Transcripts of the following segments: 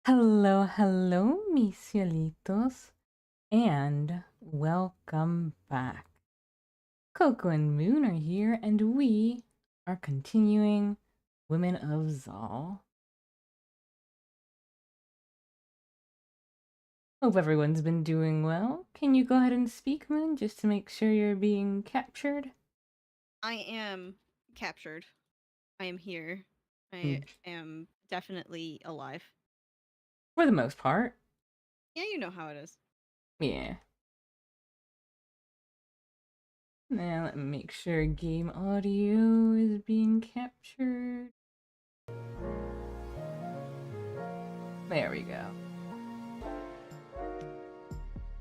Hello, hello, mis cielitos, and welcome back. Coco and Moon are here, and we are continuing Women of Zal. Hope everyone's been doing well. Can you go ahead and speak, Moon, just to make sure you're being captured? I am captured. I am here. I Mm. am definitely alive. For the most part. Yeah, you know how it is. Yeah. Now let me make sure game audio is being captured. There we go.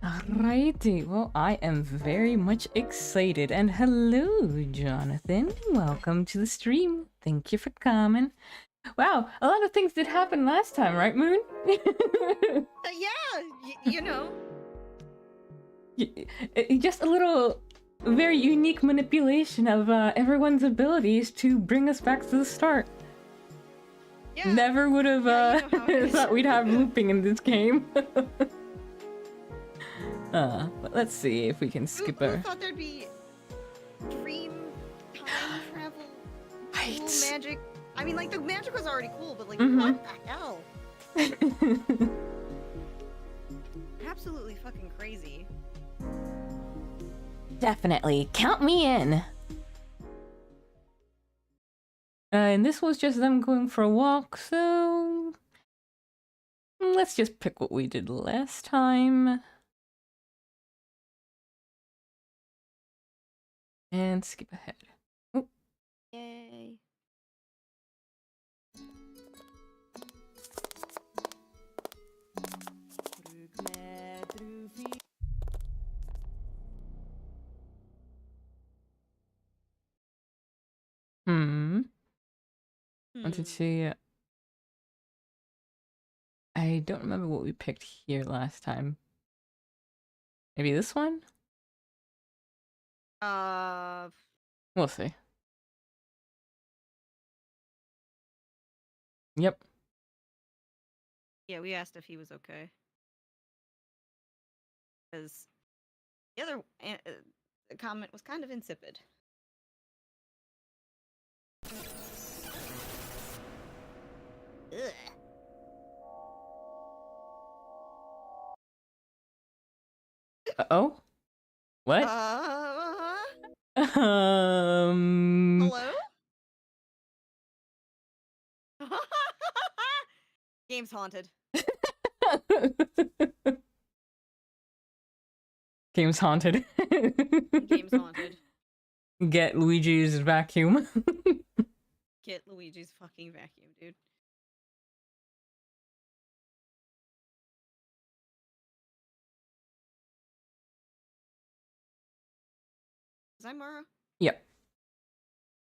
Alrighty, well, I am very much excited. And hello, Jonathan. Welcome to the stream. Thank you for coming. Wow, a lot of things did happen last time, right, Moon? Yeah, you know. Just a little, very unique manipulation of everyone's abilities to bring us back to the start. Yeah. Never would have you know thought we'd have looping in this game. But let's see if we can skip Who thought there'd be dream time travel? Right. Cool magic. I mean, like, the magic was already cool, but, like, Mhm. what the hell? Absolutely fucking crazy. Definitely. Count me in. And this was just them going for a walk, so let's just pick what we did last time. And skip ahead. Oh. Yay. Wanted to... I don't remember what we picked here last time. Maybe this one? We'll see. Yep. Yeah, we asked if he was okay. Because the other comment was kind of insipid. Ugh. Uh-oh? What? Hello? Game's haunted. Game's haunted. Game's haunted. Get Luigi's vacuum. Get Luigi's fucking vacuum, dude. Is I Mara? Yep.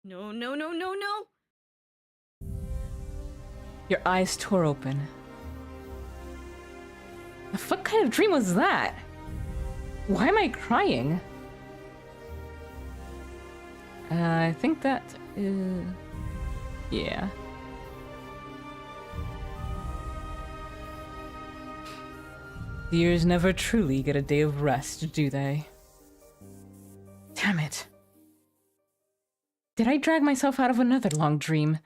No, no, no, no, no! Your eyes tore open. What kind of dream was that? Why am I crying? I think that is... yeah. Deers never truly get a day of rest, do they? Damn it. Did I drag myself out of another long dream?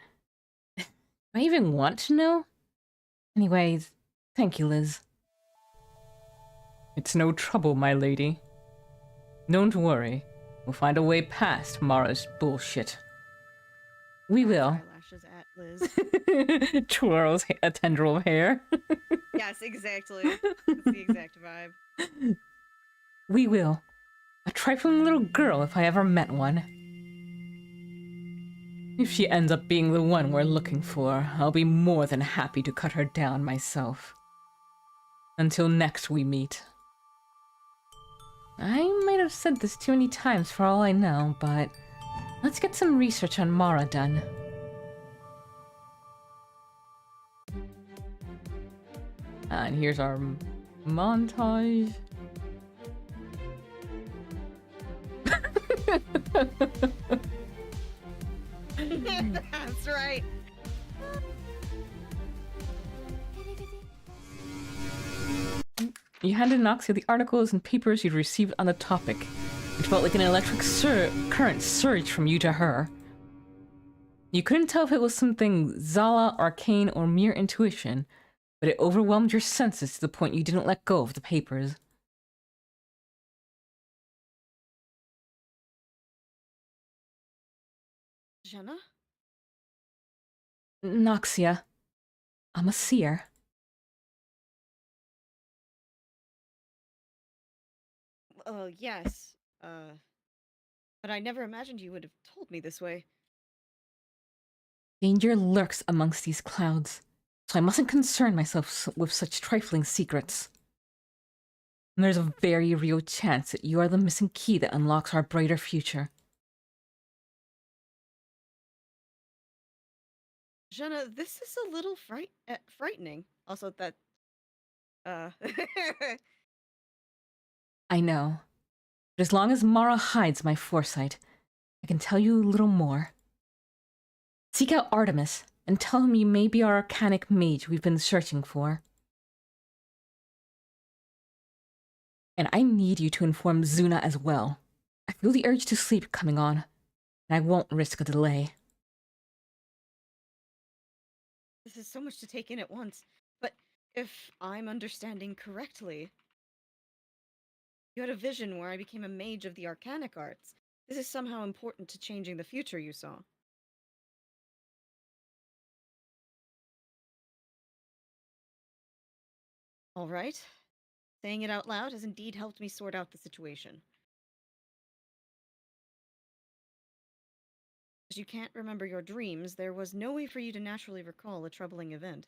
Do I even want to know? Anyways, thank you, Liz. It's no trouble, my lady. Don't worry. We'll find a way past Mara's bullshit. We will. Eyelashes at Liz. Twirls a tendril of hair. Yes, exactly. That's the exact vibe. We will. A trifling little girl if I ever met one. If she ends up being the one we're looking for, I'll be more than happy to cut her down myself. Until next we meet. I might have said this too many times for all I know, but let's get some research on Mara done. And here's our montage. That's right. You handed Noxia the articles and papers you'd received on the topic. It felt like an electric current surged from you to her. You couldn't tell if it was something Zala, arcane, or mere intuition, but it overwhelmed your senses to the point you didn't let go of the papers. Jenna? Noxia, I'm a seer. Yes. But I never imagined you would have told me this way. Danger lurks amongst these clouds, so I mustn't concern myself with such trifling secrets. And there's a very real chance that you are the missing key that unlocks our brighter future. Jenna, this is a little frightening. Also, that, uh... I know. But as long as Mara hides my foresight, I can tell you a little more. Seek out Artemis and tell him you may be our arcanic mage we've been searching for. And I need you to inform Zuna as well. I feel the urge to sleep coming on, and I won't risk a delay. This is so much to take in at once. But if I'm understanding correctly, you had a vision where I became a mage of the arcanic arts. This is somehow important to changing the future you saw. All right. Saying it out loud has indeed helped me sort out the situation. As you can't remember your dreams, there was no way for you to naturally recall a troubling event.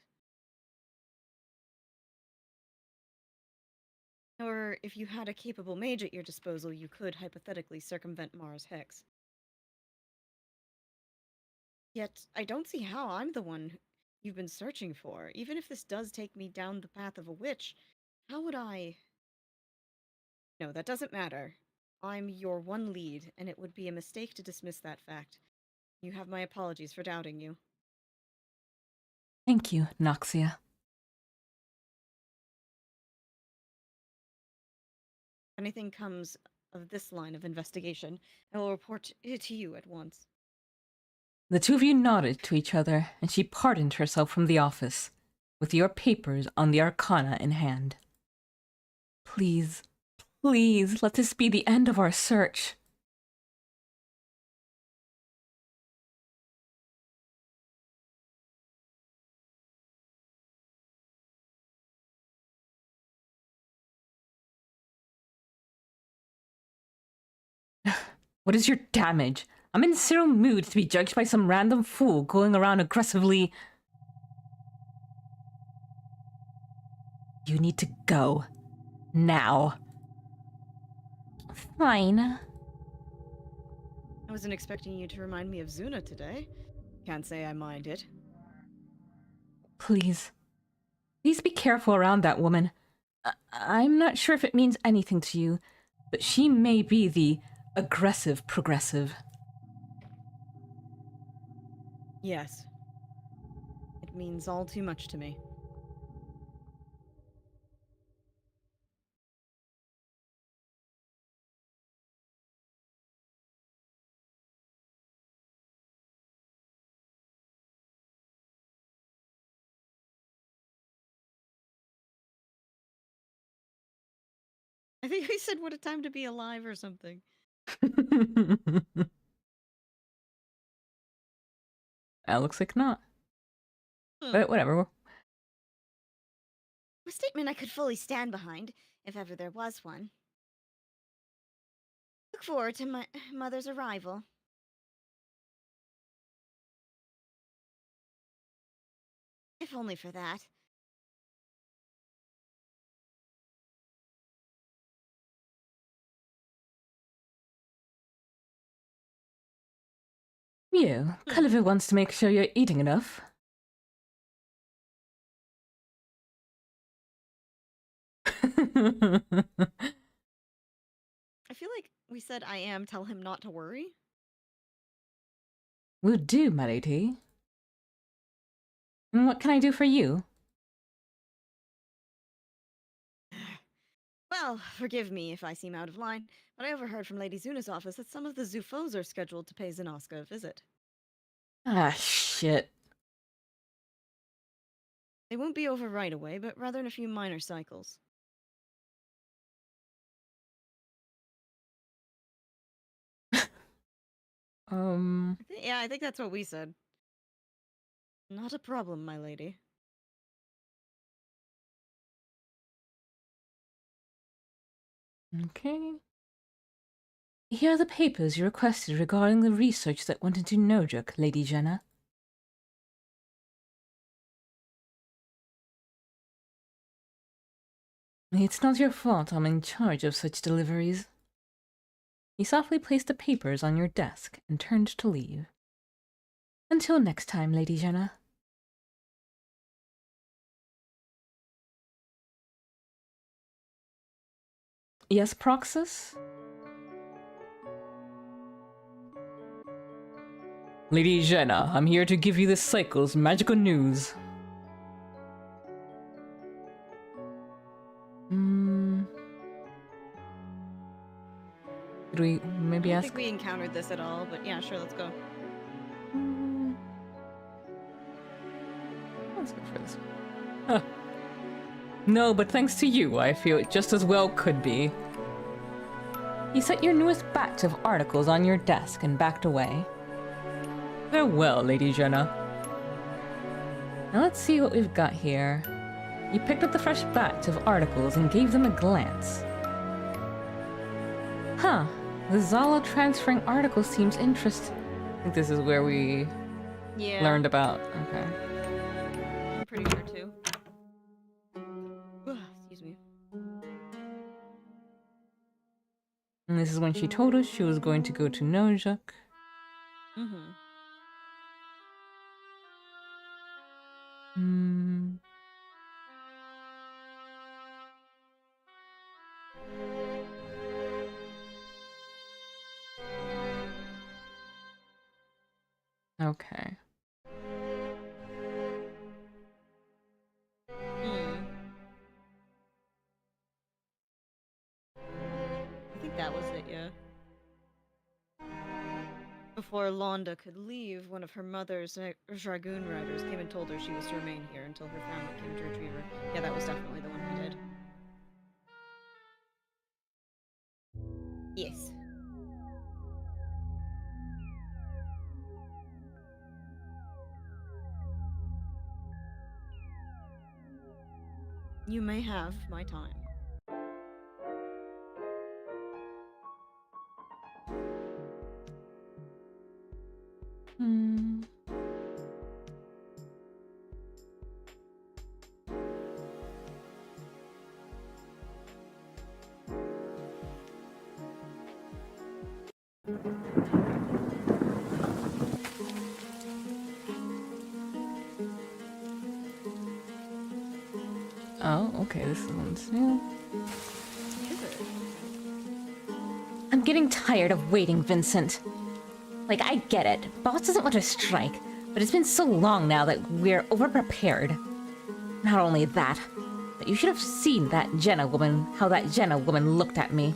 However, if you had a capable mage at your disposal, you could hypothetically circumvent Mara's hex. Yet, I don't see how I'm the one you've been searching for. Even if this does take me down the path of a witch, how would I... No, that doesn't matter. I'm your one lead, and it would be a mistake to dismiss that fact. You have my apologies for doubting you. Thank you, Noxia. If anything comes of this line of investigation, I will report it to you at once. The two of you nodded to each other, and she pardoned herself from the office, with your papers on the Arcana in hand. Please, please, let this be the end of our search. What is your damage? I'm in zero mood to be judged by some random fool going around aggressively. You need to go. Now. Fine. I wasn't expecting you to remind me of Zuna today. Can't say I mind it. Please. Please be careful around that woman. I'm not sure if it means anything to you, but she may be the aggressive progressive. Yes. It means all too much to me. I think I said what a time to be alive or something. That looks like not. But whatever. A statement I could fully stand behind, if ever there was one. Look forward to my mother's arrival. If only for that. You, Culliver wants to make sure you're eating enough. I feel like we said I am, tell him not to worry. Will do, my lady. And what can I do for you? Well, forgive me if I seem out of line, but I overheard from Lady Zuna's office that some of the Zufos are scheduled to pay Zanoska a visit. Ah, shit. They won't be over right away, but rather in a few minor cycles. Yeah, I think that's what we said. Not a problem, my lady. Okay. Here are the papers you requested regarding the research that went into Nojuk, Lady Jenna. It's not your fault I'm in charge of such deliveries. He softly placed the papers on your desk and turned to leave. Until next time, Lady Jenna. Yes, Proxus? Lady Jenna, I'm here to give you the cycle's magical news. Could we maybe I don't ask? think we encountered this at all, but yeah, sure, let's go. Let's go for this. Huh. No, but thanks to you, I feel it just as well could be. He set your newest batch of articles on your desk and backed away. Farewell, Lady Jenna. Now let's see what we've got here. You picked up the fresh batch of articles and gave them a glance. Huh. The Zala transferring articles seems interesting. I think this is where we learned about. Okay. I'm pretty sure too. Ugh, excuse me. And this is when she told us she was going to go to Nojuk. Mm-hmm. Okay. I think that was it, yeah. Before Londa could leave, one of her mother's Dragoon riders came and told her she was to remain here until her family came to retrieve her. Yeah, that was definitely the one we did. Yes. You may have my time. Oh, okay, this one's new. Is it? I'm getting tired of waiting, Vincent. Like, I get it. Boss doesn't want to strike, but it's been so long now that we're overprepared. Not only that, but you should have seen that Jenna woman, how that Jenna woman looked at me.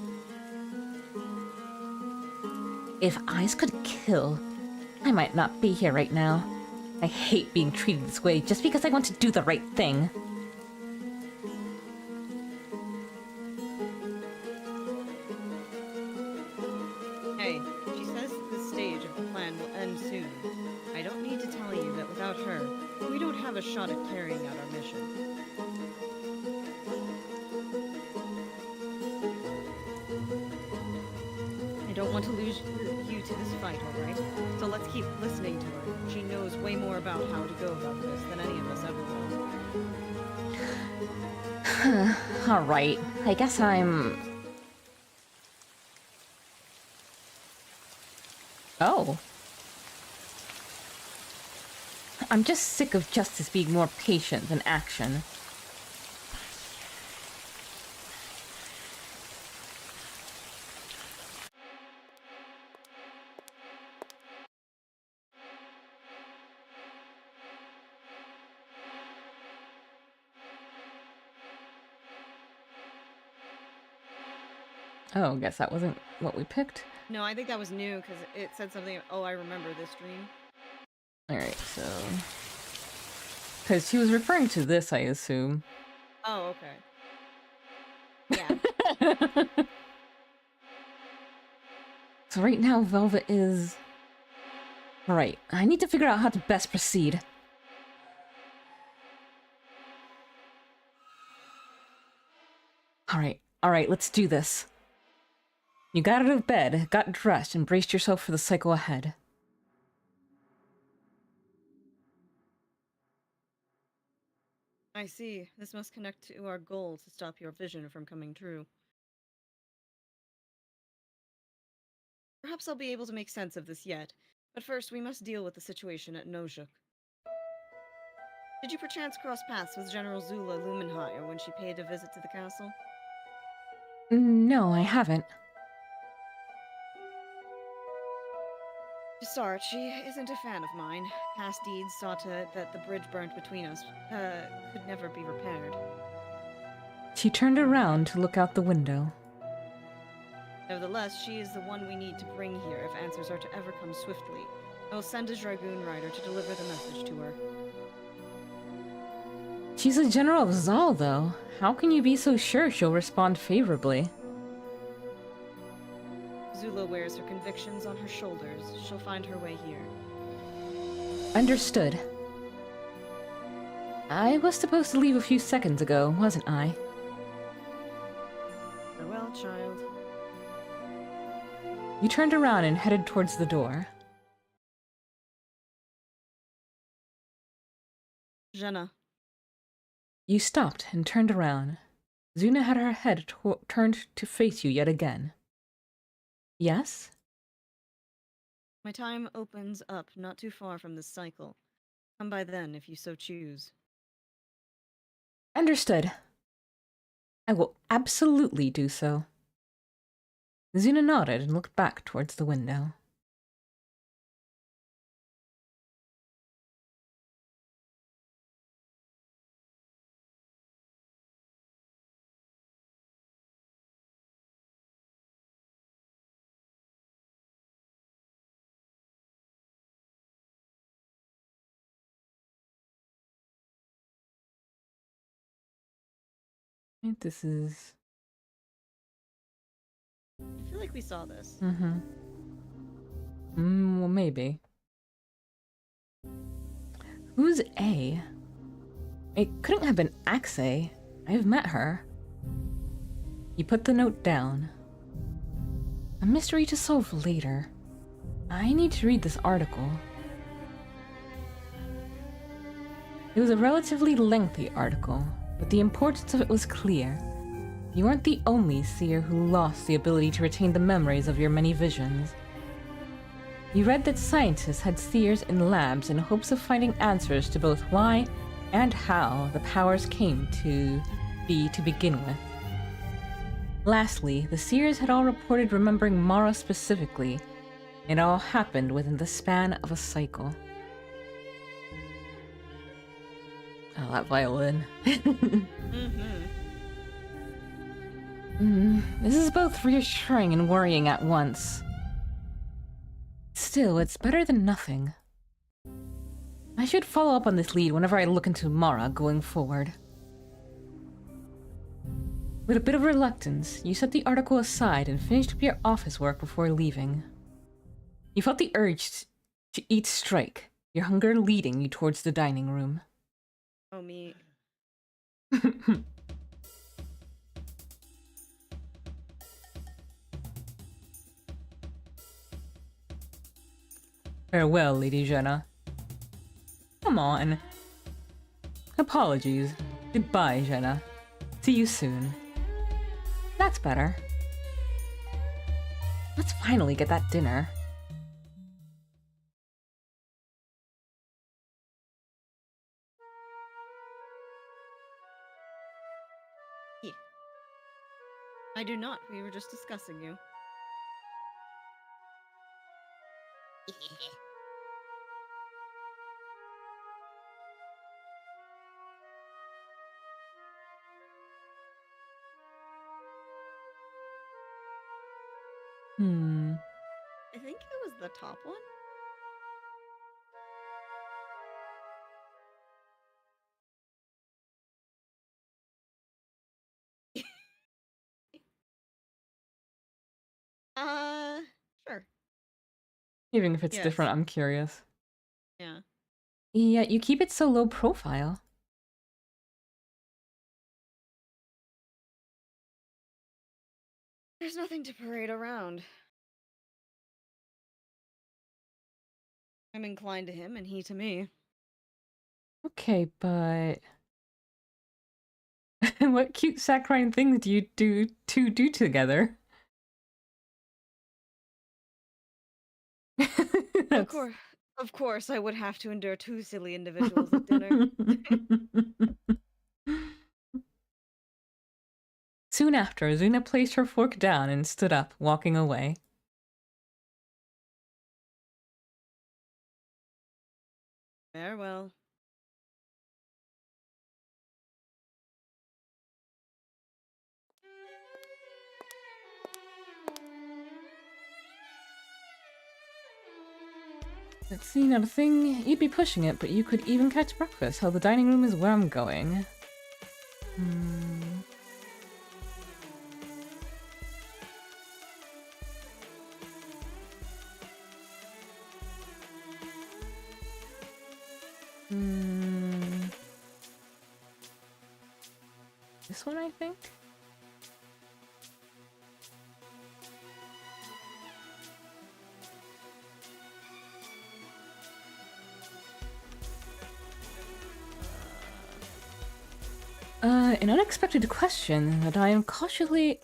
If eyes could kill, I might not be here right now. I hate being treated this way just because I want to do the right thing. Hey, she says this stage of the plan will end soon. I don't need to tell you that without her, we don't have a shot at carrying out our mission. I don't want to lose you to this fight, alright? So let's keep listening to her. She knows way more about how to go about this than any of us ever will. Alright, I guess I'm... Oh. I'm just sick of justice being more patient than action. Oh, guess that wasn't what we picked. No, I think that was new because it said something. Oh, I remember this dream. Alright, so. Because she was referring to this, I assume. Oh, okay. Yeah. So right now, Velvet is. Alright, I need to figure out how to best proceed. Alright, let's do this. You got out of bed, got dressed, and braced yourself for the cycle ahead. I see. This must connect to our goal to stop your vision from coming true. Perhaps I'll be able to make sense of this yet, but first we must deal with the situation at Nojuk. Did you perchance cross paths with General Zula Lumenhire when she paid a visit to the castle? No, I haven't. To start, she isn't a fan of mine. Past deeds saw to it that the bridge burnt between us could never be repaired. She turned around to look out the window. Nevertheless, she is the one we need to bring here if answers are to ever come swiftly. I will send a dragoon rider to deliver the message to her. She's a general of Zal, though. How can you be so sure she'll respond favorably? Zula wears her convictions on her shoulders. She'll find her way here. Understood. I was supposed to leave a few seconds ago, wasn't I? Farewell, child. You turned around and headed towards the door. Jenna. You stopped and turned around. Zuna had her head turned to face you yet again. Yes? My time opens up not too far from this cycle. Come by then if you so choose. Understood. I will absolutely do so. Zuna nodded and looked back towards the window. I think this is... I feel like we saw this. Well, maybe. Who's A? It couldn't have been Axe. I've met her. You put the note down. A mystery to solve later. I need to read this article. It was a relatively lengthy article, but the importance of it was clear. You weren't the only seer who lost the ability to retain the memories of your many visions. You read that scientists had seers in labs in hopes of finding answers to both why and how the powers came to be to begin with. Lastly, the seers had all reported remembering Mara specifically. It all happened within the span of a cycle. Oh, that violin. This is both reassuring and worrying at once. Still, it's better than nothing. I should follow up on this lead whenever I look into Mara going forward. With a bit of reluctance, you set the article aside and finished up your office work before leaving. You felt the urge to eat strike, your hunger leading you towards the dining room. Oh, me. Farewell, Lady Jenna. Come on. Apologies. Goodbye, Jenna. See you soon. That's better. Let's finally get that dinner. Yeah. I do not. We were just discussing you. Hmm. I think it was the top one. Uh, sure. Even if it's Yes. different, I'm curious. Yeah. Yeah, you keep it so low profile. There's nothing to parade around. I'm inclined to him and he to me. Okay, but what cute saccharine things do you do together? Of That's course, of course, I would have to endure two silly individuals at dinner. Soon after, Zuna placed her fork down and stood up, walking away. Farewell. Let's see, not a thing. You'd be pushing it, but you could even catch breakfast. Hell, the dining room is where I'm going. Hmm. Hmm. This one, I think? An unexpected question that I am cautiously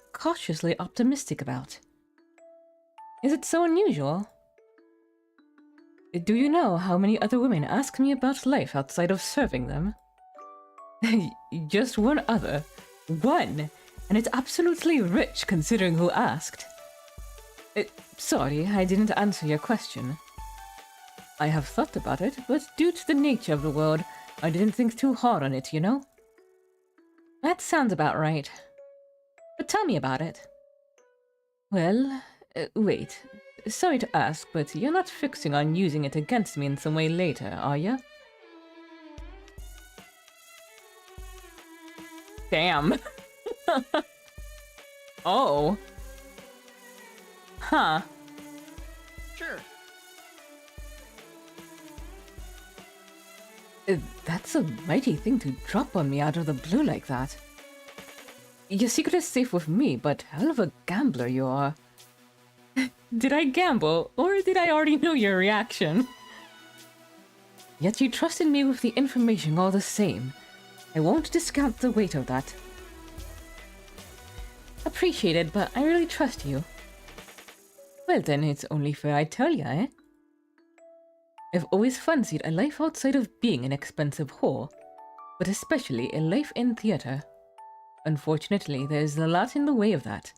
optimistic about. Is it so unusual? Do you know how many other women ask me about life outside of serving them? Just one other. One! And it's absolutely rich considering who asked. Sorry, I didn't answer your question. I have thought about it, but due to the nature of the world, I didn't think too hard on it, you know? That sounds about right. But tell me about it. Well, wait. Sorry to ask, but you're not fixing on using it against me in some way later, are you? Damn. Oh. Huh. Sure. That's a mighty thing to drop on me out of the blue like that. Your secret is safe with me, but hell of a gambler you are. Did I gamble, or did I already know your reaction? Yet you trusted me with the information all the same. I won't discount the weight of that. Appreciated, but I really trust you. Well then, it's only fair I tell ya, eh? I've always fancied a life outside of being an expensive whore, but especially a life in theater. Unfortunately, there's a lot in the way of that,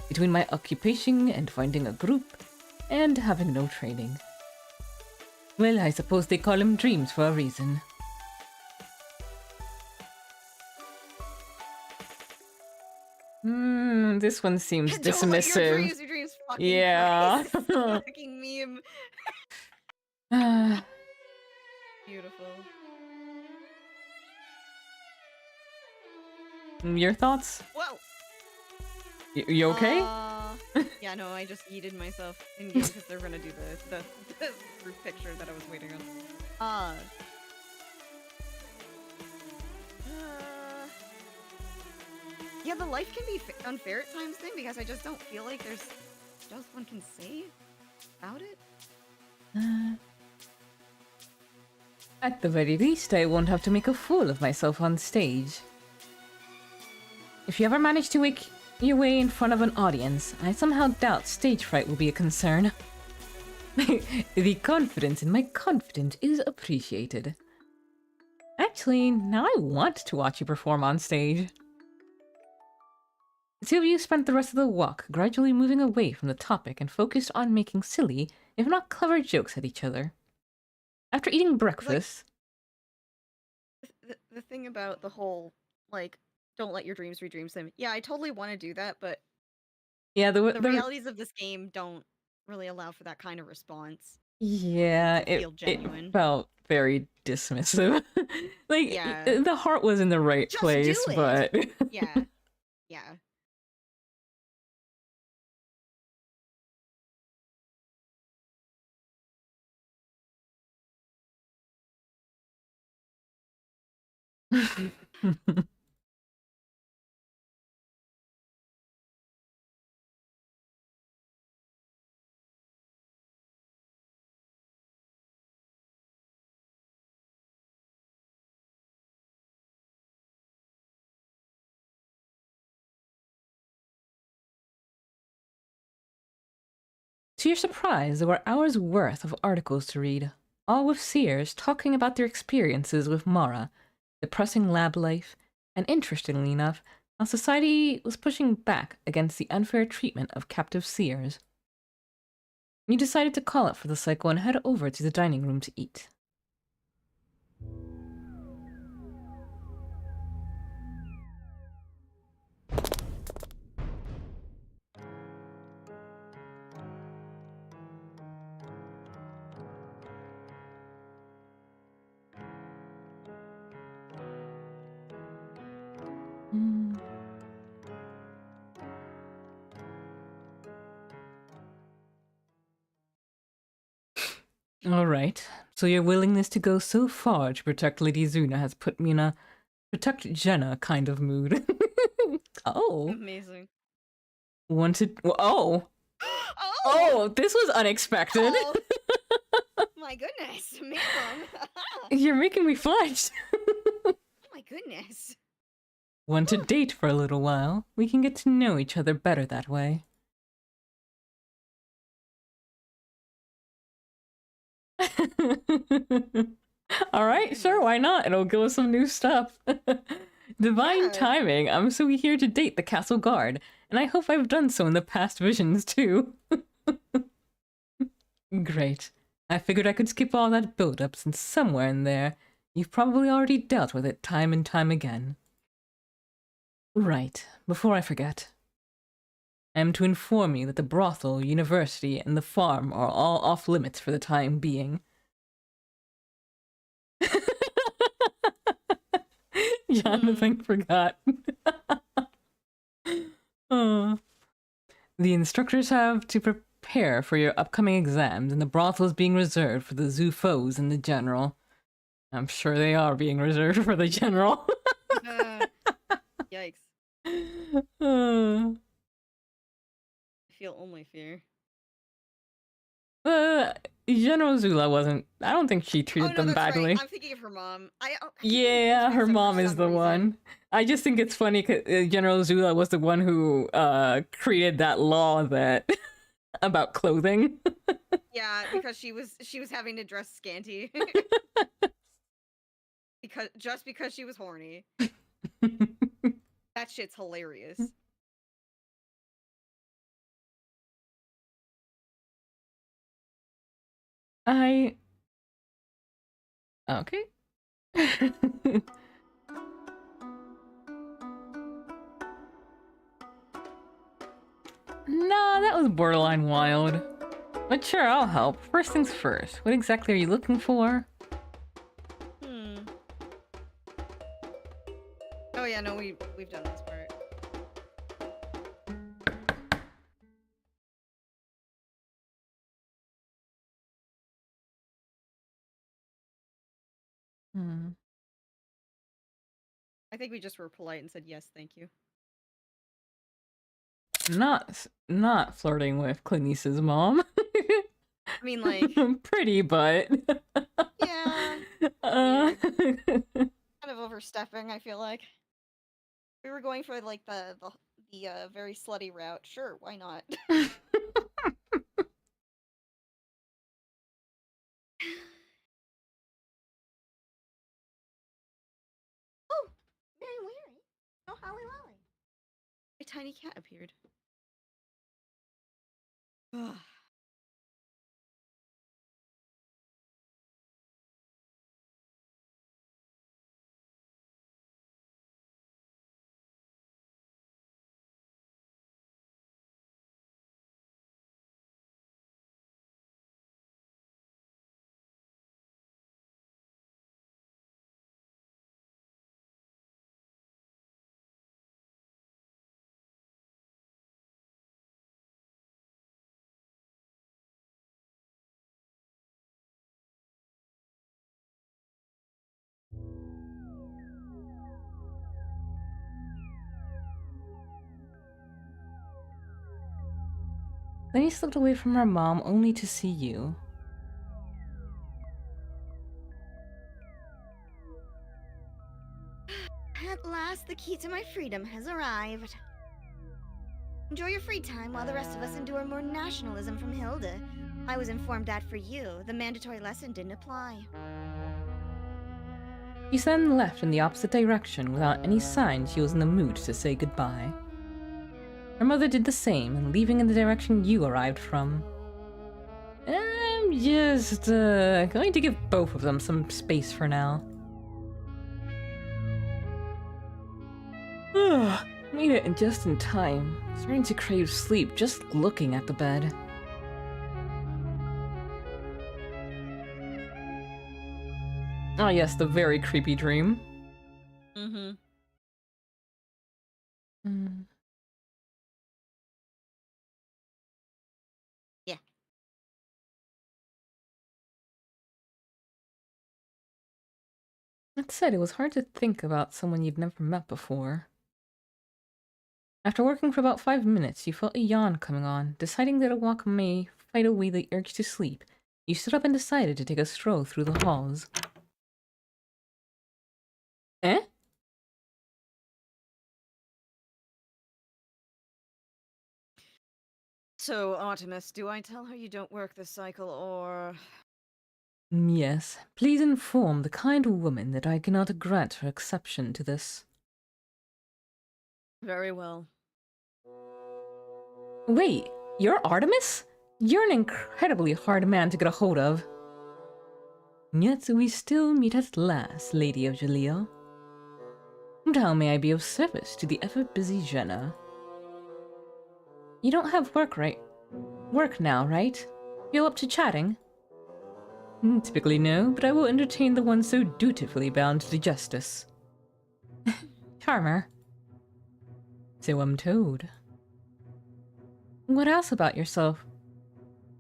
between my occupation and finding a group, and having no training. Well, I suppose they call them dreams for a reason. This one seems Don't let dismissive. your dreams fucking fry. Yeah. This is a fucking meme. Beautiful. Your thoughts? Whoa! You okay? Yeah, no, I just yeeted myself in game because they're gonna do the group picture that I was waiting on. Uh, yeah, the life can be unfair at times thing because I just don't feel like there's just one can say about it. At the very least, I won't have to make a fool of myself on stage. If you ever manage to make your way in front of an audience, I somehow doubt stage fright will be a concern. The confidence in my confidant is appreciated. Actually, now I want to watch you perform on stage. The two of you spent the rest of the walk gradually moving away from the topic and focused on making silly, if not clever jokes at each other. After eating breakfast... The thing about the whole, like, don't let your dreams be dreams thing. Yeah, I totally want to do that, but Yeah, The realities of this game don't really allow for that kind of response. yeah, To feel it genuine. felt very dismissive. Like Yeah. the heart was in the right Just do place, it! but Yeah. Yeah. to your surprise, there were hours worth of articles to read, all with seers talking about their experiences with Mara, depressing lab life, and interestingly enough, how society was pushing back against the unfair treatment of captive seers. You decided to call it for the cycle and head over to the dining room to eat. Mm. All right. So your willingness to go so far to protect Lady Zuna has put me in a protect Jenna kind of mood. Oh. Amazing. Wanted. Oh. Oh! Oh, this was unexpected. Oh! My goodness, ma'am! You're making me flush. Oh my goodness. Want to date for a little while? We can get to know each other better that way. All My right, sure, goodness. why not? It'll give us some new stuff. Divine Yeah. timing. I'm so here to date the castle guard, and I hope I've done so in the past visions too. Great. I figured I could skip all that build-up since somewhere in there, you've probably already dealt with it time and time again. Right, before I forget. I am to inform you that the brothel, university, and the farm are all off limits for the time being. Jonathan forgot. Oh. The instructors have to prepare for your upcoming exams, and the brothel is being reserved for the zoo foes and the general. I'm sure they are being reserved for the general. Yikes. uh, I feel only fear. uh, General Zula wasn't. I don't think she Oh treated no, them that's right. badly. I'm thinking of her mom. I keep getting those Yeah, her mixed up for mom is some the reason. one. I just think it's funny because General Zula was the one who created that law that about clothing. Yeah, because she was having to dress scanty. because she was horny. That shit's hilarious. I okay. No, that was borderline wild. But sure, I'll help. First things first. What exactly are you looking for? Hmm. Oh yeah, no, we've done this part. Hmm. I think we just were polite and said yes, thank you. Not flirting with Clanice's mom. I mean, like, Pretty, but yeah, uh... kind of overstepping. I feel like we were going for like the very slutty route. Sure, why not? Oh, very weary. Oh, Holly Lolly. A tiny cat appeared. Ugh. Then he slipped away from her mom only to see you. At last, the key to my freedom has arrived. Enjoy your free time while the rest of us endure more nationalism from Hilda. I was informed that for you, the mandatory lesson didn't apply. She then left in the opposite direction without any sign she was in the mood to say goodbye. Her mother did the same, leaving in the direction you arrived from. I'm just going to give both of them some space for now. Made it just in time. Starting to crave sleep just looking at the bed. Ah yes, the very creepy dream. Mm-hmm. Yeah. That said, it was hard to think about someone you'd never met before. After working for about 5 minutes, you felt a yawn coming on. Deciding that a walk may fight away the urge to sleep, you stood up and decided to take a stroll through the halls. Eh? So, Artemis, do I tell her you don't work this cycle, or... Yes. Please inform the kind woman that I cannot grant her exception to this. Very well. Wait, you're Artemis? You're an incredibly hard man to get a hold of. Yet we still meet at last, Lady of Jaleel. And how may I be of service to the ever-busy Jenna? You don't have work now, right? Feel up to chatting? Typically no, but I will entertain the one so dutifully bound to justice. Charmer. So I'm told. What else about yourself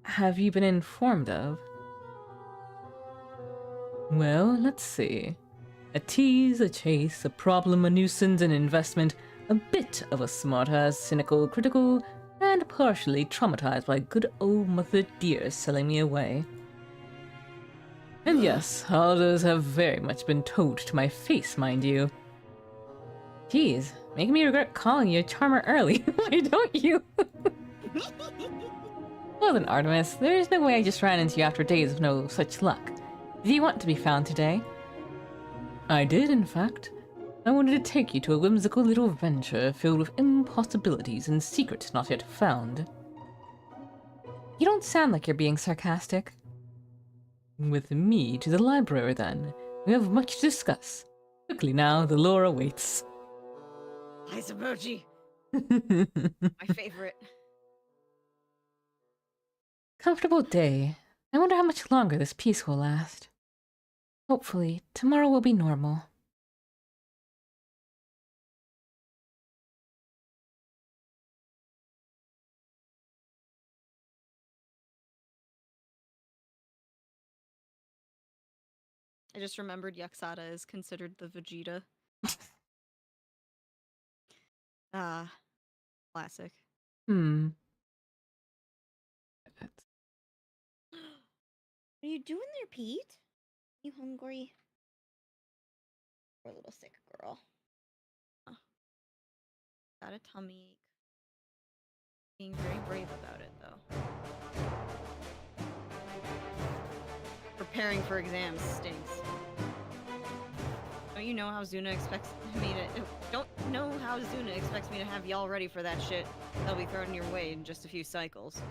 have you been informed of? Well, let's see. A tease, a chase, a problem, a nuisance, an investment, a bit of a smartass, cynical, critical, and partially traumatized by good old Mother Dear selling me away. And yes, all those have very much been told to my face, mind you. Geez, making me regret calling you a charmer early, why don't you? Well then, Artemis, there is no way I just ran into you after days of no such luck. Do you want to be found today? I did, in fact. I wanted to take you to a whimsical little venture filled with impossibilities and secrets not yet found. You don't sound like you're being sarcastic. With me to the library, then. We have much to discuss. Quickly now, the lore awaits. Eyes emoji. My favorite. Comfortable day. I wonder how much longer this peace will last. Hopefully, tomorrow will be normal. I just remembered Yaksada is considered the Vegeta. Classic. Hmm. What are you doing there, Pete? You hungry? Poor little sick girl. Got a tummy ache. Being very brave about it, though. Preparing for exams stinks. Don't you know how Zuna expects me to... Don't know how Zuna expects me to have y'all ready for that shit. They'll be thrown your way in just a few cycles.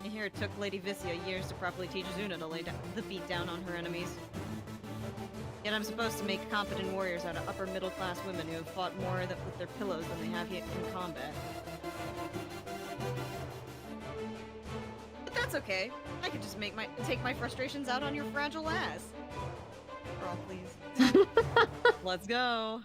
You hear it took Lady Vissia years to properly teach Zuna to lay the beat down on her enemies. Yet I'm supposed to make competent warriors out of upper middle class women who have fought more with their pillows than they have yet in combat. But that's okay. I could just take my frustrations out on your fragile ass. Girl, please. Let's go.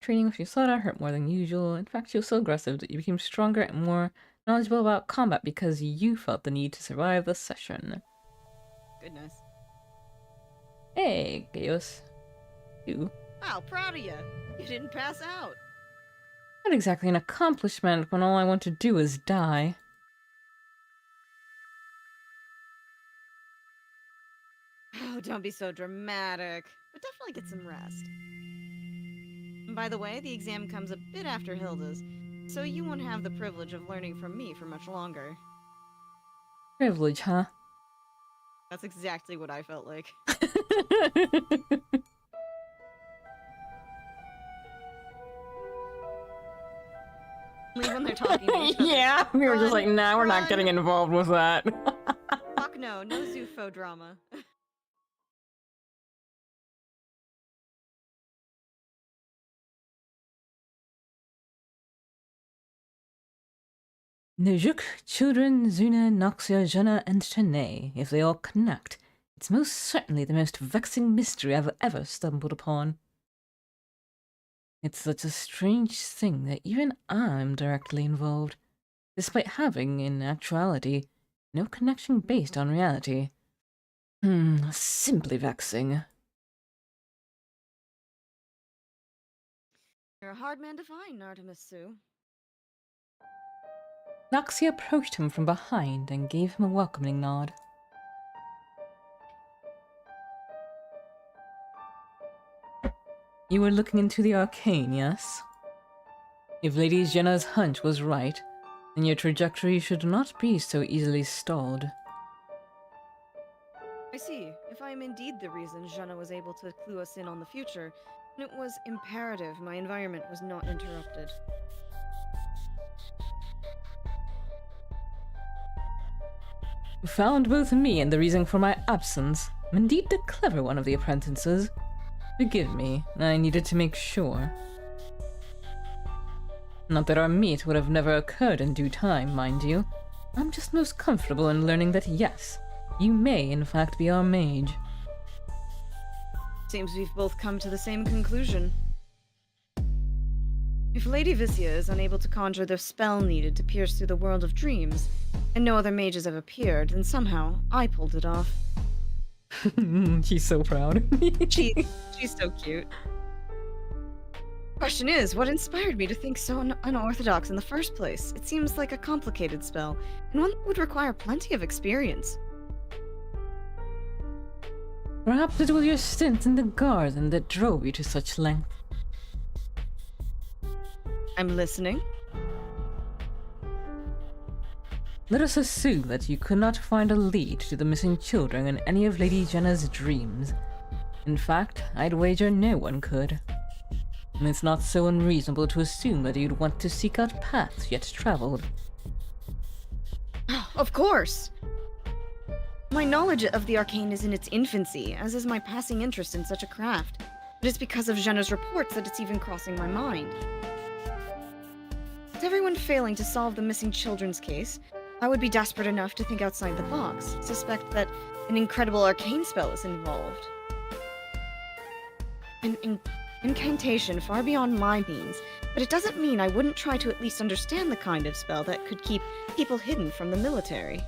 Training with Yasada hurt more than usual. In fact, she was so aggressive that you became stronger and more knowledgeable about combat because you felt the need to survive the session. Goodness. Hey, Gaius. You. Wow, proud of you. You didn't pass out. Not exactly an accomplishment when all I want to do is die. Oh, don't be so dramatic. But definitely get some rest. And by the way, the exam comes a bit after Hilda's, so you won't have the privilege of learning from me for much longer. Privilege, huh? That's exactly what I felt like. Only when they're talking to each other. Yeah, we were just like, Run, nah, we're not run. getting involved with that. Fuck no, no Zufo drama. Nejuk, children, Zuna, Noxia, Jana, and Shanae, if they all connect, it's most certainly the most vexing mystery I've ever stumbled upon. It's such a strange thing that even I'm directly involved, despite having, in actuality, no connection based on reality. Simply vexing. You're a hard man to find, Artemis Sue. Noxia approached him from behind and gave him a welcoming nod. You were looking into the arcane, yes? If Lady Jenna's hunch was right, then your trajectory should not be so easily stalled. I see. If I am indeed the reason Jana was able to clue us in on the future, then it was imperative my environment was not interrupted. You found both me and the reason for my absence. I'm indeed the clever one of the apprentices. Forgive me, I needed to make sure. Not that our meet would have never occurred in due time, mind you. I'm just most comfortable in learning that yes, you may in fact be our mage. Seems we've both come to the same conclusion. If Lady Vicia is unable to conjure the spell needed to pierce through the world of dreams, and no other mages have appeared, then somehow I pulled it off. She's so proud. She's so cute. Question is, what inspired me to think so unorthodox in the first place? It seems like a complicated spell, and one that would require plenty of experience. Perhaps it was your stint in the garden that drove you to such length. I'm listening. Let us assume that you could not find a lead to the missing children in any of Lady Jenna's dreams. In fact, I'd wager no one could. And it's not so unreasonable to assume that you'd want to seek out paths yet traveled. Of course! My knowledge of the arcane is in its infancy, as is my passing interest in such a craft. But it's because of Jenna's reports that it's even crossing my mind. With everyone failing to solve the missing children's case, I would be desperate enough to think outside the box, suspect that an incredible arcane spell is involved. An incantation far beyond my means, but it doesn't mean I wouldn't try to at least understand the kind of spell that could keep people hidden from the military.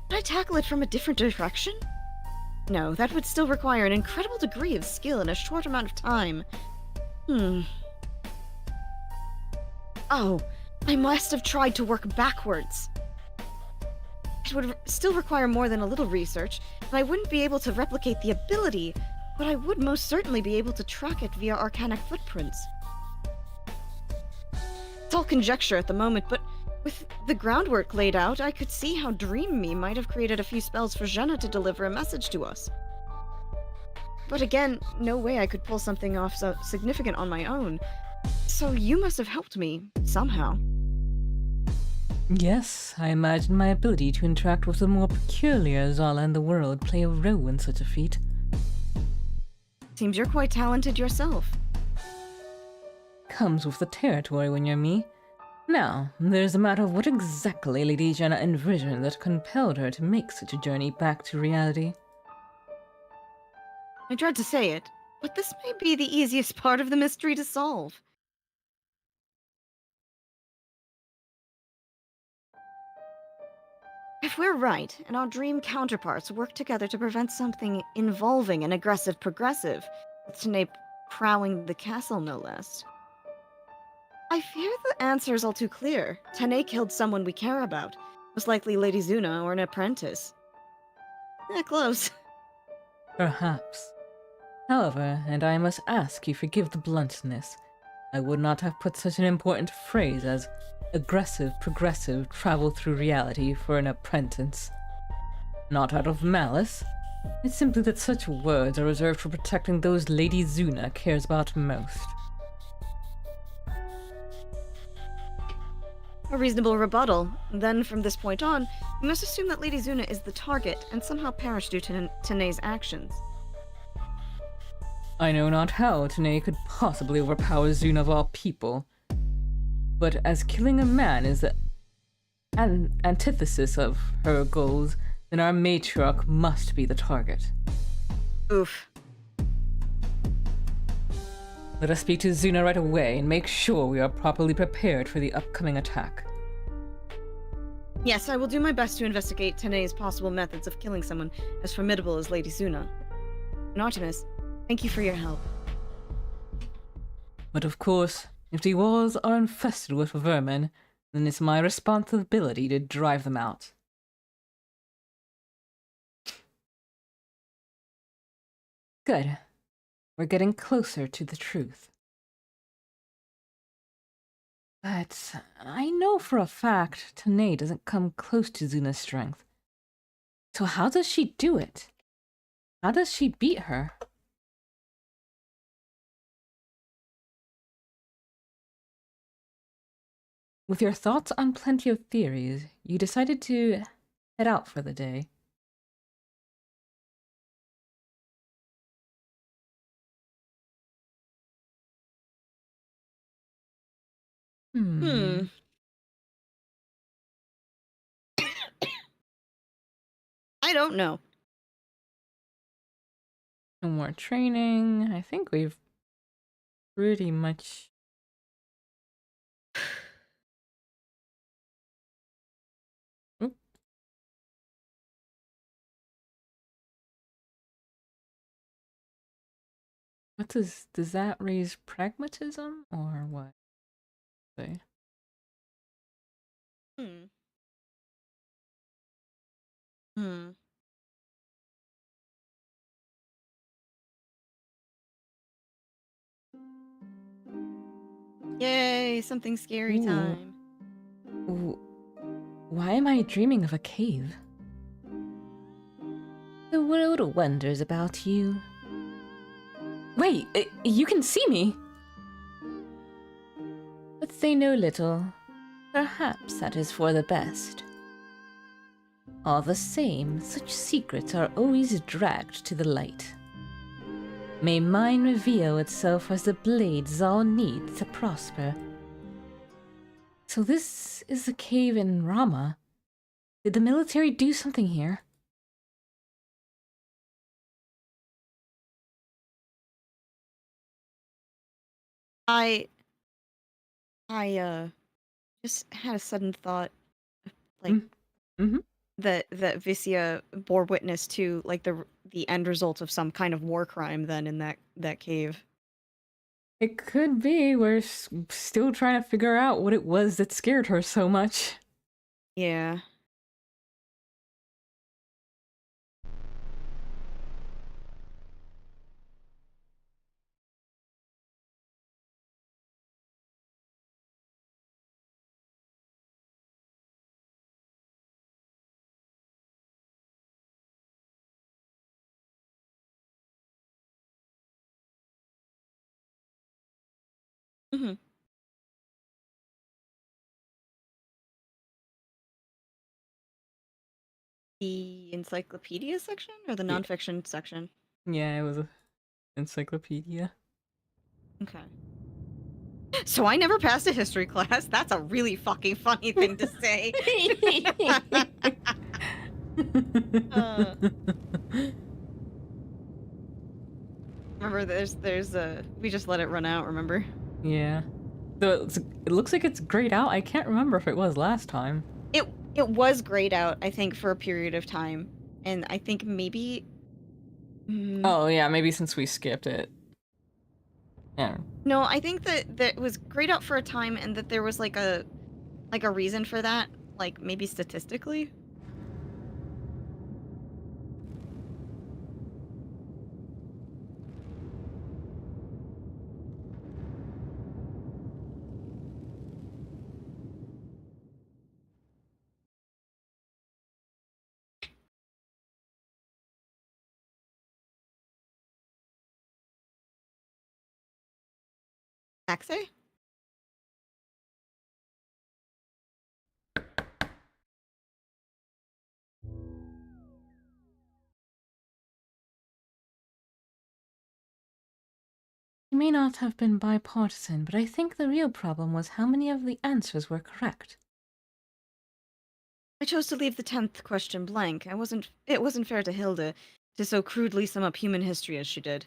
Could I tackle it from a different direction? No, that would still require an incredible degree of skill in a short amount of time. Oh, I must have tried to work backwards. It would still require more than a little research, and I wouldn't be able to replicate the ability, but I would most certainly be able to track it via arcanic footprints. It's all conjecture at the moment, but with the groundwork laid out, I could see how Dream Me might have created a few spells for Jenna to deliver a message to us. But again, no way I could pull something off so significant on my own. So you must have helped me, somehow. Yes, I imagine my ability to interact with the more peculiar Zala in the world play a role in such a feat. Seems you're quite talented yourself. Comes with the territory when you're me. Now, there's a matter of what exactly Lady Jenna envisioned that compelled her to make such a journey back to reality. I dread to say it, but this may be the easiest part of the mystery to solve. If we're right, and our dream counterparts work together to prevent something involving an aggressive progressive, with Snape prowling the castle no less, I fear the answer is all too clear. Tane killed someone we care about. Most likely Lady Zuna or an apprentice. Close. Perhaps. However, and I must ask you forgive the bluntness, I would not have put such an important phrase as aggressive, progressive travel through reality for an apprentice. Not out of malice. It's simply that such words are reserved for protecting those Lady Zuna cares about most. A reasonable rebuttal. Then, from this point on, we must assume that Lady Zuna is the target and somehow perished due to Tane's actions. I know not how Tane could possibly overpower Zuna of all people, but as killing a man is the antithesis of her goals, then our matriarch must be the target. Oof. Let us speak to Zuna right away and make sure we are properly prepared for the upcoming attack. Yes, I will do my best to investigate Tane's possible methods of killing someone as formidable as Lady Zuna. And Artemis, thank you for your help. But of course, if the walls are infested with vermin, then it's my responsibility to drive them out. Good. We're getting closer to the truth. But I know for a fact Tane doesn't come close to Zuna's strength. So how does she do it? How does she beat her? With your thoughts on plenty of theories, you decided to head out for the day. I don't know. No more training. I think we've pretty much... Oop. What does that raise pragmatism or what? Say. Hmm. Hmm. Yay, something scary time. Ooh. Why am I dreaming of a cave? The world wonders about you. Wait, you can see me! But they know little. Perhaps that is for the best. All the same, such secrets are always dragged to the light. May mine reveal itself as the blades all need to prosper. So this is the cave in Rama. Did the military do something here? I just had a sudden thought, like Mm-hmm. that Visya bore witness to, like the end result of some kind of war crime. Then in that cave. It could be. We're still trying to figure out what it was that scared her so much. Yeah. Hmm. The encyclopedia section or the Yeah, nonfiction section? yeah, it was an encyclopedia. Okay. So I never passed a history class. That's a really fucking funny thing to say. uh, remember, there's a we just let it run out. Remember? Yeah. So it looks like it's grayed out. I can't remember if it was last time. It was grayed out, I think, for a period of time, and I think maybe. Oh yeah, maybe since we skipped it. Yeah. No, I think that it was grayed out for a time and that there was like a reason for that, like maybe statistically. Taxi? He may not have been bipartisan, but I think the real problem was how many of the answers were correct. I chose to leave the 10th question blank. It wasn't fair to Hilda to so crudely sum up human history as she did.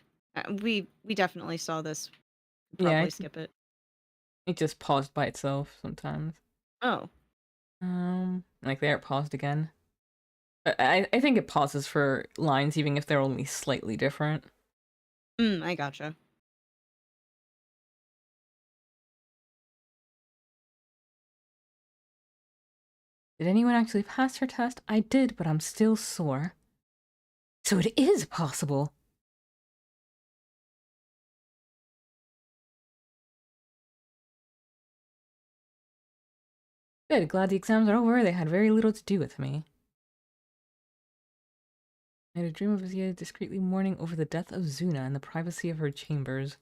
We definitely saw this. Yeah, Probably skip it. it just paused by itself sometimes. Oh. Like there it paused again. I think it pauses for lines even if they're only slightly different. I gotcha. Did anyone actually pass her test? I did, but I'm still sore. So it is possible. Good, glad the exams are over. They had very little to do with me. I had a dream of Azia discreetly mourning over the death of Zuna in the privacy of her chambers.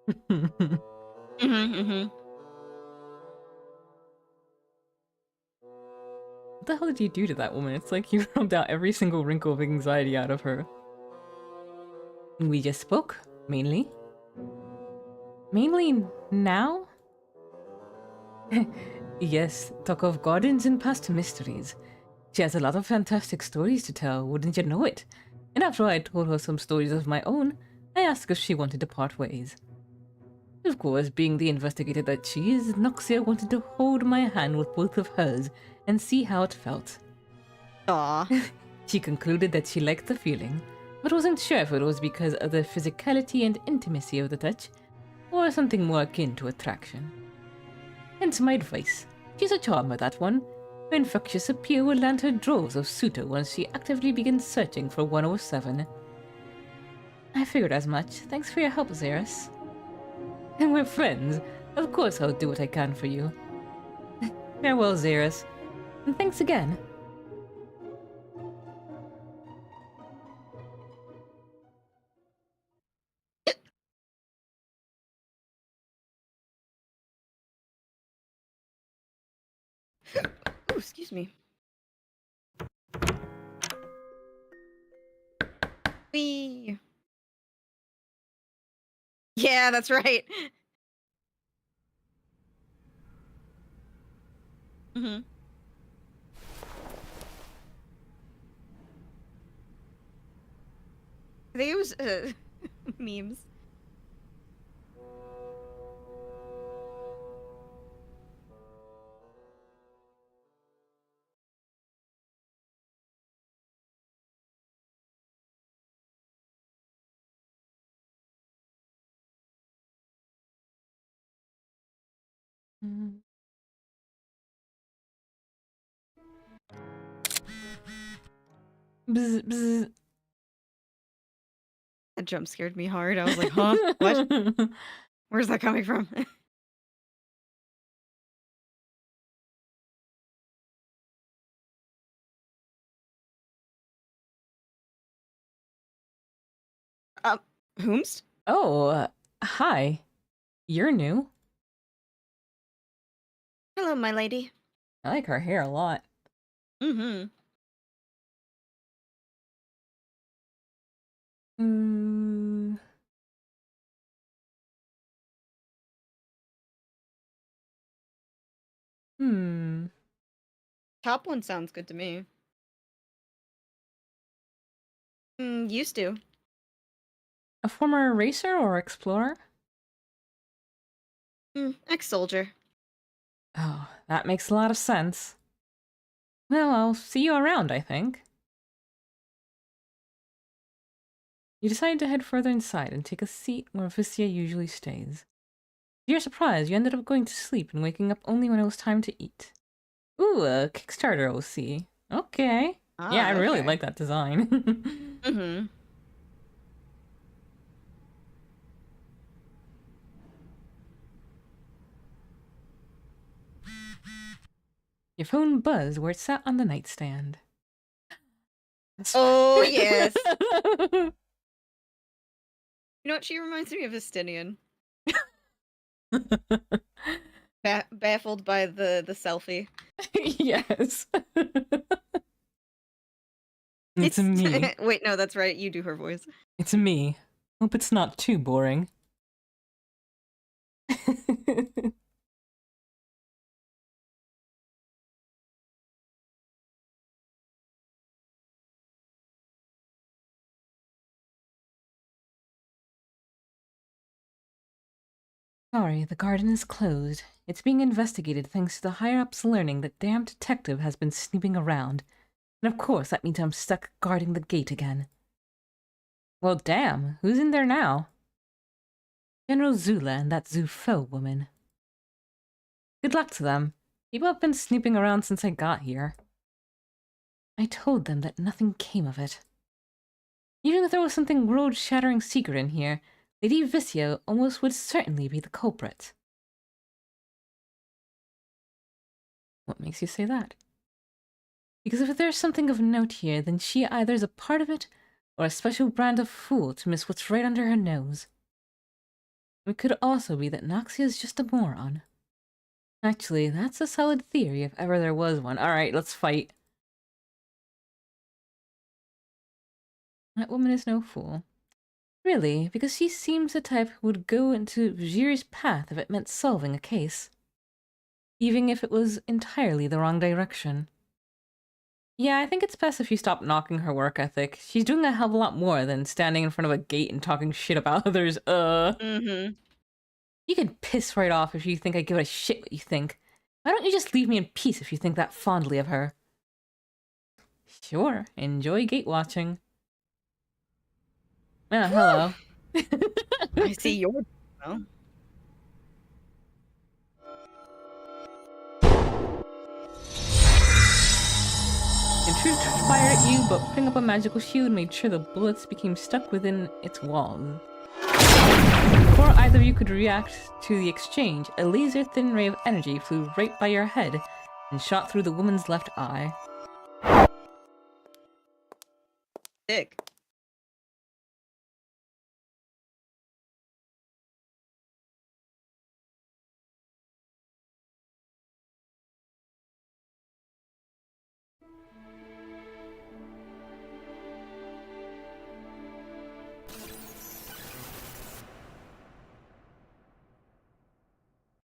What Mm-hmm. the hell did you do to that woman? It's like you rubbed out every single wrinkle of anxiety out of her. We just spoke, mainly. Mainly now? Yes, talk of gardens and past mysteries. She has a lot of fantastic stories to tell, wouldn't you know it? And after I told her some stories of my own, I asked if she wanted to part ways. Of course, being the investigator that she is, Noxia wanted to hold my hand with both of hers and see how it felt. Aw. She concluded that she liked the feeling, but wasn't sure if it was because of the physicality and intimacy of the touch, or something more akin to attraction. Hence my advice. She's a charmer, that one. Her infectious appeal will land her droves of suitor once she actively begins searching for 107. I figured as much. Thanks for your help, Xeris. And we're friends. Of course I'll do what I can for you. Farewell, Xeris. And thanks again. Ooh, excuse me. Wee. Yeah, that's right. Mm-hmm. They use memes. Bzz, bzz. That jump scared me hard. I was like, huh? What? Where's that coming from? uh, whomst? Oh, hi. You're new. Hello, my lady. I like her hair a lot. Mm-hmm. Mm, hmm. Top one sounds good to me. Used to. A former racer or explorer? Ex-soldier. Oh, that makes a lot of sense. Well, I'll see you around, I think. You decide to head further inside and take a seat where Vicia usually stays. To your surprise, you ended up going to sleep and waking up only when it was time to eat. Ooh, a Kickstarter OC. Okay. Yeah, I Ah, really okay. like that design. Mm-hmm. Your phone buzzed where it sat on the nightstand. Oh, yes. You know what? She reminds me of Estinian. Baffled by the selfie. Yes. It's me. Wait, no, that's right. You do her voice. It's me. Hope it's not too boring. Sorry, the garden is closed. It's being investigated thanks to the higher-ups learning that damn detective has been snooping around. And of course, that means I'm stuck guarding the gate again. Well, damn, who's in there now? General Zula and that Zufo woman. Good luck to them. People have been snooping around since I got here. I told them that nothing came of it. Even if there was something world-shattering secret in here, Lady Vicia almost would certainly be the culprit. What makes you say that? Because if there's something of note here, then she either is a part of it, or a special brand of fool to miss what's right under her nose. It could also be that Noxia is just a moron. Actually, that's a solid theory if ever there was one. Alright, let's fight. That woman is no fool. Really, because she seems the type who would go into Vjir's path if it meant solving a case. Even if it was entirely the wrong direction. Yeah, I think it's best if you stop knocking her work ethic. She's doing a hell of a lot more than standing in front of a gate and talking shit about others. Mm-hmm. You can piss right off if you think I give a shit what you think. Why don't you just leave me in peace if you think that fondly of her? Sure, enjoy gate watching. Ah, hello. I see your. Well, Intruder fired at you, but putting up a magical shield made sure the bullets became stuck within its walls. Before either of you could react to the exchange, a laser-thin ray of energy flew right by your head and shot through the woman's left eye. sick.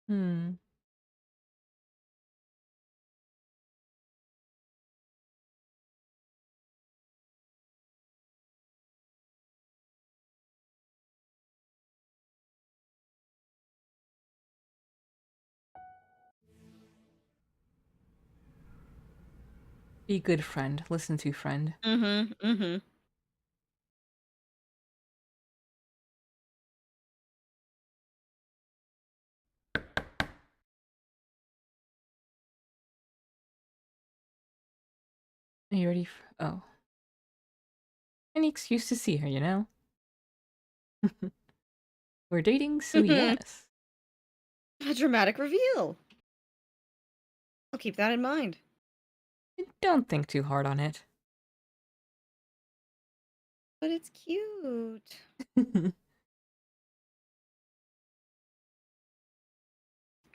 Hmm. Be good, friend. Listen to, friend. Mm-hmm. Mm-hmm. Are you ready for... Oh. Any excuse to see her, you know? We're dating, so yes. A dramatic reveal. I'll keep that in mind. Don't think too hard on it. But it's cute.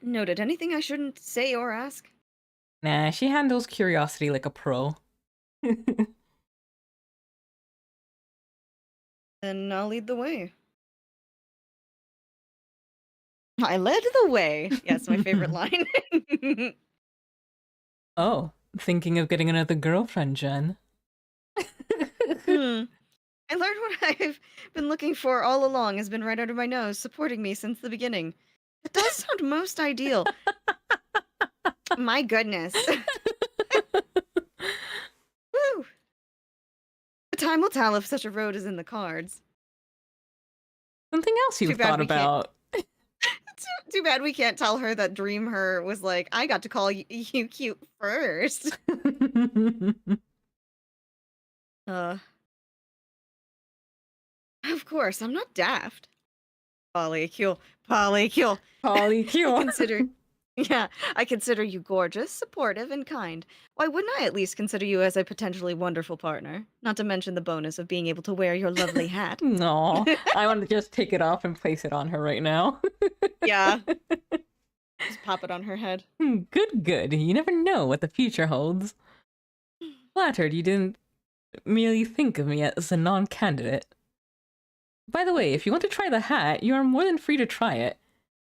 Noted. Anything I shouldn't say or ask? Nah, she handles curiosity like a pro. Then I'll lead the way. I led the way. Yes, my favorite line. Oh, thinking of getting another girlfriend, Jen. Hmm. I learned what I've been looking for all along has been right under my nose, supporting me since the beginning. It does sound most ideal. My goodness. Woo! Time will tell if such a road is in the cards. Something else Too you've bad thought we can't. about. Too bad we can't tell her that Dream Her was like, I got to call you cute first. Uh, of course, I'm not daft. Polycule, polycule. I Polycule. consider, yeah, I consider you gorgeous, supportive, and kind. Why wouldn't I at least consider you as a potentially wonderful partner? Not to mention the bonus of being able to wear your lovely hat. No, I want to just take it off and place it on her right now. Yeah, just pop it on her head. Good, good. You never know what the future holds. Flattered you didn't merely think of me as a non-candidate. By the way, if you want to try the hat, you are more than free to try it.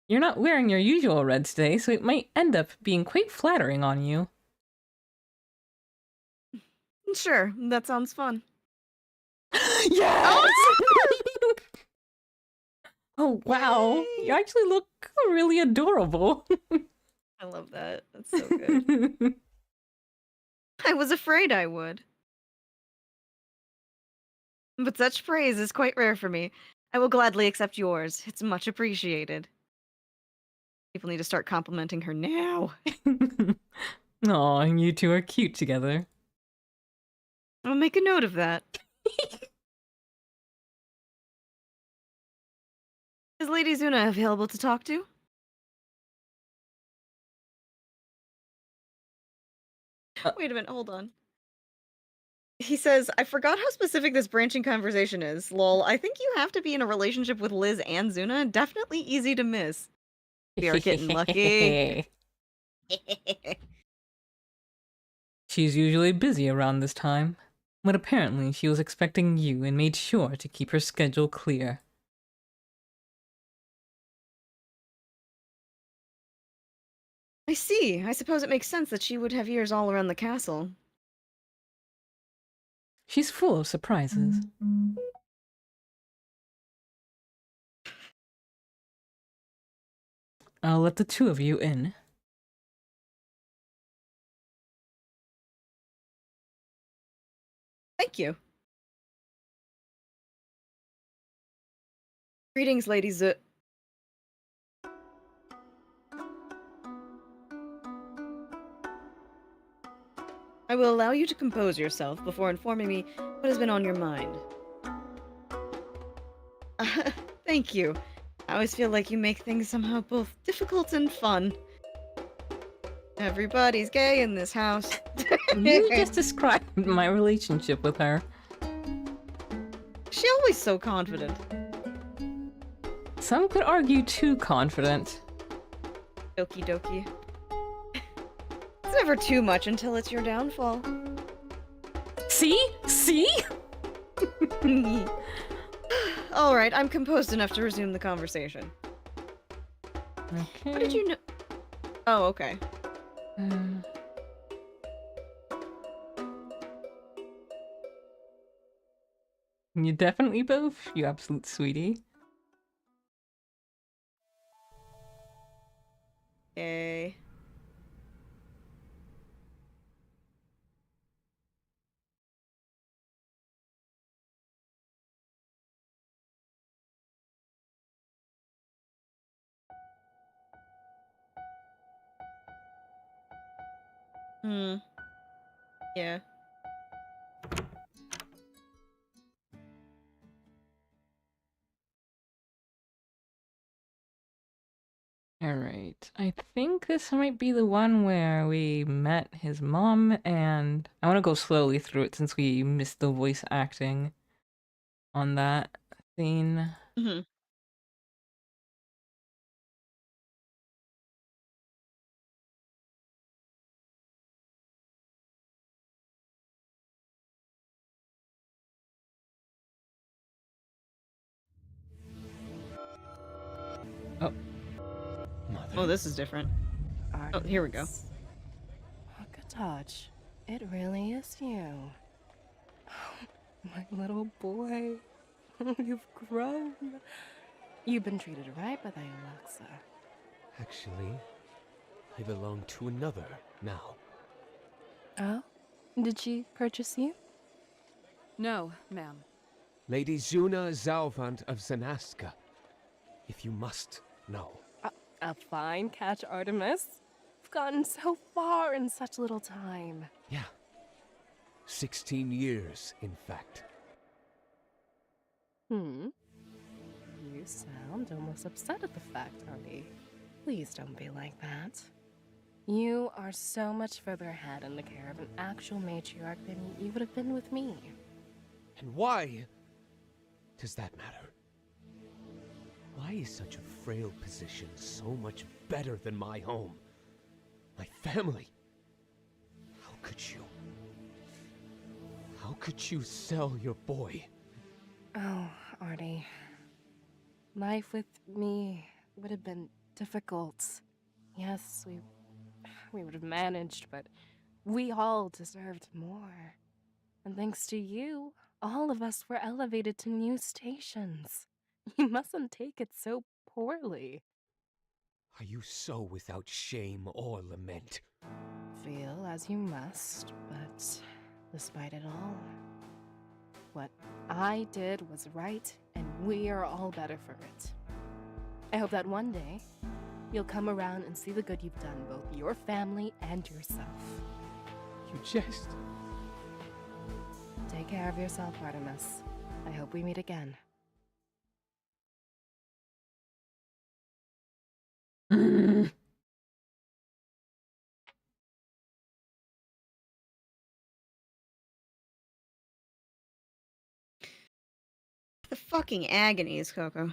You're not wearing your usual red today, so it might end up being quite flattering on you. Sure, that sounds fun. Yes! Oh, wow. Yay! You actually look really adorable. I love that. That's so good. I was afraid I would. But such praise is quite rare for me. I will gladly accept yours. It's much appreciated. People need to start complimenting her now. Aw, you two are cute together. I'll make a note of that. Is Lady Zuna available to talk to? Wait a minute, hold on. He says, I forgot how specific this branching conversation is. Lol, I think you have to be in a relationship with Liz and Zuna. Definitely easy to miss. We are getting lucky. She's usually busy around this time, but apparently she was expecting you and made sure to keep her schedule clear. I see. I suppose it makes sense that she would have ears all around the castle. She's full of surprises. I'll let the two of you in. Thank you. Greetings, Lady Z. I will allow you to compose yourself before informing me what has been on your mind. Thank you. I always feel like you make things somehow both difficult and fun. Everybody's gay in this house. You just described my relationship with her. She always so confident. Some could argue too confident. Okie dokie. It's never too much until it's your downfall. See? See? Alright, I'm composed enough to resume the conversation. Okay. How did you know? Oh, okay. You definitely both, you absolute sweetie. Okay. Hmm. Yeah. Alright, I think this might be the one where we met his mom, and I want to go slowly through it since we missed the voice acting on that scene. Mm-hmm. Oh, Oh, this is different. Oh, here we go. What a touch. It really is you. My little boy. You've grown. You've been treated right by thy Alexa. Actually, I belong to another now. Oh? Did she purchase you? No, ma'am. Lady Zuna Zalvant of Zanaska. If you must know. A fine catch, Artemis. We've gotten so far in such little time. Yeah. 16 years, in fact. You sound almost upset at the fact, honey. Please don't be like that. You are so much further ahead in the care of an actual matriarch than you would have been with me. And why does that matter? Why is such a frail position so much better than my home? My family? How could you? How could you sell your boy? Oh, Artie. Life with me would have been difficult. Yes, we would have managed, but we all deserved more. And thanks to you, all of us were elevated to new stations. You mustn't take it so poorly. Are you so without shame or lament? Feel as you must, but despite it all, what I did was right, and we are all better for it. I hope that one day, you'll come around and see the good you've done, both your family and yourself. You jest. Take care of yourself, Artemis. I hope we meet again. The fucking agonies, Coco.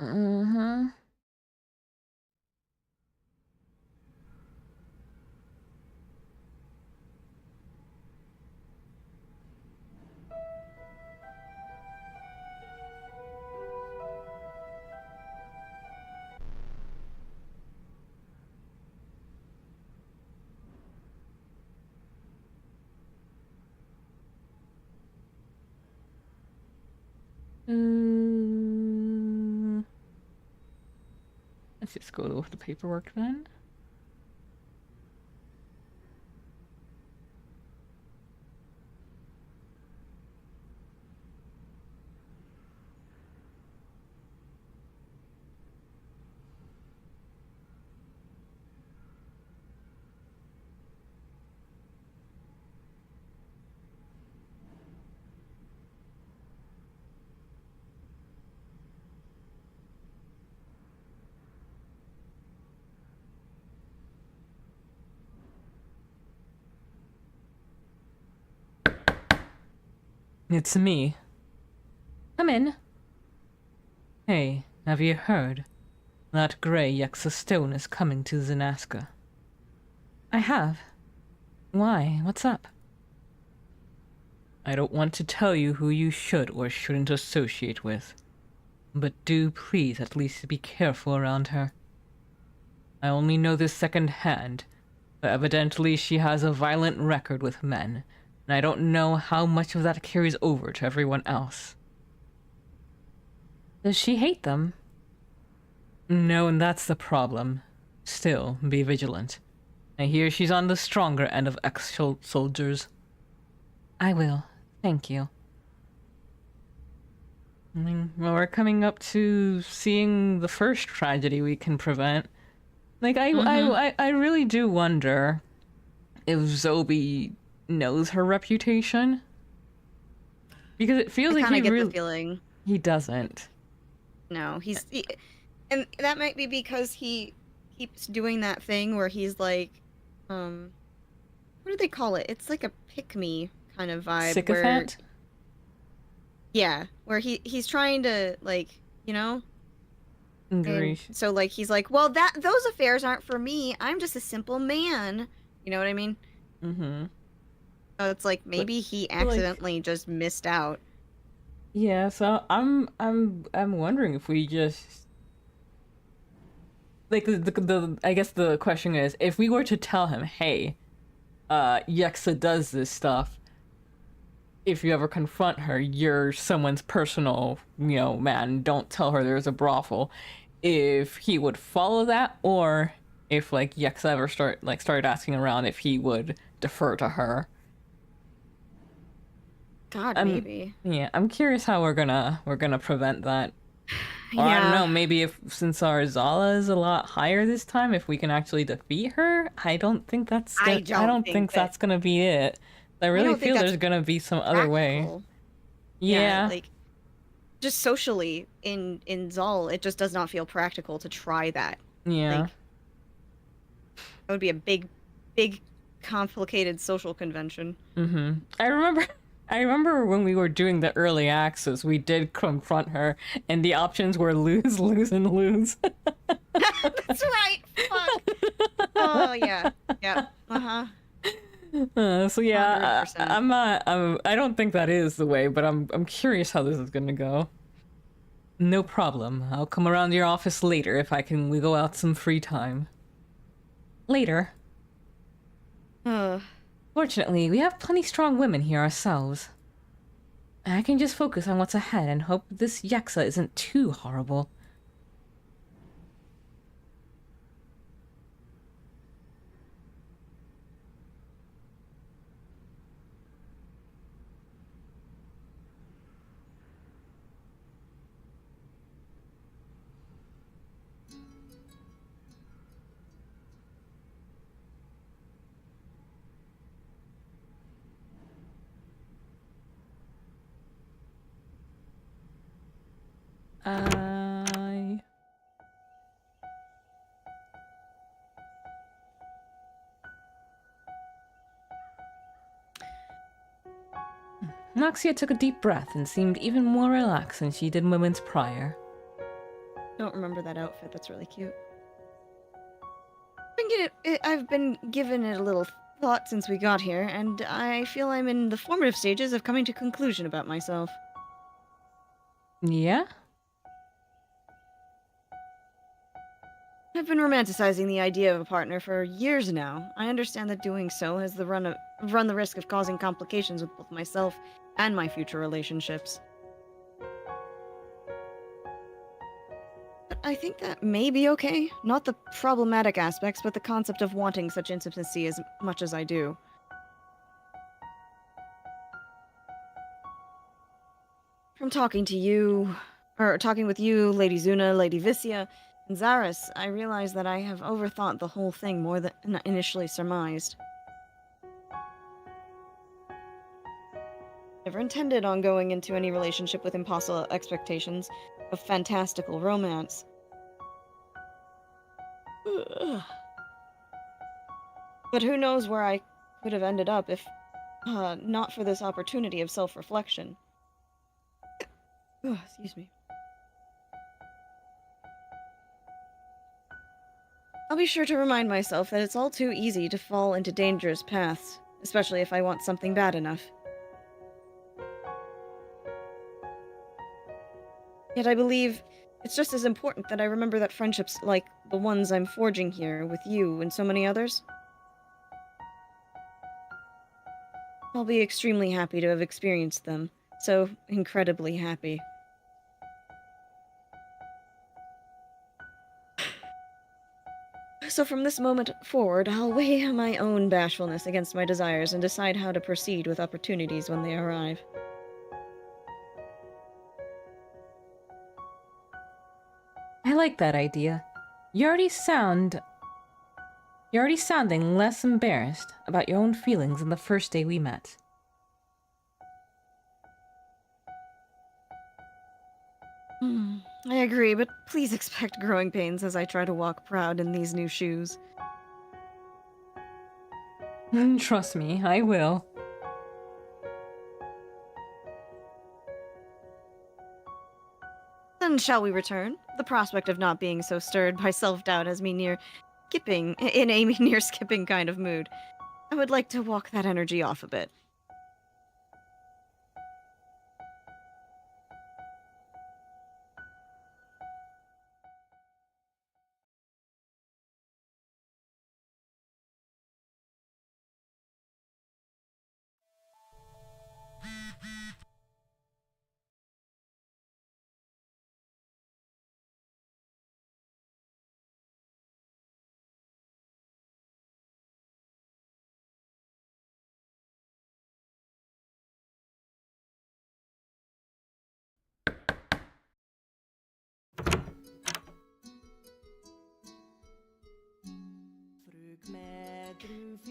Mm-hmm. Let's just go with the paperwork then. It's me. Come in. Hey, have you heard? That gray Yexa stone is coming to Zanaska. I have. Why? What's up? I don't want to tell you who you should or shouldn't associate with. But do please at least be careful around her. I only know this second-hand, but evidently she has a violent record with men, and I don't know how much of that carries over to everyone else. Does she hate them? No, and that's the problem. Still, be vigilant. I hear she's on the stronger end of ex-soldiers. I will. Thank you. Well, we're coming up to seeing the first tragedy we can prevent. Like, I really do wonder if Zobi knows her reputation. Because it feels I like kind he of get really... the feeling. He doesn't. No, and that might be because he keeps doing that thing where he's like, what do they call it? It's like a pick-me kind of vibe. Sycophant? Where he's trying to, like, you know? And so, like, he's like, well, those affairs aren't for me. I'm just a simple man. You know what I mean? Mm-hmm. So it's like, maybe he accidentally just missed out. Yeah, so I'm wondering if we just like the I guess the question is, if we were to tell him, hey, Yexa does this stuff, if you ever confront her, you're someone's personal, man. Don't tell her there's a brothel. If he would follow that, or if like Yex ever started asking around if he would defer to her. God, I'm maybe. Yeah, I'm curious how we're gonna prevent that. Or I don't Yeah. know, maybe if since our Zala is a lot higher this time, if we can actually defeat her, I don't think I I don't don't think think that. that's gonna be it. I I really don't think feel that's there's gonna be some other way. practical. Yeah, Yeah, like just socially in Zol, it just does not feel practical to try that. yeah. Like that would be a big, complicated social convention. Mm-hmm. I remember when we were doing the early access, we did confront her, and the options were lose, lose, and lose. That's right. Fuck. Oh yeah. Yep. Uh-huh. So yeah, 100%. I'm not. I don't think that is the way, but I'm curious how this is gonna go. No problem. I'll come around to your office later if I can wiggle out some free time. Later. Uh, Fortunately, we have plenty strong women here ourselves. I can just focus on what's ahead and hope this Yexa isn't too horrible. I... Noxia took a deep breath and seemed even more relaxed than she did moments prior. don't remember that outfit. That's really cute. I've been given it a little thought since we got here, and I feel I'm in the formative stages of coming to conclusion about myself. Yeah? I've been romanticizing the idea of a partner for years now. I understand that doing so has run the risk of causing complications with both myself and my future relationships. But I think that may be okay. Not the problematic aspects, but the concept of wanting such intimacy as much as I do. From talking with you, Lady Zuna, Lady Vissia, and Zaris, I realize that I have overthought the whole thing more than initially surmised. Never intended on going into any relationship with impossible expectations of fantastical romance. Ugh. But who knows where I could have ended up if not for this opportunity of self-reflection. Excuse me. I'll be sure to remind myself that it's all too easy to fall into dangerous paths, especially if I want something bad enough. Yet I believe it's just as important that I remember that friendships like the ones I'm forging here with you and so many others. I'll be extremely happy to have experienced them. So incredibly happy. So from this moment forward, I'll weigh my own bashfulness against my desires and decide how to proceed with opportunities when they arrive. I like that idea. You're already sounding less embarrassed about your own feelings than the first day we met. I agree, but please expect growing pains as I try to walk proud in these new shoes. Trust me, I will. Then shall we return? The prospect of not being so stirred by self-doubt has me near skipping kind of mood. I would like to walk that energy off a bit.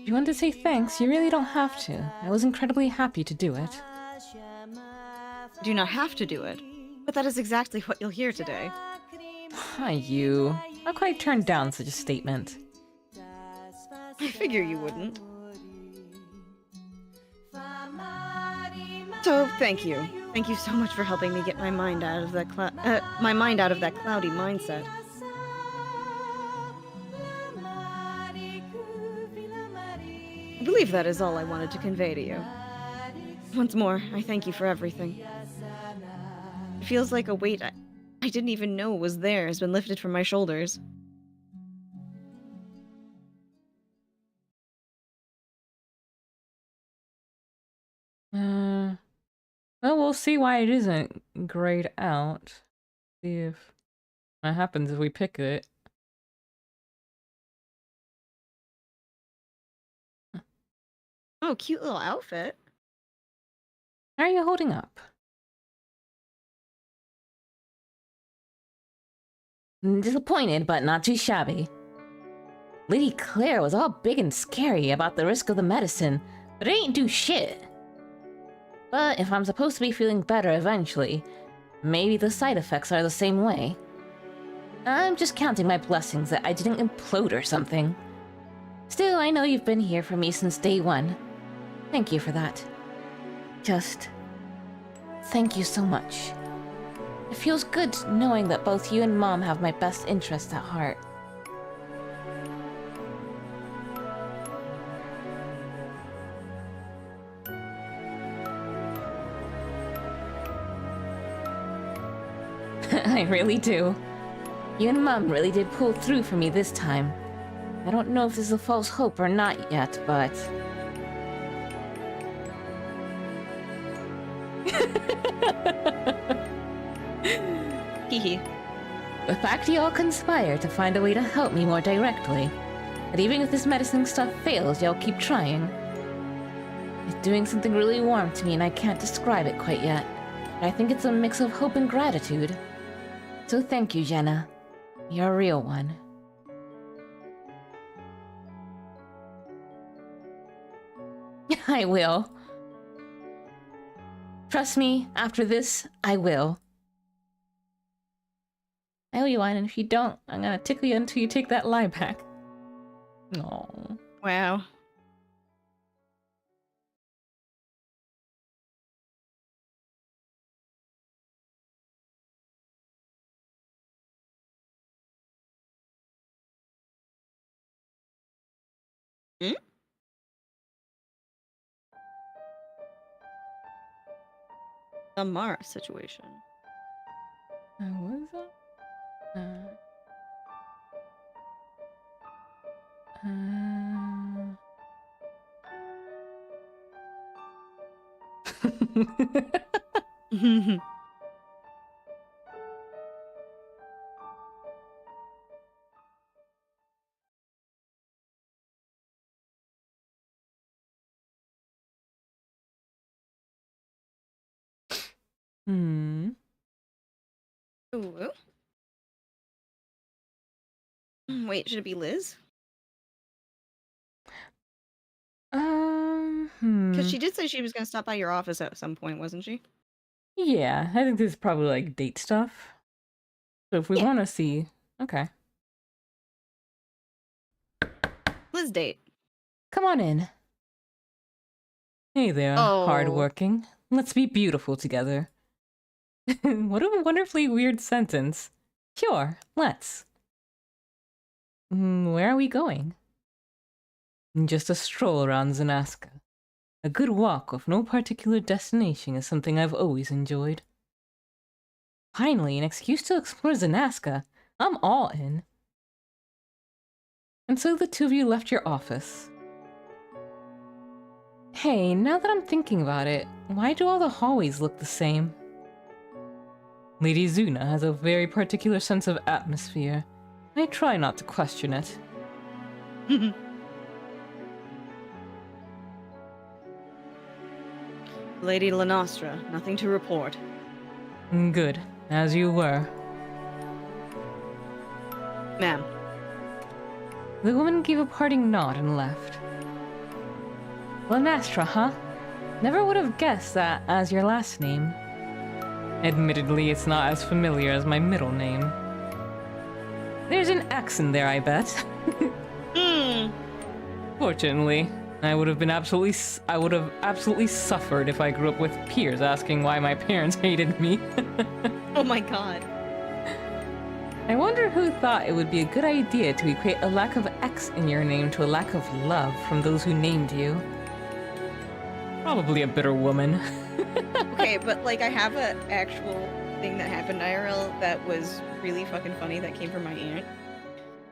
If you want to say thanks, you really don't have to. I was incredibly happy to do it. I do not have to do it, but that is exactly what you'll hear today. Hi, you. How could I turn down such a statement? I figure you wouldn't. So, thank you. Thank you so much for helping me get my mind out of that cloudy mindset. I believe that is all I wanted to convey to you. Once more, I thank you for everything. It feels like a weight I didn't even know was there has been lifted from my shoulders. Well, we'll see why it isn't grayed out. See if what happens if we pick it. Oh, cute little outfit. How are you holding up? Disappointed, but not too shabby. Lady Claire was all big and scary about the risk of the medicine, but it ain't do shit. But if I'm supposed to be feeling better eventually, maybe the side effects are the same way. I'm just counting my blessings that I didn't implode or something. Still, I know you've been here for me since day one. Thank you for that. Just thank you so much. It feels good knowing that both you and Mom have my best interests at heart. I really do. You and Mom really did pull through for me this time. I don't know if this is a false hope or not yet, but... Hehe. The fact you all conspire to find a way to help me more directly. That even if this medicine stuff fails, y'all keep trying. It's doing something really warm to me and I can't describe it quite yet. But I think it's a mix of hope and gratitude. So thank you, Jenna. You're a real one. I will. Trust me, after this, I will. I owe you one, and if you don't, I'm gonna tickle you until you take that lie back. No. Wow. Hmm? A Mara situation. What is that? Hmm. Ooh. Wait, should it be Liz? Because she did say she was going to stop by your office at some point, wasn't she? Yeah, I think this is probably like date stuff. So if we want to see, okay. Liz date. Come on in. Hey there, Oh. hardworking. Let's be beautiful together. What a wonderfully weird sentence. Sure, let's. Where are we going? Just a stroll around Zanaska. A good walk with no particular destination is something I've always enjoyed. Finally, an excuse to explore Zanaska. I'm all in. And so the two of you left your office. Hey, now that I'm thinking about it, why do all the hallways look the same? Lady Zuna has a very particular sense of atmosphere. I try not to question it. Lady Lenostra, nothing to report. Good, as you were. Ma'am. The woman gave a parting nod and left. Lanastra, huh? Never would have guessed that as your last name. Admittedly, it's not as familiar as my middle name. There's an X in there, I bet. Hmm. Fortunately, I would have absolutely suffered if I grew up with peers asking why my parents hated me. Oh my god. I wonder who thought it would be a good idea to equate a lack of X in your name to a lack of love from those who named you. Probably a bitter woman. Okay, but like I have an actual thing that happened IRL that was really fucking funny that came from my aunt.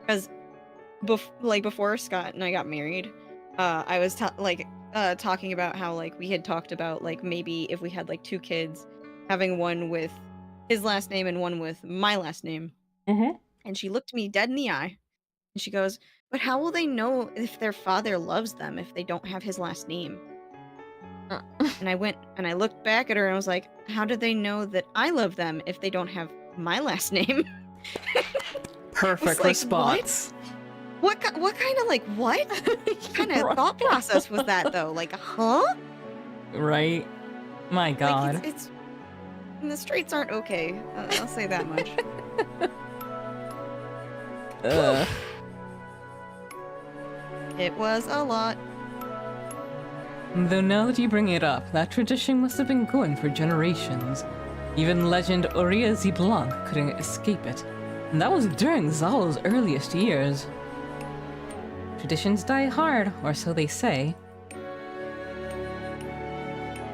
Because before Scott and I got married, I was talking about how like we had talked about like maybe if we had like 2 kids, having one with his last name and one with my last name. Mm-hmm. And she looked me dead in the eye and she goes, "But how will they know if their father loves them if they don't have his last name?" And I went and I looked back at her and I was like, "How do they know that I love them if they don't have my last name?" Perfect like, response. What kind of like what kind of thought process was that though? Like, huh? Right? My god. Like, it's the streets aren't okay. I'll say that much. Ugh. It was a lot. Though now that you bring it up, that tradition must have been going for generations. Even legend Aurea Blanc couldn't escape it. And that was during Zal's earliest years. Traditions die hard, or so they say.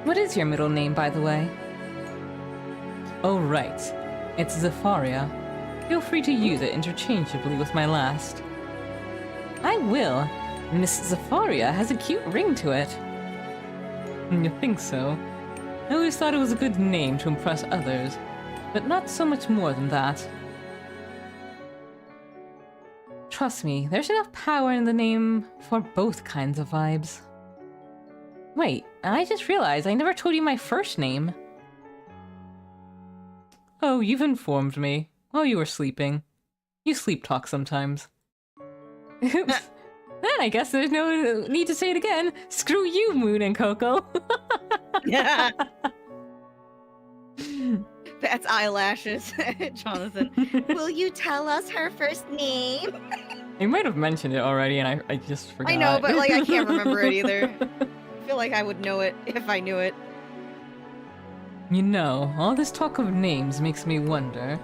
What is your middle name, by the way? Oh, right. It's Zepharia. Feel free to use it interchangeably with my last. I will. Miss Zepharia has a cute ring to it. You think so? I always thought it was a good name to impress others, but not so much more than that. Trust me, there's enough power in the name for both kinds of vibes. Wait, I just realized I never told you my first name. Oh, you've informed me. While you were sleeping. You sleep talk sometimes. Oops. Then I guess there's no need to say it again. Screw you, Moon and Coco. Yeah. That's eyelashes, Jonathan. Will you tell us her first name? You might have mentioned it already, and I just forgot. I know, but like I can't remember it either. I feel like I would know it if I knew it. You know, all this talk of names makes me wonder.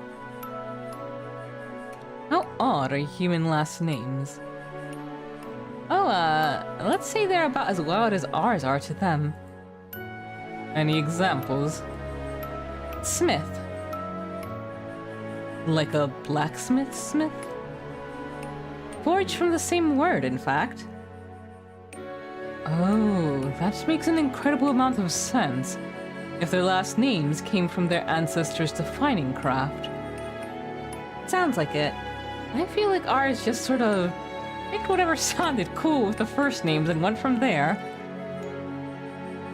How odd are human last names? Oh, let's say they're about as wild as ours are to them. Any examples? Smith. Like a blacksmith smith? Forged from the same word, in fact. Oh, that makes an incredible amount of sense. If their last names came from their ancestors' defining craft. Sounds like it. I feel like ours just sort of picked whatever sounded cool with the first names and went from there.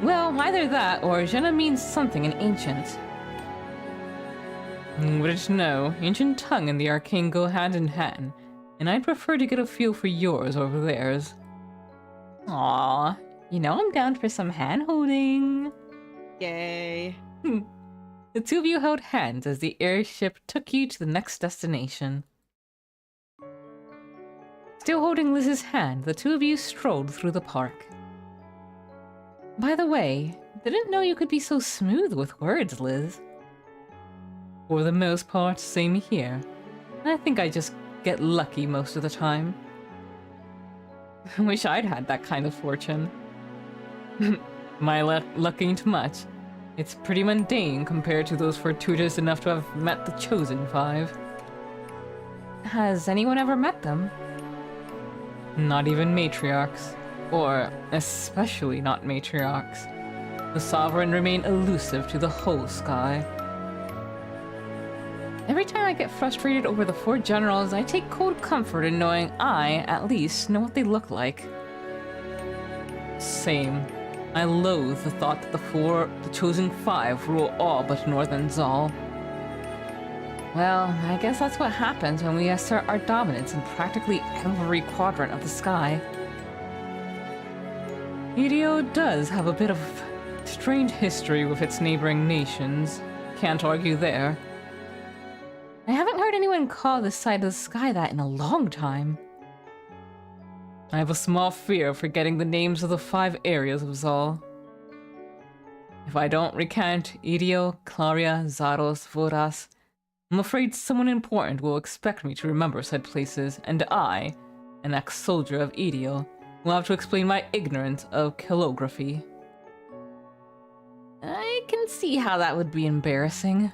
Well, either that or Jenna means something in ancient. Wouldn't know, ancient tongue and the arcane go hand in hand, and I'd prefer to get a feel for yours over theirs. Aww, you know I'm down for some hand-holding. Yay. The two of you held hands as the airship took you to the next destination. Still holding Liz's hand, the two of you strolled through the park. By the way, didn't know you could be so smooth with words, Liz. For the most part, same here. I think I just get lucky most of the time. I wish I'd had that kind of fortune. My luck ain't much. It's pretty mundane compared to those fortuitous enough to have met the chosen five. Has anyone ever met them? Not even matriarchs. Or especially not matriarchs. The Sovereign remain elusive to the whole sky. Every time I get frustrated over the 4 generals, I take cold comfort in knowing I, at least, know what they look like. Same. I loathe the thought that the chosen 5 rule all but Northern Zal. Well, I guess that's what happens when we assert our dominance in practically every quadrant of the sky. Idio does have a bit of strange history with its neighboring nations. Can't argue there. I haven't heard anyone call this side of the sky that in a long time. I have a small fear of forgetting the names of the 5 areas of Zal. If I don't recount Idio, Claria, Zaros, Voras, I'm afraid someone important will expect me to remember said places, and I, an ex-soldier of Idio, will have to explain my ignorance of calligraphy. I can see how that would be embarrassing.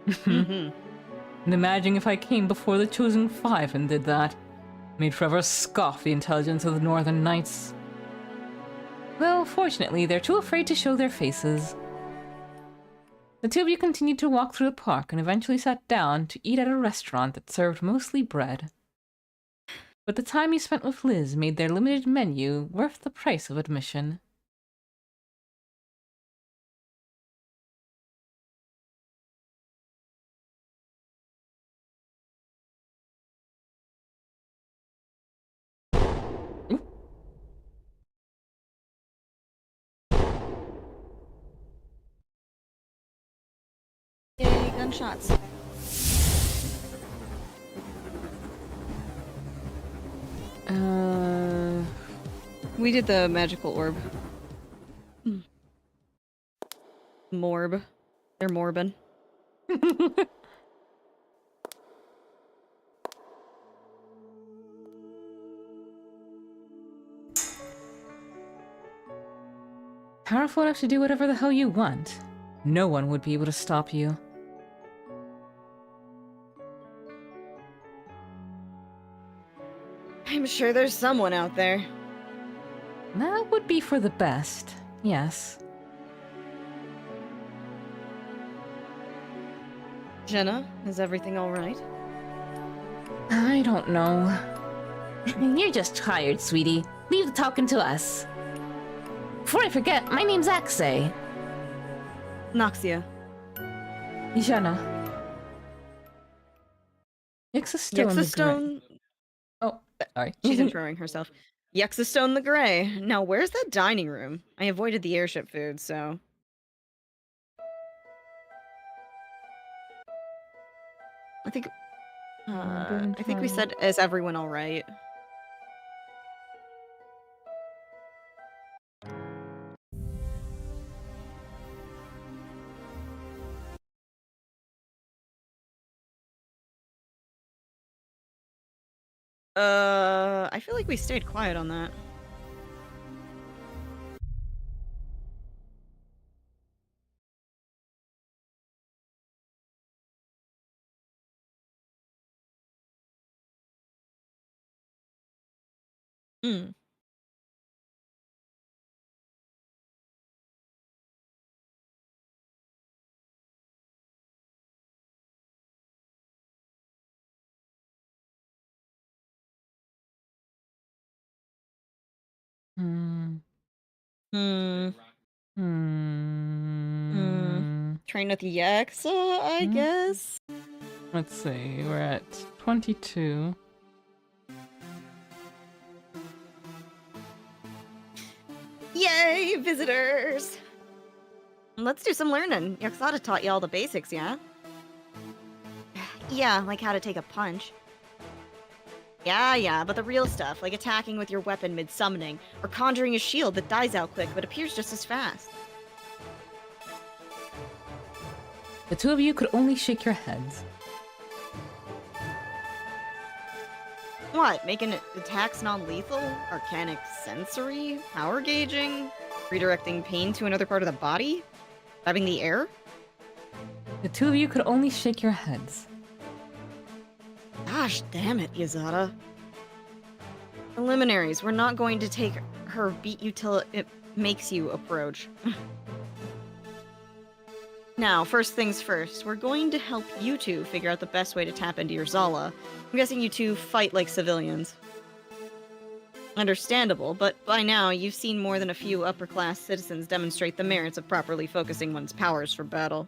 Mm-hmm. And imagine if I came before the Chosen 5 and did that. Made forever scoff the intelligence of the Northern Knights. Though, fortunately, they're too afraid to show their faces. The two of you continued to walk through the park and eventually sat down to eat at a restaurant that served mostly bread. But the time you spent with Liz made their limited menu worth the price of admission. Yay, gunshots. We did the magical orb. Morb. They're morbin. Powerful enough to do whatever the hell you want. No one would be able to stop you. I'm sure there's someone out there. That would be for the best, yes. Jenna, is everything alright? I don't know. You're just tired, sweetie. Leave the talking to us. Before I forget, my name's Axay. Noxia. Ijana. Yexastone the Yexastone. Grey. Oh, sorry. She's introing herself. Yexastone the Grey. Now, where's that dining room? I avoided the airship food, so. I think. I think we said, is everyone alright? I feel like we stayed quiet on that. Hmm. Hmm. Hmm. Hmm. Train with Yexa, I guess? Let's see, we're at 22. Yay, visitors! Let's do some learning. Yaxada taught you all the basics, yeah? Yeah, like how to take a punch. Yeah, but the real stuff, like attacking with your weapon mid-summoning, or conjuring a shield that dies out quick but appears just as fast. The two of you could only shake your heads. What, making attacks non-lethal? Arcanic sensory? Power gauging? Redirecting pain to another part of the body? Grabbing the air? The two of you could only shake your heads. Gosh damn it, Yazada. Preliminaries, we're not going to take her beat you till it makes you approach. Now, first things first, we're going to help you two figure out the best way to tap into your Zala. I'm guessing you two fight like civilians. Understandable, but by now you've seen more than a few upper-class citizens demonstrate the merits of properly focusing one's powers for battle.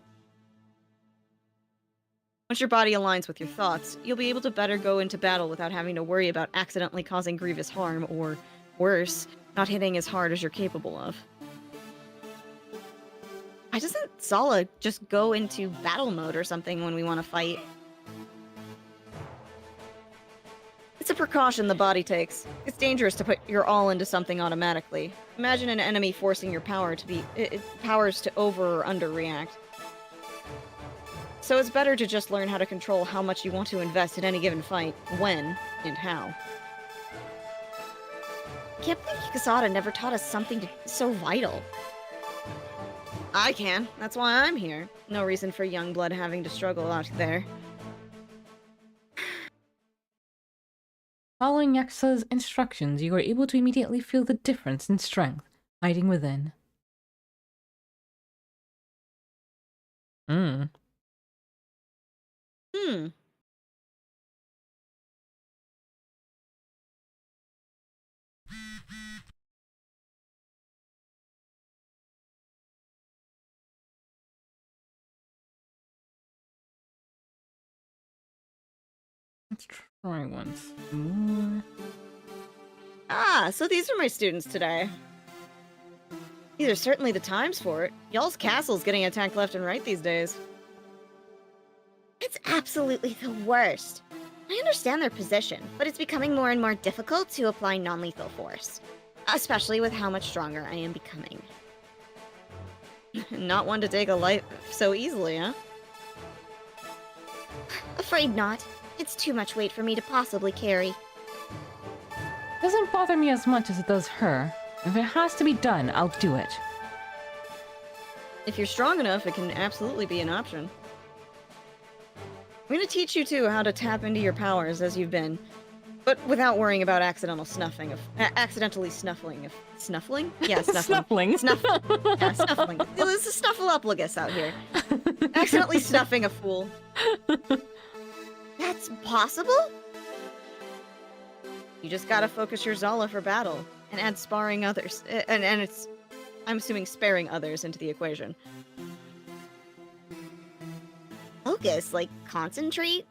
Once your body aligns with your thoughts, you'll be able to better go into battle without having to worry about accidentally causing grievous harm or worse, not hitting as hard as you're capable of. Why doesn't Zala just go into battle mode or something when we want to fight? It's a precaution the body takes. It's dangerous to put your all into something automatically. Imagine an enemy forcing your powers to over or under react. So it's better to just learn how to control how much you want to invest in any given fight, when, and how. Can't believe Kasada never taught us something so vital. I can. That's why I'm here. No reason for young blood having to struggle out there. Following Yaxa's instructions, you were able to immediately feel the difference in strength hiding within. Hmm. Let's try once more. Ah, so these are my students today. These are certainly the times for it. Y'all's castle's getting attacked left and right these days. It's absolutely the worst. I understand their position, but it's becoming more and more difficult to apply non-lethal force. Especially with how much stronger I am becoming. Not one to take a life so easily, huh? Afraid not. It's too much weight for me to possibly carry. Doesn't bother me as much as it does her. If it has to be done, I'll do it. If you're strong enough, it can absolutely be an option. I'm gonna teach you too how to tap into your powers as you've been, but without worrying about accidentally snuffling. Snuffling? Yeah, snuffling. Snuffling. Yeah, snuffling. There's a snuffleupagus out here. Accidentally snuffing a fool. That's possible? You just gotta focus your Zala for battle and add sparring others, and it's, I'm assuming, sparing others into the equation. Focus, like concentrate?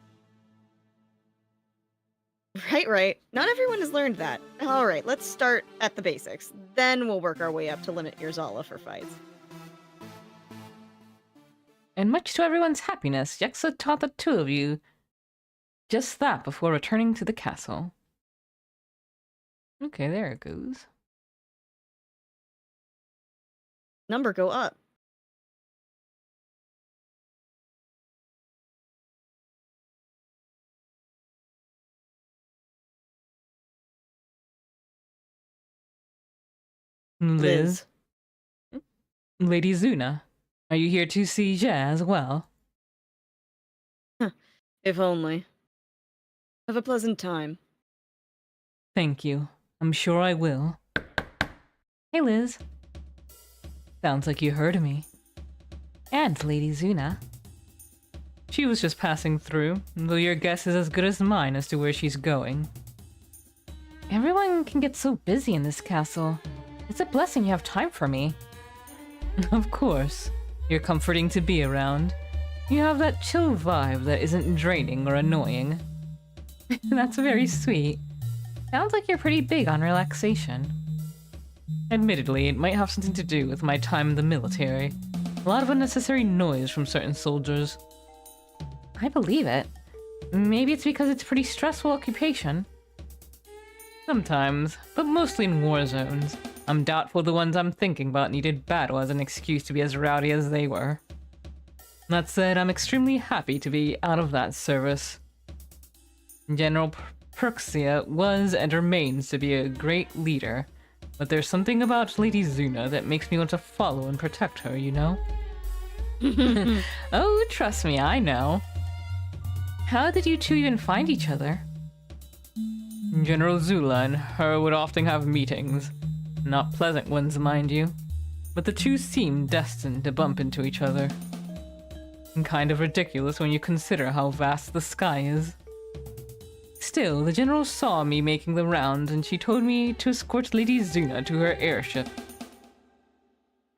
Right. Not everyone has learned that. Alright, let's start at the basics. Then we'll work our way up to limit your Zala for fights. And much to everyone's happiness, Yaxa taught the two of you just that before returning to the castle. Okay, there it goes. Number go up. Liz. Lady Zuna, are you here to see Ja as well? If only. Have a pleasant time. Thank you. I'm sure I will. Hey, Liz. Sounds like you heard of me. And Lady Zuna. She was just passing through, though your guess is as good as mine as to where she's going. Everyone can get so busy in this castle. It's a blessing you have time for me. Of course. You're comforting to be around. You have that chill vibe that isn't draining or annoying. That's very sweet. Sounds like you're pretty big on relaxation. Admittedly, it might have something to do with my time in the military. A lot of unnecessary noise from certain soldiers. I believe it. Maybe it's because it's a pretty stressful occupation. Sometimes, but mostly in war zones. I'm doubtful the ones I'm thinking about needed battle as an excuse to be as rowdy as they were. That said, I'm extremely happy to be out of that service. General Perxia was and remains to be a great leader, but there's something about Lady Zuna that makes me want to follow and protect her, you know? Oh, trust me, I know. How did you two even find each other? General Zula and her would often have meetings. Not pleasant ones, mind you. But the two seemed destined to bump into each other. And kind of ridiculous when you consider how vast the sky is. Still, the General saw me making the rounds and she told me to escort Lady Zuna to her airship.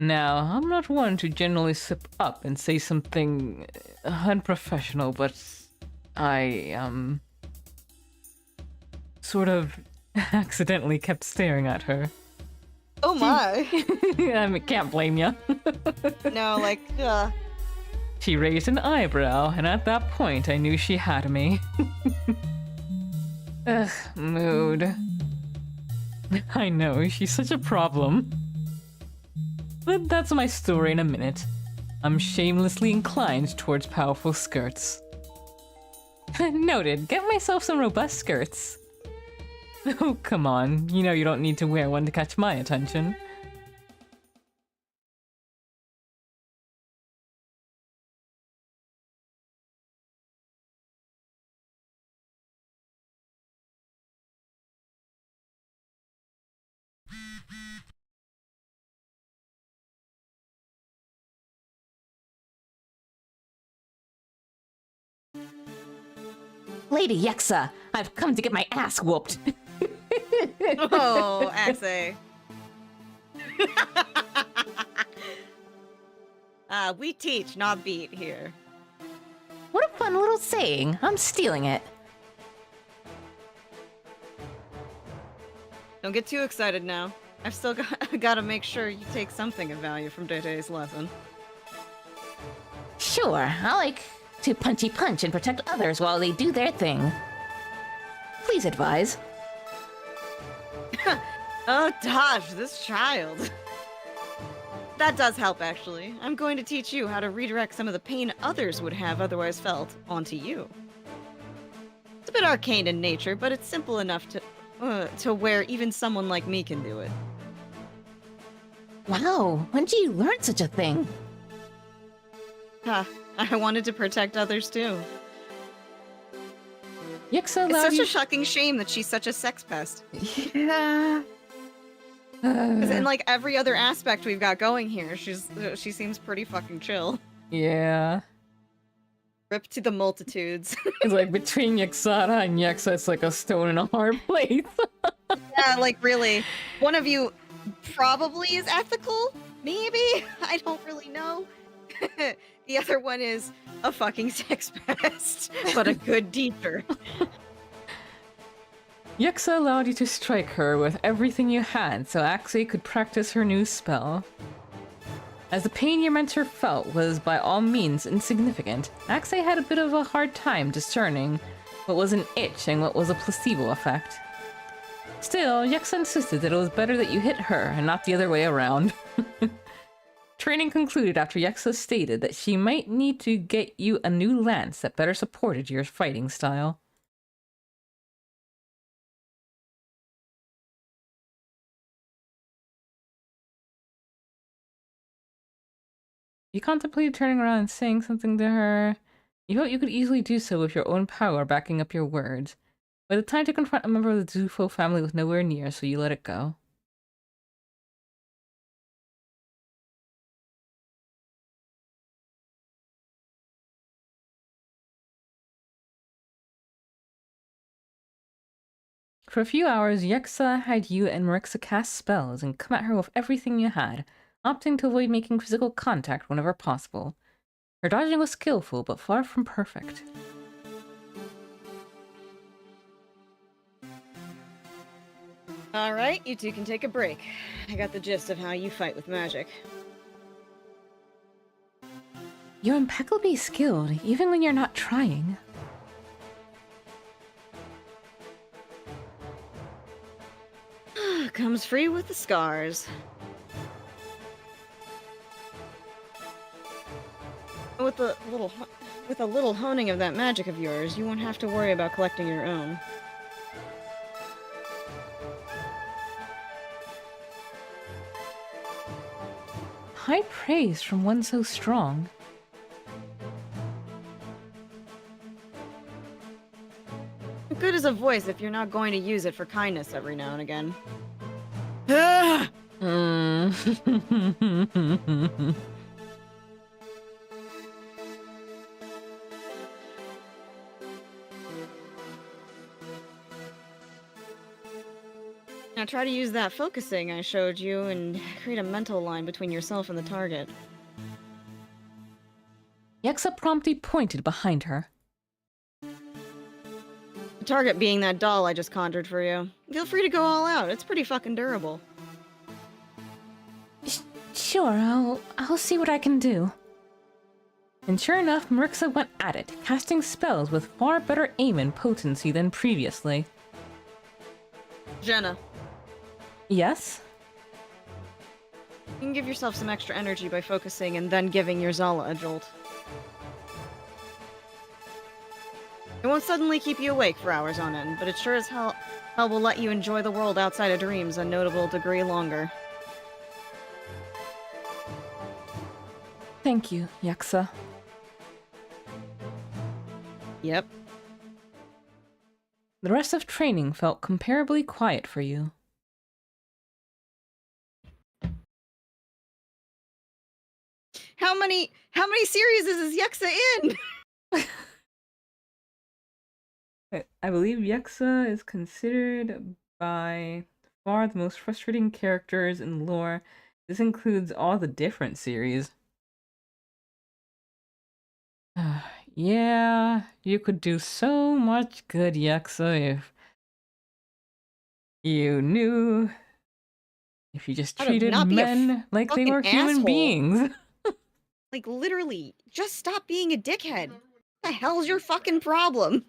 Now, I'm not one to generally slip up and say something unprofessional, but I, sort of Accidentally kept staring at her. Oh my. I can't blame ya. No, like, She raised an eyebrow, and at that point I knew she had me. Ugh, mood. I know, she's such a problem. But that's my story in a minute. I'm shamelessly inclined towards powerful skirts. Noted, get myself some robust skirts. Oh, come on, you know you don't need to wear one to catch my attention. Lady Yexa, I've come to get my ass whooped. oh, Axe. We teach, not beat here. What a fun little saying. I'm stealing it. Don't get too excited now. I've still got to make sure you take something of value from today's lesson. Sure, I like to punchy punch and protect others while they do their thing. Please advise. Oh, Dodge, this child. That does help, actually. I'm going to teach you how to redirect some of the pain others would have otherwise felt onto you. It's a bit arcane in nature, but it's simple enough to where even someone like me can do it. Wow, when did you learn such a thing? Huh, I wanted to protect others too. Yexa It's allowed such you... a shocking shame that she's such a sex pest. Yeah. 'Cause in like every other aspect we've got going here, she seems pretty fucking chill. Yeah. Rip to the multitudes. It's like between Yexara and Yexa, it's like a stone and a hard place. Yeah, like really. One of you probably is ethical, maybe? I don't really know. The other one is a fucking sex pest, but a good teacher. Yexa allowed you to strike her with everything you had so Axe could practice her new spell. As the pain your mentor felt was by all means insignificant, Axe had a bit of a hard time discerning what was an itch and what was a placebo effect. Still, Yexa insisted that it was better that you hit her and not the other way around. Training concluded after Yexa stated that she might need to get you a new lance that better supported your fighting style. You contemplated turning around and saying something to her. You felt you could easily do so with your own power backing up your words. By the time to confront a member of the Zufo family was nowhere near, so you let it go. For a few hours, Yexa had you and Marixa cast spells and come at her with everything you had, opting to avoid making physical contact whenever possible. Her dodging was skillful, but far from perfect. Alright, you two can take a break. I got the gist of how you fight with magic. You're impeccably skilled, even when you're not trying. Comes free with the scars. With a little honing of that magic of yours, you won't have to worry about collecting your own. High praise from one so strong. Good as a voice if you're not going to use it for kindness every now and again. Now try to use that focusing I showed you and create a mental line between yourself and the target. Yexa promptly pointed behind her. Target being that doll I just conjured for you. Feel free to go all out. It's pretty fucking durable. Sure, I'll see what I can do. And sure enough, Marixa went at it, casting spells with far better aim and potency than previously. Jenna, Yes? you can give yourself some extra energy by focusing and then giving your Zala a jolt. It won't suddenly keep you awake for hours on end, but it sure as hell will let you enjoy the world outside of dreams a notable degree longer. Thank you, Yaksa. Yep. The rest of training felt comparably quiet for you. How many series is Yexa in? I believe Yaksa is considered by far the most frustrating characters in lore. This includes all the different series. Yeah, you could do so much good, Yaksa, if you knew. If you just How to treated not be a men like they fucking were human asshole. beings. Like, literally, just stop being a dickhead. What the hell's your fucking problem?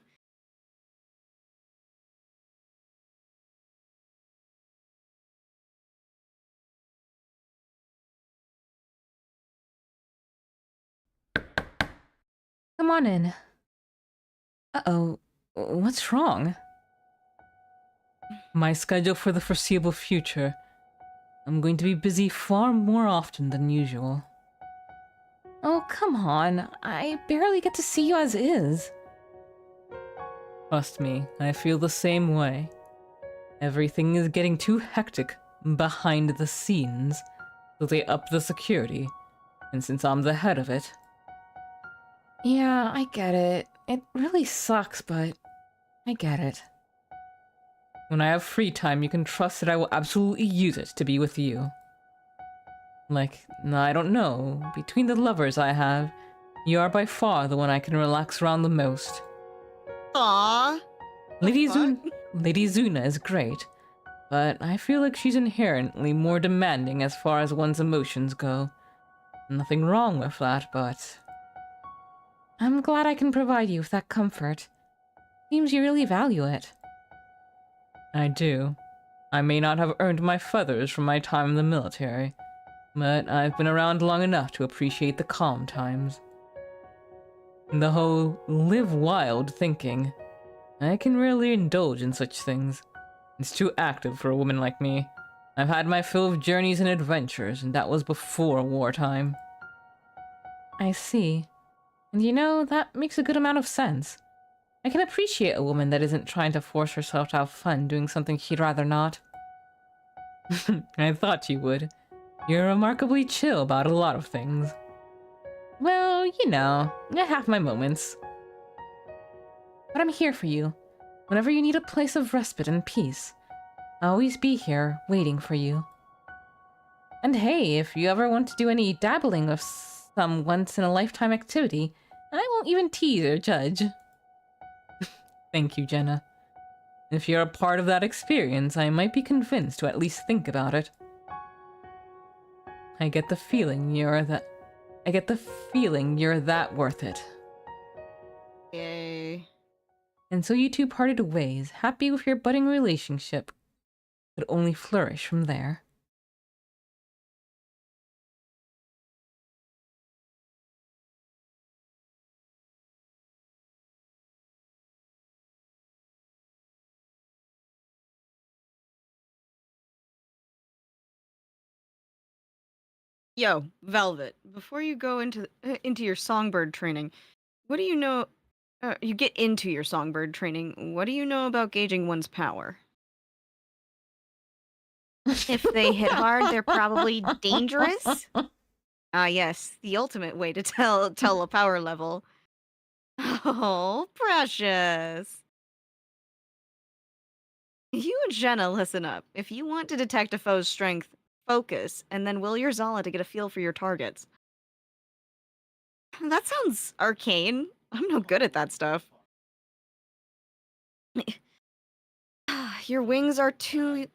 Come on in. Uh-oh, what's wrong? My schedule for the foreseeable future. I'm going to be busy far more often than usual. Oh, come on. I barely get to see you as is. Trust me, I feel the same way. Everything is getting too hectic behind the scenes, so they up the security. And since I'm the head of it... Yeah, I get it. It really sucks, but I get it. When I have free time, you can trust that I will absolutely use it to be with you. Like, I don't know, between the lovers I have, you are by far the one I can relax around the most. Aww. Lady fuck? Zuna is great, but I feel like she's inherently more demanding as far as one's emotions go. Nothing wrong with that, but... I'm glad I can provide you with that comfort. Seems you really value it. I do. I may not have earned my feathers from my time in the military, but I've been around long enough to appreciate the calm times. The whole live wild thinking. I can rarely indulge in such things. It's too active for a woman like me. I've had my fill of journeys and adventures, and that was before wartime. I see. And you know, that makes a good amount of sense. I can appreciate a woman that isn't trying to force herself to have fun doing something she'd rather not. I thought you would. You're remarkably chill about a lot of things. Well, you know, I have my moments. But I'm here for you, whenever you need a place of respite and peace. I'll always be here, waiting for you. And hey, if you ever want to do any dabbling of some once-in-a-lifetime activity, I won't even tease or judge. Thank you, Jenna. If you're a part of that experience, I might be convinced to at least think about it. I get the feeling you're that worth it. Yay. And so you two parted ways, happy with your budding relationship. Could only flourish from there. Yo, Velvet, before you go into your songbird training, what do you know? You get into your songbird training. What do you know about gauging one's power? If they hit hard, they're probably dangerous. Ah, yes, the ultimate way to tell a power level. Oh, precious. You and Jenna, listen up. If you want to detect a foe's strength, focus, and then will your Zala to get a feel for your targets. That sounds arcane. I'm no good at that stuff. Your wings are too,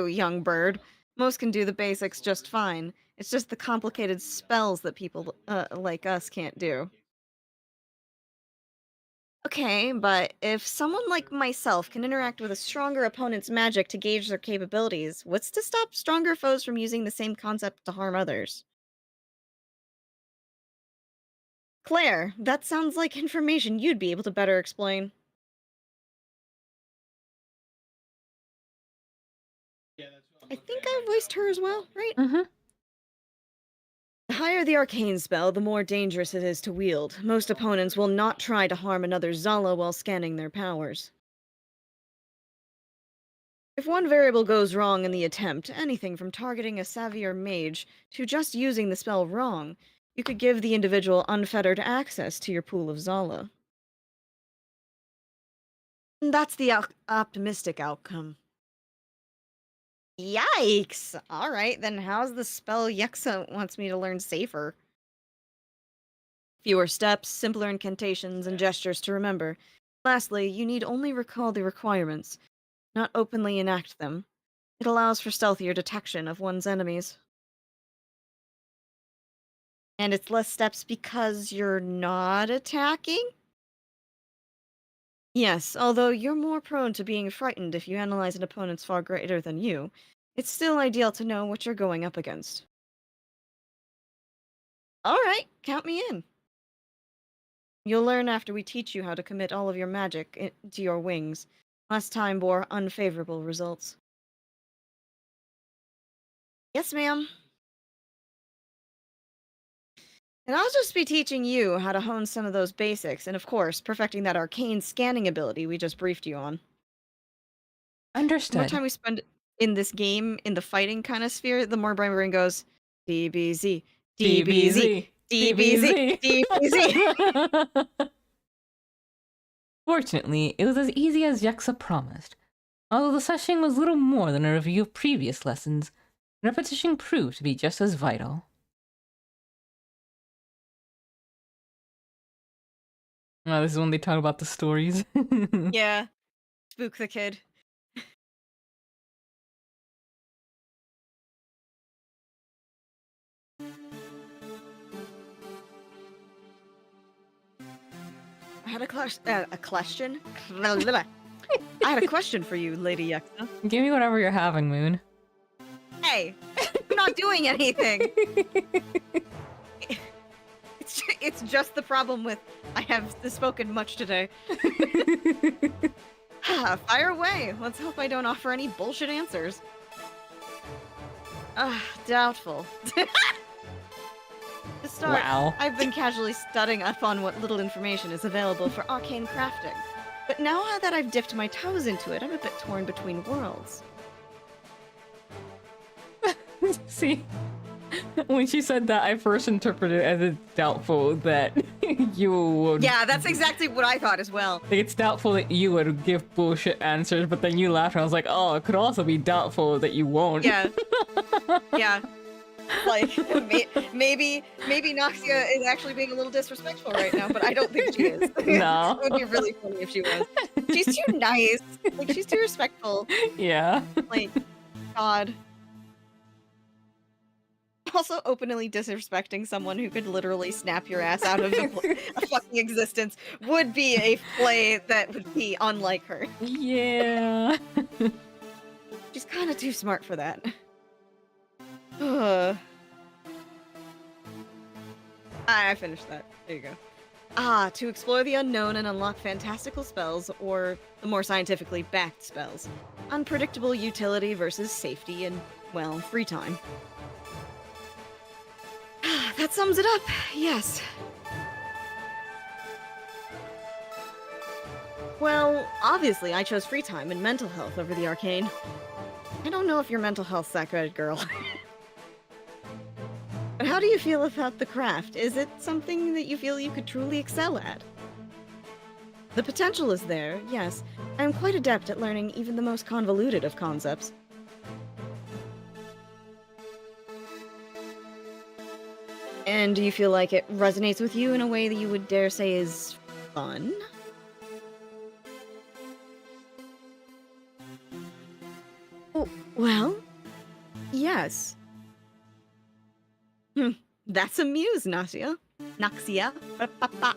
young bird. Most can do the basics just fine. It's just the complicated spells that people like us can't do. Okay, but if someone like myself can interact with a stronger opponent's magic to gauge their capabilities, what's to stop stronger foes from using the same concept to harm others? Claire, that sounds like information you'd be able to better explain. I think I voiced her as well, right? Mm-hmm. The higher the arcane spell, the more dangerous it is to wield. Most opponents will not try to harm another Zala while scanning their powers. If one variable goes wrong in the attempt, anything from targeting a savvier mage to just using the spell wrong, you could give the individual unfettered access to your pool of Zala. That's the optimistic outcome. Yikes! Alright, then how's the spell Yexa wants me to learn safer? Fewer steps, simpler incantations, and gestures to remember. Lastly, you need only recall the requirements, not openly enact them. It allows for stealthier detection of one's enemies. And it's less steps because you're not attacking? Yes, although you're more prone to being frightened if you analyze an opponent's far greater than you, it's still ideal to know what you're going up against. Alright, count me in. You'll learn after we teach you how to commit all of your magic to your wings. Last time bore unfavorable results. Yes, ma'am. And I'll just be teaching you how to hone some of those basics, and of course, perfecting that arcane scanning ability we just briefed you on. The more Understood. time we spend in this game, in the fighting kind of sphere, the more my brain goes, DBZ, DBZ, DBZ, DBZ. Fortunately, it was as easy as Yexa promised. Although the session was little more than a review of previous lessons, repetition proved to be just as vital. Oh, this is when they talk about the stories. Yeah, spook the kid. I had a question? I had a question for you, Lady Yexa. Give me whatever you're having, Moon. Hey, I'm not doing anything. It's just the problem with I have spoken much today. Fire away. Let's hope I don't offer any bullshit answers. Doubtful. To start, Wow. I've been casually studying up on what little information is available for arcane crafting. But now that I've dipped my toes into it, I'm a bit torn between worlds. See, when she said that, I first interpreted it as it's doubtful that you would. Yeah, that's exactly what I thought as well. Like, it's doubtful that you would give bullshit answers, but then you laughed, and I was like, oh, it could also be doubtful that you won't. Yeah. Yeah. Like, maybe Noxia is actually being a little disrespectful right now, but I don't think she is. No. It would be really funny if she was. She's too nice. Like, she's too respectful. Yeah. Like, God. Also, openly disrespecting someone who could literally snap your ass out of a fucking existence would be a play that would be unlike her. Yeah. She's kind of too smart for that. I finished that. There you go. To explore the unknown and unlock fantastical spells, or the more scientifically backed spells. Unpredictable utility versus safety and, well, free time. That sums it up, yes. Well, obviously I chose free time and mental health over the arcane. I don't know if your mental health's that good, girl. But how do you feel about the craft? Is it something that you feel you could truly excel at? The potential is there, yes. I am quite adept at learning even the most convoluted of concepts. And do you feel like it resonates with you in a way that you would dare say is fun? Well, yes. That's a muse, Naxia. Naxia. Ba-ba-ba.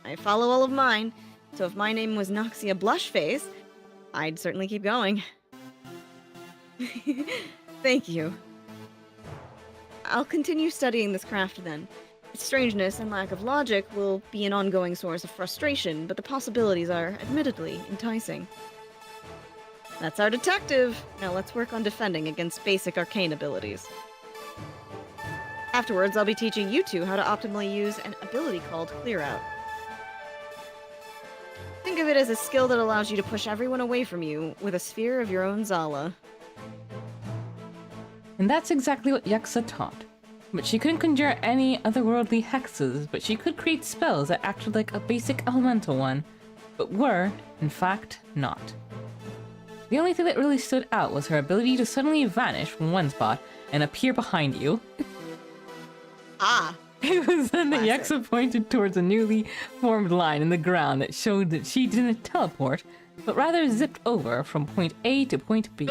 I follow all of mine, so if my name was Naxia Blushface, I'd certainly keep going. Thank you. I'll continue studying this craft then. Its strangeness and lack of logic will be an ongoing source of frustration, but the possibilities are, admittedly, enticing. That's our detective! Now let's work on defending against basic arcane abilities. Afterwards, I'll be teaching you two how to optimally use an ability called Clear Out. Think of it as a skill that allows you to push everyone away from you with a sphere of your own Zala. And that's exactly what Yexa taught. But she couldn't conjure any otherworldly hexes, but she could create spells that acted like a basic elemental one, but were, in fact, not. The only thing that really stood out was her ability to suddenly vanish from one spot and appear behind you. Ah! It was then that Classic. Yexa pointed towards a newly formed line in the ground that showed that she didn't teleport, but rather zipped over from point A to point B.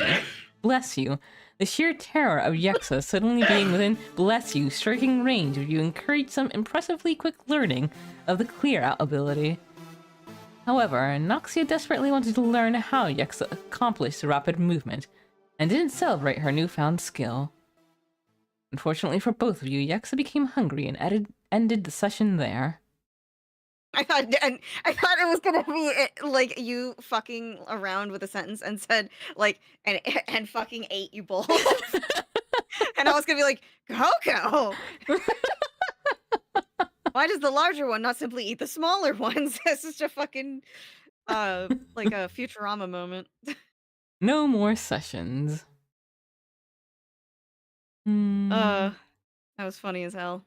Bless you. The sheer terror of Yexa suddenly being within bless you striking range of you encouraged some impressively quick learning of the clear out ability. However, Naxia desperately wanted to learn how Yexa accomplished the rapid movement, and didn't celebrate her newfound skill. Unfortunately for both of you, Yexa became hungry and ended the session there. I thought it was gonna be like you fucking around with a sentence and said like and fucking ate you both, and I was gonna be like, Coco. Why does the larger one not simply eat the smaller ones? That's such a fucking like a Futurama moment. No more sessions. That was funny as hell.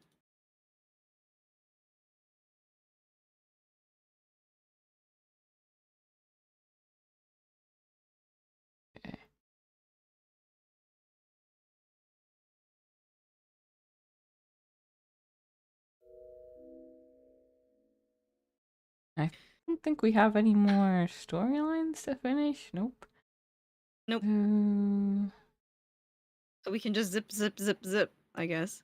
I don't think we have any more storylines to finish. Nope. Nope. So we can just zip, zip, zip, zip, I guess.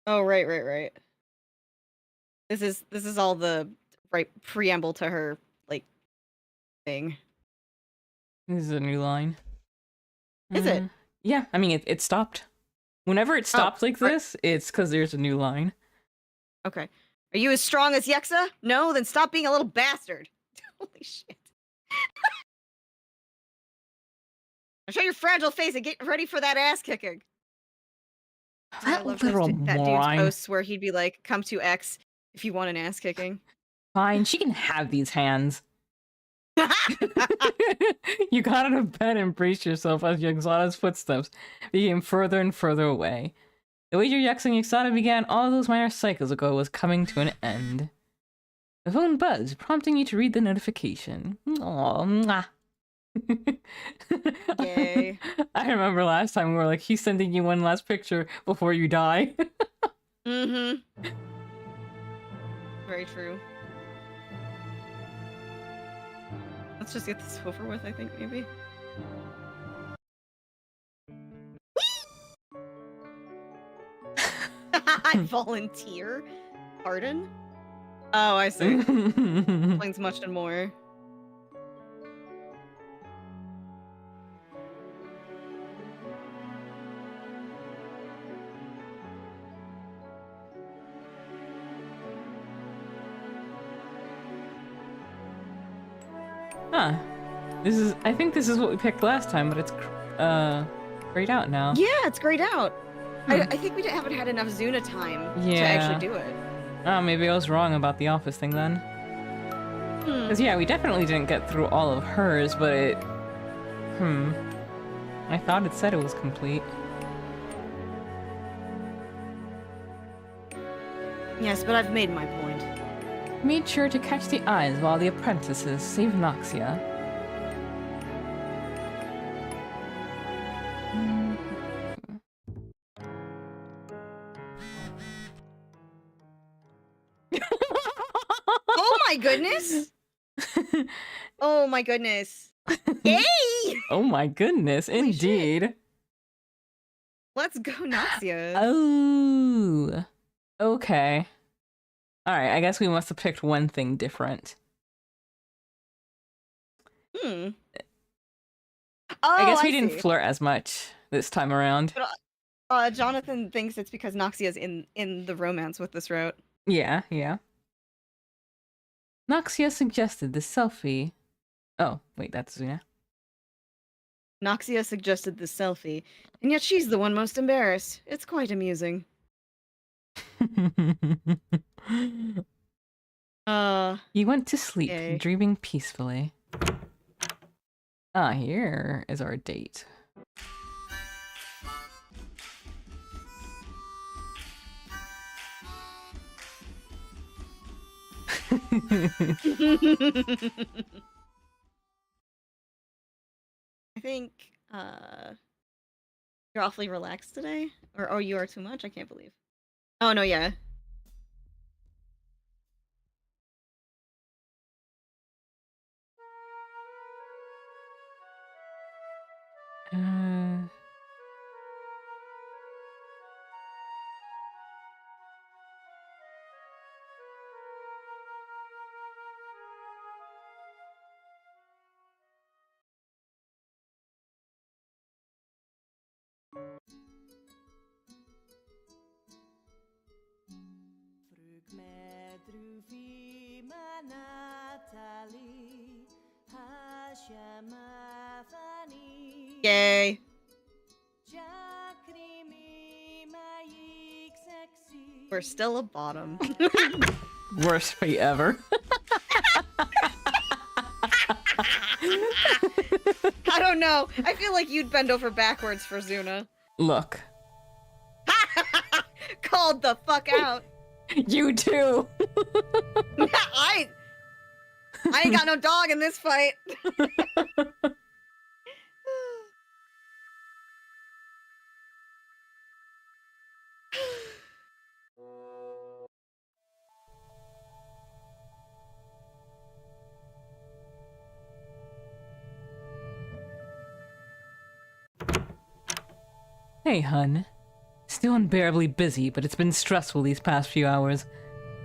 Oh, right. This is all the right preamble to her like thing. This is a new line. Is it? Yeah, I mean, it stopped. Whenever it stops like right. this, it's because there's a new line. Okay. Are you as strong as Yexa? No, then stop being a little bastard. Holy shit. Now show your fragile face and get ready for that ass kicking. I That love little that dude's moron. posts where he'd be like, come to X if you want an ass kicking. Fine, she can have these hands. You got out of bed and braced yourself as Yexada's footsteps became further and further away. The wager Yex and Yexada began all those minor cycles ago was coming to an end. The phone buzzed, prompting you to read the notification. Aww, mwah. Yay. I remember last time we were like, he's sending you one last picture before you die. Mm-hmm. Very true. Let's just get this over with, I think, maybe. I volunteer? Pardon? Oh, I see. Explains much and more. Huh. I think this is what we picked last time, but it's grayed out now. Yeah, it's grayed out. I think we haven't had enough Zuna time to Yeah. actually do it. Oh, maybe I was wrong about the office thing then. Because, yeah, we definitely didn't get through all of hers, but it... I thought it said it was complete. Yes, but I've made my point. Made sure to catch the eyes while the apprentices saved Noxia. my goodness! Oh my goodness! Yay! Oh my goodness, Holy shit. indeed. Let's go, Noxia. Oh. Okay. Alright, I guess we must have picked one thing different. Hmm. I Oh, guess we didn't see. flirt as much this time around. But Jonathan thinks it's because Noxia's in the romance with this route. Yeah, yeah. Noxia suggested the selfie. Oh, wait, that's Zuna. Noxia suggested the selfie, and yet she's the one most embarrassed. It's quite amusing. He went to sleep, Okay. dreaming peacefully. Ah, here is our date. I think you're awfully relaxed today, or you are too much. I can't believe. Oh no, yeah. Uh, Yay. We're still a bottom. worst fate ever. I don't know. I feel like you'd bend over backwards for Zuna. Look, Called the fuck out. you too. I ain't got no dog in this fight. Hey, hun. Still unbearably busy, but it's been stressful these past few hours.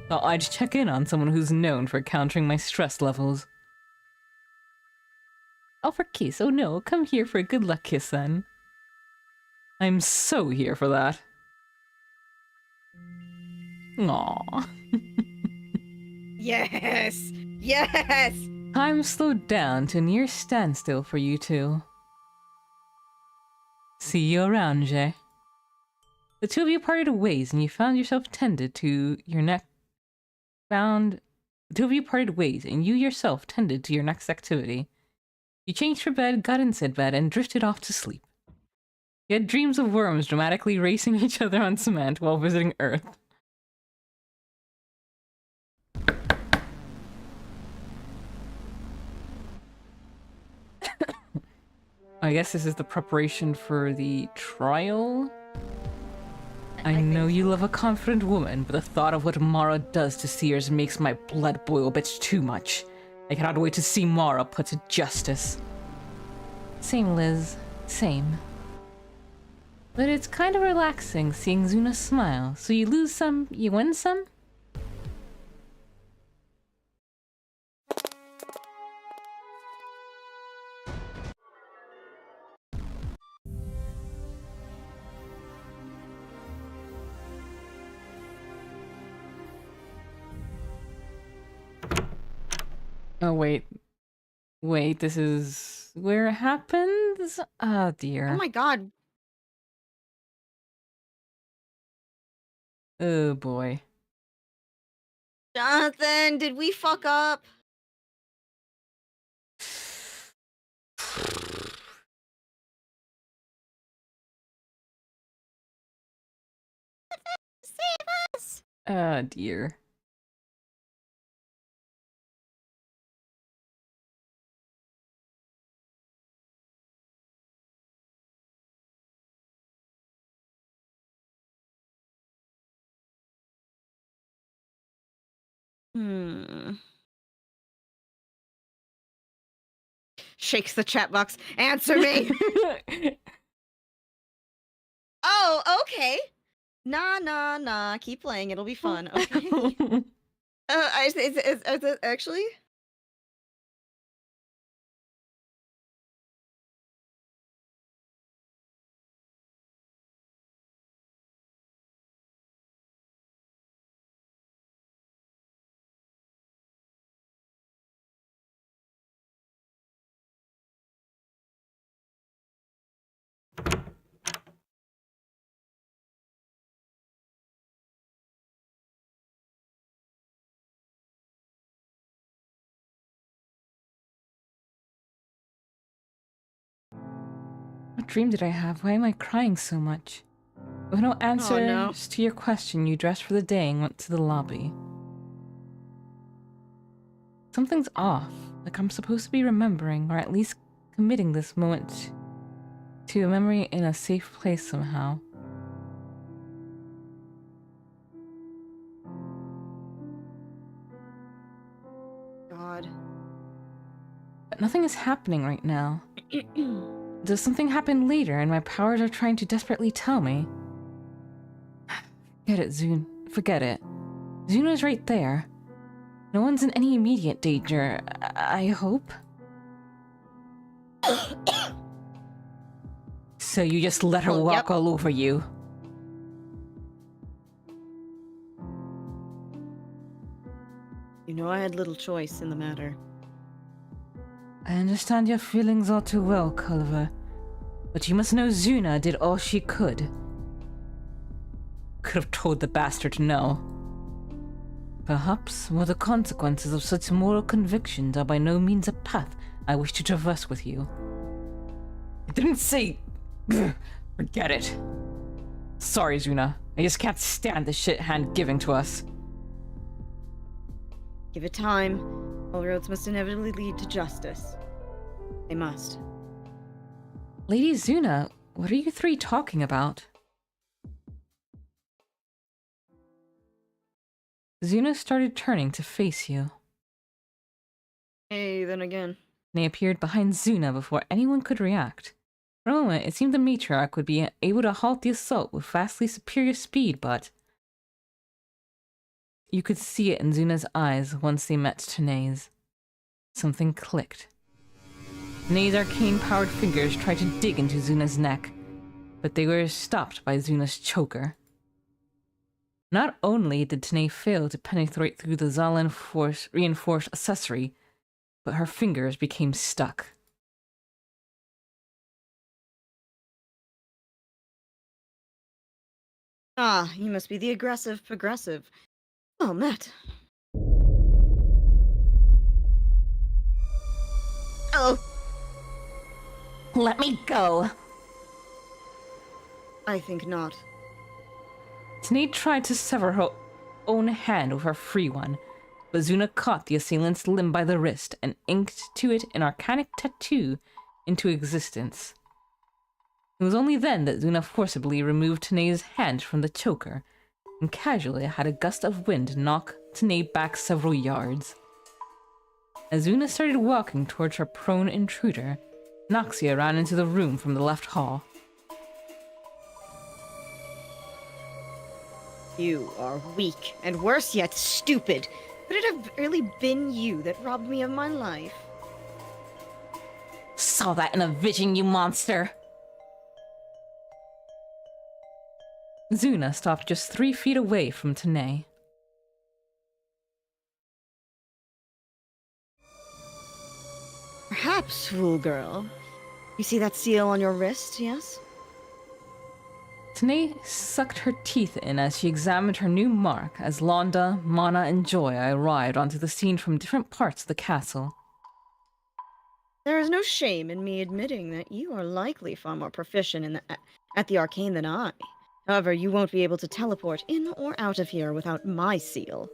Thought I'd check in on someone who's known for countering my stress levels. Oh, for kiss. Oh no, come here for a good luck kiss then. I'm so here for that. Aww. Yes. Yes. Time slowed down to a near standstill for you two. See you around, Jay. The two of you parted ways and you found yourself tended to your next... The two of you parted ways and you yourself tended to your next activity. You changed for bed, got in said bed, and drifted off to sleep. You had dreams of worms dramatically racing each other on cement while visiting Earth. I guess this is the preparation for the trial? I know you love a confident woman, but the thought of what Mara does to Seers makes my blood boil a bit too much. I cannot wait to see Mara put to justice. Same, Liz. Same. But it's kind of relaxing seeing Zuna smile, so you lose some, you win some? Oh, wait. Wait, this is where it happens? Oh, dear. Oh my god. Oh, boy. Jonathan, did we fuck up? Save us. Oh, dear. Hmm. Shakes the chat box. Answer me! Oh, okay. Nah. Keep playing. It'll be fun. Okay. Is it actually? What dream did I have? Why am I crying so much? With no answers to your question, you dressed for the day and went to the lobby. Something's off. Like I'm supposed to be remembering, or at least committing this moment to a memory in a safe place somehow. God. But nothing is happening right now. Does something happen later and my powers are trying to desperately tell me? Forget it, Zune. Forget it. Zuna is right there. No one's in any immediate danger, I hope. So you just let her walk all over you? You know I had little choice in the matter. I understand your feelings all too well, Culliver. But you must know Zuna did all she could. Could have told the bastard no. Perhaps, the consequences of such moral convictions are by no means a path I wish to traverse with you. I didn't say... Forget it. Sorry, Zuna. I just can't stand this shit hand giving to us. Give it time. All roads must inevitably lead to justice. They must. Lady Zuna, what are you three talking about? Zuna started turning to face you. Hey, then again. They appeared behind Zuna before anyone could react. For a moment, it seemed the matriarch would be able to halt the assault with vastly superior speed, but... You could see it in Zuna's eyes once they met Tanae's. Something clicked. Tanae's arcane-powered fingers tried to dig into Zuna's neck, but they were stopped by Zuna's choker. Not only did Tanae fail to penetrate through the Zalan reinforced accessory, but her fingers became stuck. Ah, you must be the aggressive progressive. Oh, Matt. Oh! Let me go. I think not. Tanae tried to sever her own hand with her free one, but Zuna caught the assailant's limb by the wrist and inked to it an arcanic tattoo into existence. It was only then that Zuna forcibly removed Tanae's hand from the choker, and casually had a gust of wind knock Tanae back several yards. As Zuna started walking towards her prone intruder, Noxia ran into the room from the left hall. You are weak, and worse yet, stupid. Could it have really been you that robbed me of my life? Saw that in a vision, you monster. Zuna stopped just 3 feet away from Tanae. Perhaps, fool girl. You see that seal on your wrist, yes? Tanae sucked her teeth in as she examined her new mark as Londa, Mana, and Joy arrived onto the scene from different parts of the castle. There is no shame in me admitting that you are likely far more proficient at the arcane than I. However, you won't be able to teleport in or out of here without my seal.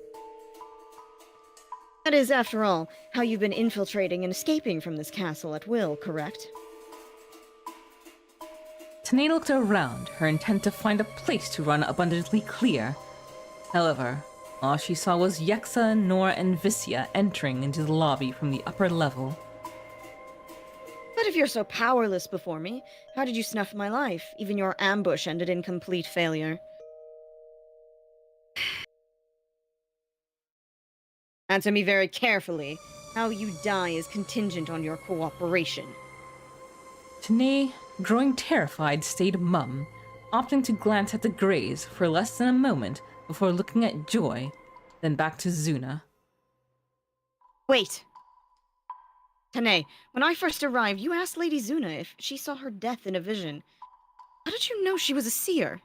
That is, after all, how you've been infiltrating and escaping from this castle at will, correct? Tanae looked around, her intent to find a place to run abundantly clear. However, all she saw was Yexa, Nora, and Vissia entering into the lobby from the upper level. if you're so powerless before me, how did you snuff my life? Even your ambush ended in complete failure. Answer me very carefully. How you die is contingent on your cooperation. Tanae, growing terrified, stayed mum, opting to glance at the Greys for less than a moment before looking at Joy, then back to Zuna. Wait! Tanae, when I first arrived, you asked Lady Zuna if she saw her death in a vision. How did you know she was a seer?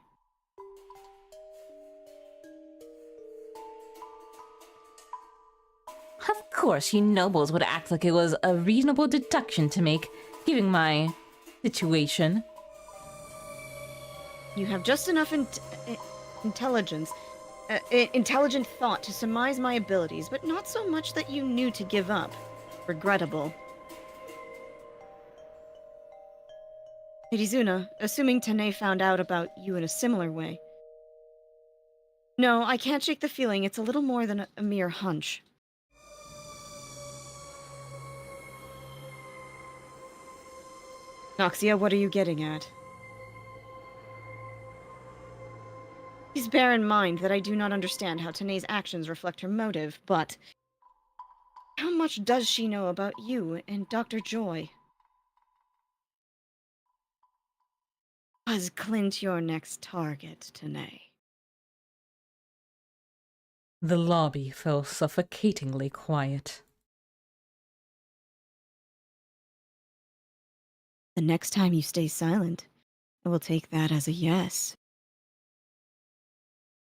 Of course, you nobles would act like it was a reasonable deduction to make, given my situation. You have just enough intelligence, intelligent thought to surmise my abilities, but not so much that you knew to give up. Regrettable. Lady Zuna, assuming Tanae found out about you in a similar way. No, I can't shake the feeling it's a little more than a mere hunch. Noxia, what are you getting at? Please bear in mind that I do not understand how Tanae's actions reflect her motive, but how much does she know about you and Dr. Joy? Was Clint your next target, Tanae? The lobby fell suffocatingly quiet. The next time you stay silent, I will take that as a yes.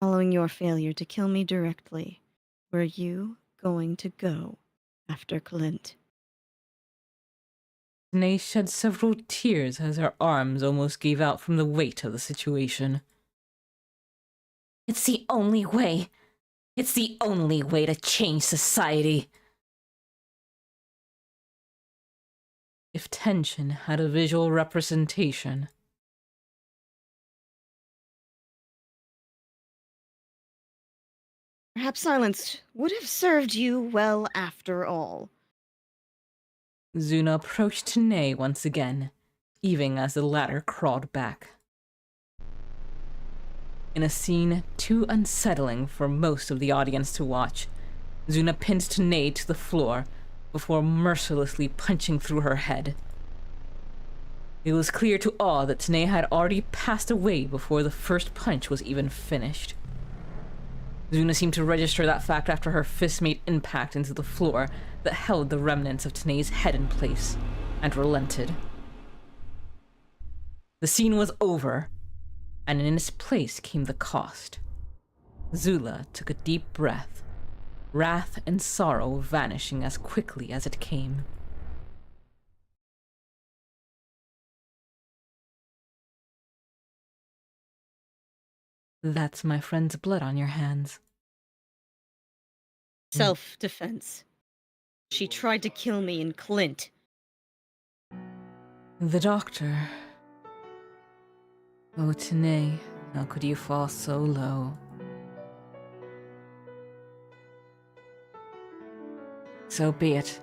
Following your failure to kill me directly, were you going to go after Clint? Tanae shed several tears as her arms almost gave out from the weight of the situation. It's the only way. It's the only way to change society. If tension had a visual representation, Perhaps silence would have served you well after all. Zuna approached Tanae once again, even as the latter crawled back. In a scene too unsettling for most of the audience to watch, Zuna pinned Tanae to the floor before mercilessly punching through her head. It was clear to all that Tanae had already passed away before the first punch was even finished. Zuna seemed to register that fact after her fist made impact into the floor that held the remnants of Tanae's head in place, and relented. The scene was over, and in its place came the cost. Zula took a deep breath, wrath and sorrow vanishing as quickly as it came. That's my friend's blood on your hands. Self-defense. She tried to kill me in Clint. The doctor. Oh, Tanae, how could you fall so low? So be it,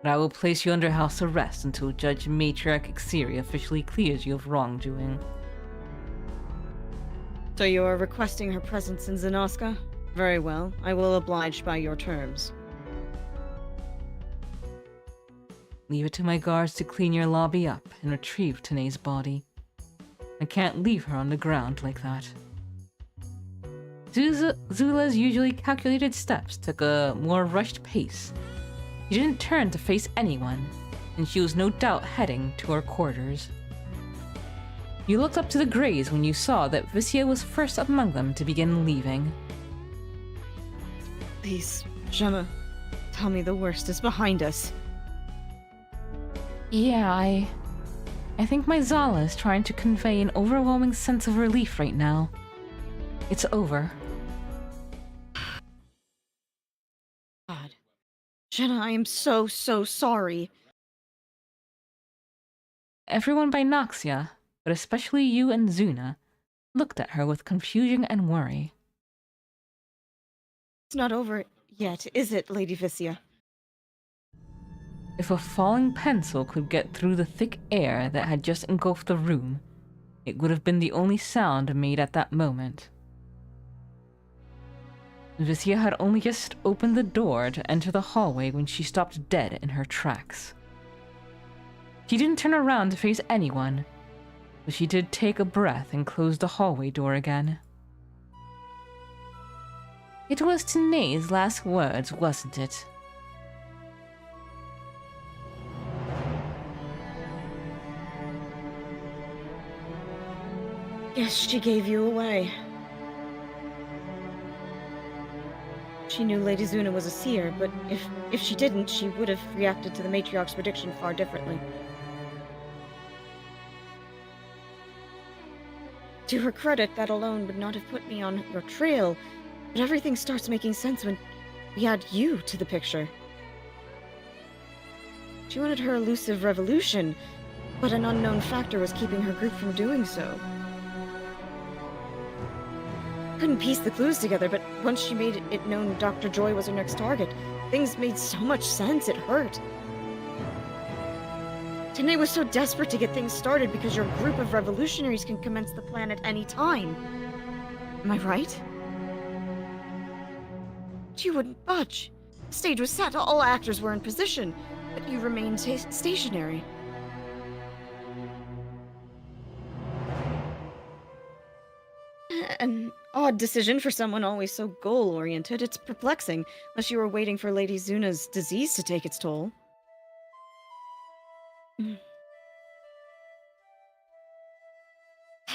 but I will place you under house arrest until Judge Matriarch Ixiri officially clears you of wrongdoing. So you are requesting her presence in Zenoska? Very well, I will oblige by your terms. Leave it to my guards to clean your lobby up and retrieve Tanae's body. I can't leave her on the ground like that. Zula's usually calculated steps took a more rushed pace. She didn't turn to face anyone, and she was no doubt heading to her quarters. You looked up to the Greys when you saw that Viscia was first among them to begin leaving. Please, Gemma, tell me the worst is behind us. Yeah, I think my Zala is trying to convey an overwhelming sense of relief right now. It's over. God. Jenna, I am so sorry. Everyone by Noxia, but especially you and Zuna, looked at her with confusion and worry. It's not over yet, is it, Lady Viscia? If a falling pencil could get through the thick air that had just engulfed the room, it would have been the only sound made at that moment. Vicia had only just opened the door to enter the hallway when she stopped dead in her tracks. She didn't turn around to face anyone, but she did take a breath and close the hallway door again. It was Tanae's last words, wasn't it? Yes, she gave you away. She knew Lady Zuna was a seer, but if she didn't, she would have reacted to the matriarch's prediction far differently. To her credit, that alone would not have put me on your trail, but everything starts making sense when we add you to the picture. She wanted her elusive revolution, but an unknown factor was keeping her group from doing so. Couldn't piece the clues together, but once she made it known Dr. Joy was her next target, things made so much sense it hurt. Tanae was so desperate to get things started because your group of revolutionaries can commence the plan at any time. Am I right? She wouldn't budge. The stage was set, all actors were in position, but you remained stationary. An odd decision for someone always so goal-oriented. It's perplexing, unless you were waiting for Lady Zuna's disease to take its toll.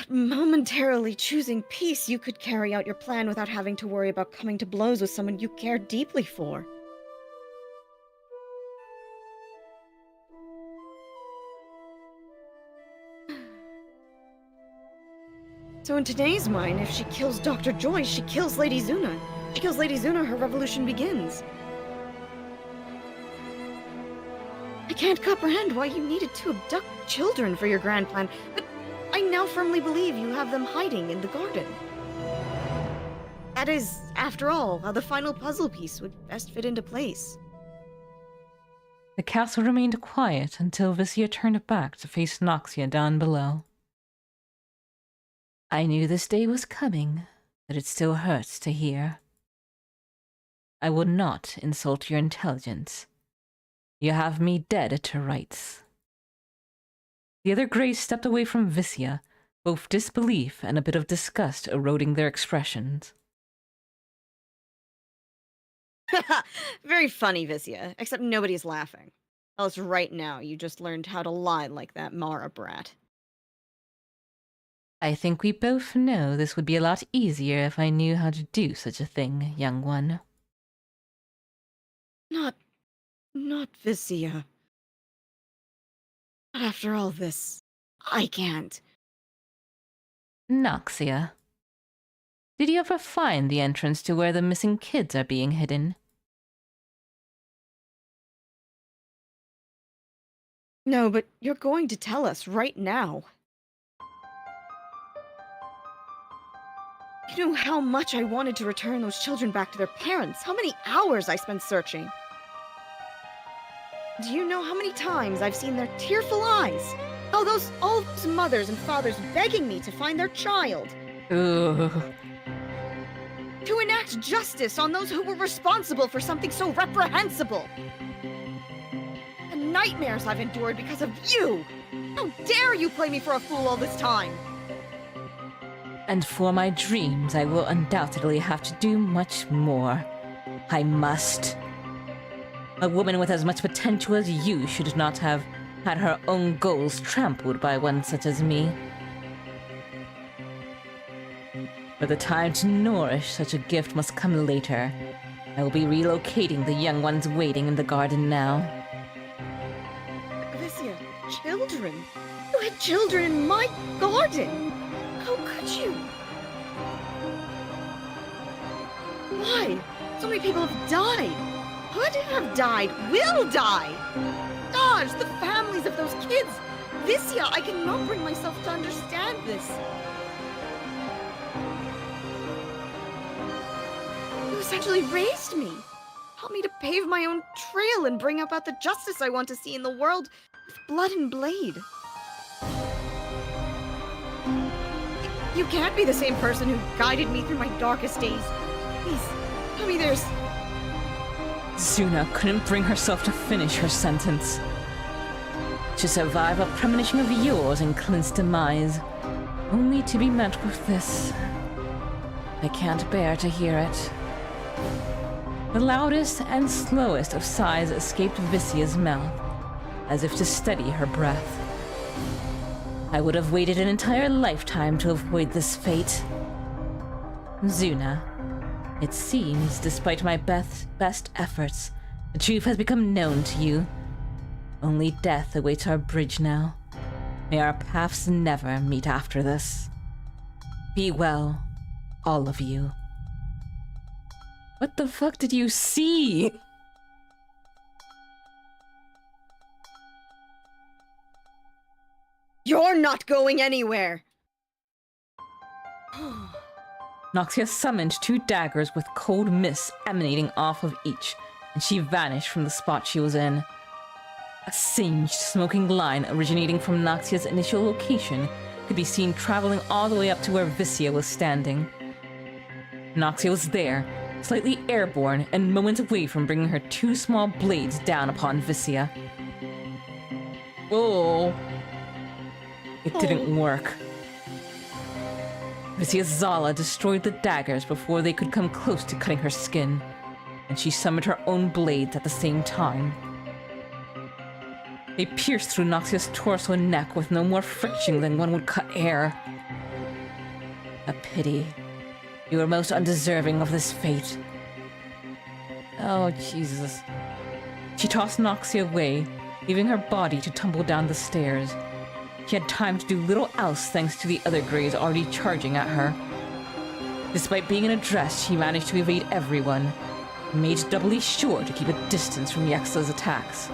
Momentarily choosing peace, you could carry out your plan without having to worry about coming to blows with someone you care deeply for. So in today's mind, if she kills Dr. Joy, she kills Lady Zuna. She kills Lady Zuna, her revolution begins. I can't comprehend why you needed to abduct children for your grand plan, but I now firmly believe you have them hiding in the garden. That is, after all, how the final puzzle piece would best fit into place. The castle remained quiet until Vicia turned back to face Noxia down below. I knew this day was coming, but it still hurts to hear. I would not insult your intelligence. You have me dead to rights. The other Greys stepped away from Vicia, both disbelief and a bit of disgust eroding their expressions. Very funny, Vicia, except nobody's laughing. Else right now you just learned how to lie like that Mara brat. I think we both know this would be a lot easier if I knew how to do such a thing, young one. Not Vicia. But after all this, I can't. Noxia. Did you ever find the entrance to where the missing kids are being hidden? No, but you're going to tell us right now. You know how much I wanted to return those children back to their parents, how many hours I spent searching. Do you know how many times I've seen their tearful eyes? All those mothers and fathers begging me to find their child. Ugh. To enact justice on those who were responsible for something so reprehensible. The nightmares I've endured because of you! How dare you play me for a fool all this time! And for my dreams, I will undoubtedly have to do much more. I must. A woman with as much potential as you should not have had her own goals trampled by one such as me. But the time to nourish such a gift must come later. I will be relocating the young ones waiting in the garden now. Alicia, children? You had children in my garden! How could you? Why? So many people have died! Could have died! Will die! Gosh, the families of those kids! Vicia, I cannot bring myself to understand this! You essentially raised me! Help me to pave my own trail and bring about the justice I want to see in the world with blood and blade. You can't be the same person who guided me through my darkest days. Please, tell me there's... Zuna couldn't bring herself to finish her sentence. To survive a premonition of yours and Clint's demise, only to be met with this. I can't bear to hear it. The loudest and slowest of sighs escaped Visia's mouth, as if to steady her breath. I would have waited an entire lifetime to avoid this fate. Zuna, it seems, despite my best efforts, the truth has become known to you. Only death awaits our bridge now. May our paths never meet after this. Be well, all of you. What the fuck did you see? You're not going anywhere! Noxia summoned 2 daggers with cold mist emanating off of each, and she vanished from the spot she was in. A singed, smoking line originating from Noxia's initial location could be seen traveling all the way up to where Visia was standing. Noxia was there, slightly airborne and moments away from bringing her 2 small blades down upon Visia. Oh. It didn't work. Visia's Zala destroyed the daggers before they could come close to cutting her skin, and she summoned her own blades at the same time. They pierced through Noxia's torso and neck with no more friction than one would cut air. A pity. You are most undeserving of this fate. Oh, Jesus. She tossed Noxia away, leaving her body to tumble down the stairs. She had time to do little else thanks to the other Greys already charging at her. Despite being in a dress, she managed to evade everyone, and made doubly sure to keep a distance from Yexa's attacks.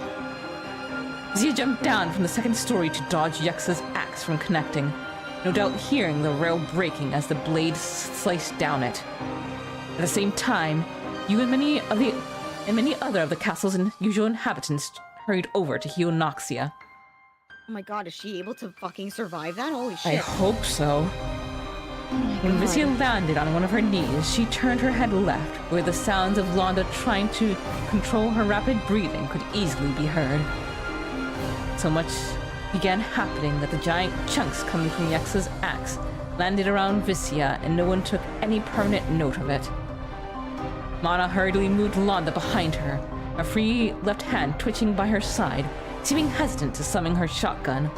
Zia jumped down from the 2nd story to dodge Yexa's axe from connecting, no doubt hearing the rail breaking as the blade sliced down it. At the same time, you and many other of the castle's usual inhabitants hurried over to heal Noxia. Oh my god, is she able to fucking survive that? Holy shit. I hope so. When Visia landed on one of her knees, she turned her head left, where the sounds of Londa trying to control her rapid breathing could easily be heard. So much began happening that the giant chunks coming from Yexa's axe landed around Visia, and no one took any permanent note of it. Mana hurriedly moved Londa behind her, a free left hand twitching by her side, seeming hesitant to summon her shotgun.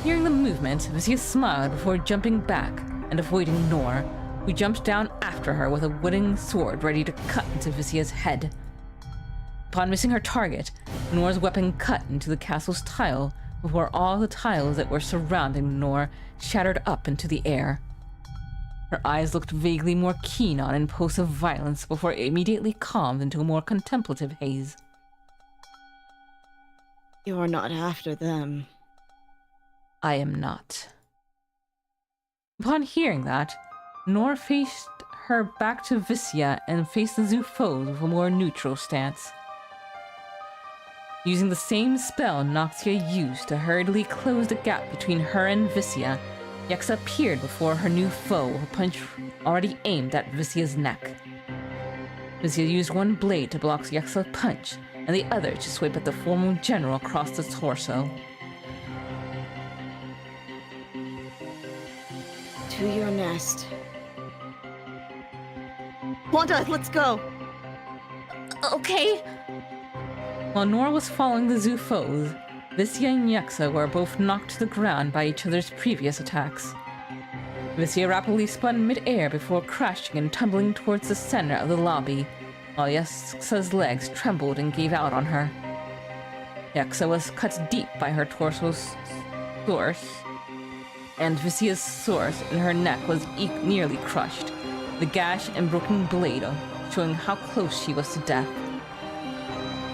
Hearing the movement, Visia smiled before jumping back and avoiding Nor, who jumped down after her with a wooden sword ready to cut into Visia's head. Upon missing her target, Nor's weapon cut into the castle's tile before all the tiles that were surrounding Nor shattered up into the air. Her eyes looked vaguely more keen on impulsive violence before immediately calmed into a more contemplative haze. You're not after them. I am not. Upon hearing that, Nor faced her back to Visia and faced the Zoo foes with a more neutral stance. Using the same spell Noxia used to hurriedly close the gap between her and Visia, Yexa appeared before her new foe with a punch already aimed at Visia's neck. Visia used one blade to block Yexa's punch, and the other to swipe at the former general across the torso. To your nest. Wanda, let's go! Okay. While Nora was following the Zoo foes, Visia and Yexa were both knocked to the ground by each other's previous attacks. Visia rapidly spun mid-air before crashing and tumbling towards the center of the lobby, while Yexa's legs trembled and gave out on her. Yexa was cut deep by her torso's source, and Visia's source in her neck was nearly crushed, the gash and broken blade showing how close she was to death.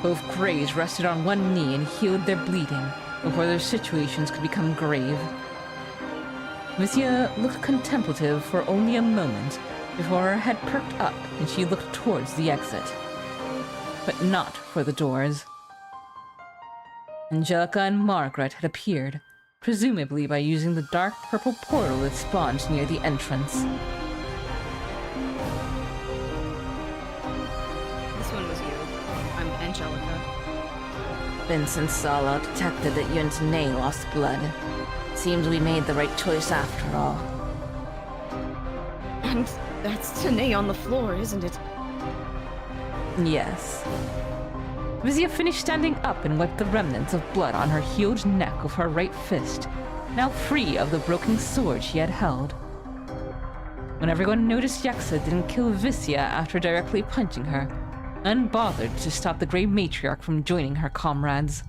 Both Greys rested on one knee and healed their bleeding before their situations could become grave. Visia looked contemplative for only a moment before her head perked up and she looked towards the exit. But not for the doors. Angelica and Margaret had appeared, presumably by using the dark purple portal that spawned near the entrance. This one was you. I'm Angelica. Vincent Sala detected that you and Tanae lost blood. Seems we made the right choice after all. And that's Tanae on the floor, isn't it? Yes. Vizia finished standing up and wiped the remnants of blood on her healed neck with her right fist, now free of the broken sword she had held. When everyone noticed Yexa didn't kill Vizia after directly punching her, unbothered to stop the Grey Matriarch from joining her comrades.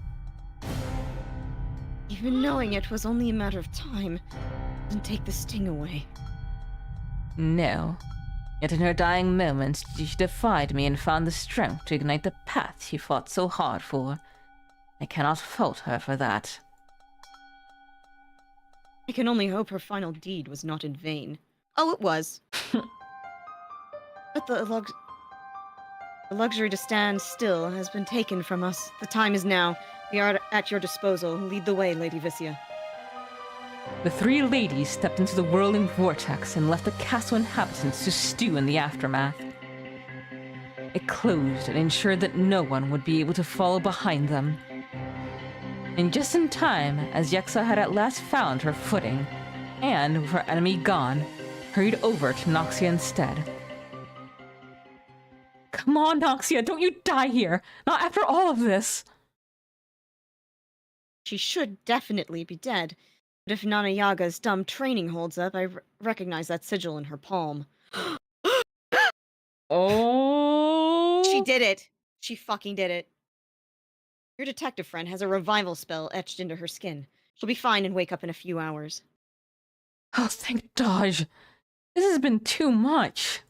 Even knowing it was only a matter of time didn't take the sting away. No. Yet in her dying moments, she defied me and found the strength to ignite the path she fought so hard for. I cannot fault her for that. I can only hope her final deed was not in vain. Oh, it was. But the luxury to stand still has been taken from us. The time is now. We are at your disposal. Lead the way, Lady Vizia. The three ladies stepped into the whirling vortex and left the castle inhabitants to stew in the aftermath. It closed and ensured that no one would be able to follow behind them. And just in time, as Yexa had at last found her footing, and with her enemy gone, hurried over to Noxia instead. Come on, Noxia, don't you die here! Not after all of this! She should definitely be dead. But if Nana Yaga's dumb training holds up, I recognize that sigil in her palm. Oh! She did it! She fucking did it. Your detective friend has a revival spell etched into her skin. She'll be fine and wake up in a few hours. Oh, thank Dodge. This has been too much.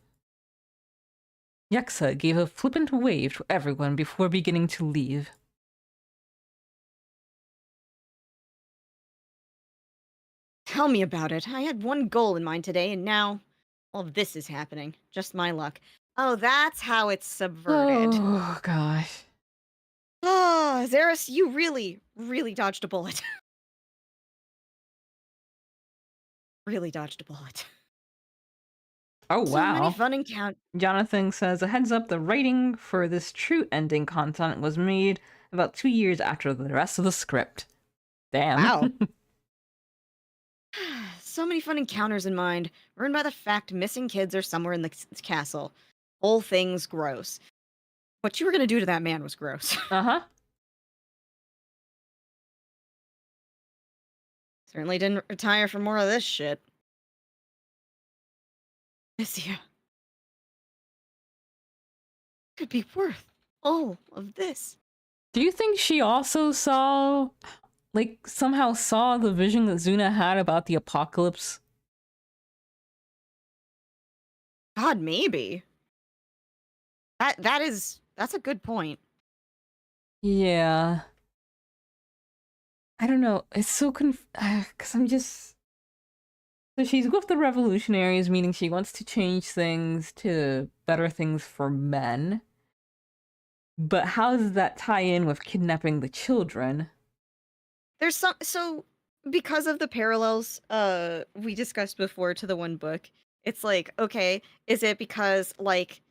Yexa gave a flippant wave to everyone before beginning to leave. Tell me about it. I had one goal in mind today, and now all this is happening. Just my luck. Oh, that's how it's subverted. Oh, gosh. Oh, Zeris, you really, really dodged a bullet. Really dodged a bullet. Oh, So wow. many fun encounters. Jonathan says, a heads up, the writing for this true ending content was made about 2 years after the rest of the script. Damn. Wow. So many fun encounters in mind, ruined by the fact missing kids are somewhere in the castle. Whole thing's gross. What you were gonna do to that man was gross. Uh-huh. Certainly didn't retire for more of this shit. Missy could be worth all of this. Do you think she also saw, like, somehow saw the vision that Zuna had about the apocalypse? God, maybe. That's a good point. Yeah. I don't know. It's so because I'm just... So she's with the revolutionaries, meaning she wants to change things to better things for men. But how does that tie in with kidnapping the children? There's so because of the parallels we discussed before to the one book, it's like, okay, is it because like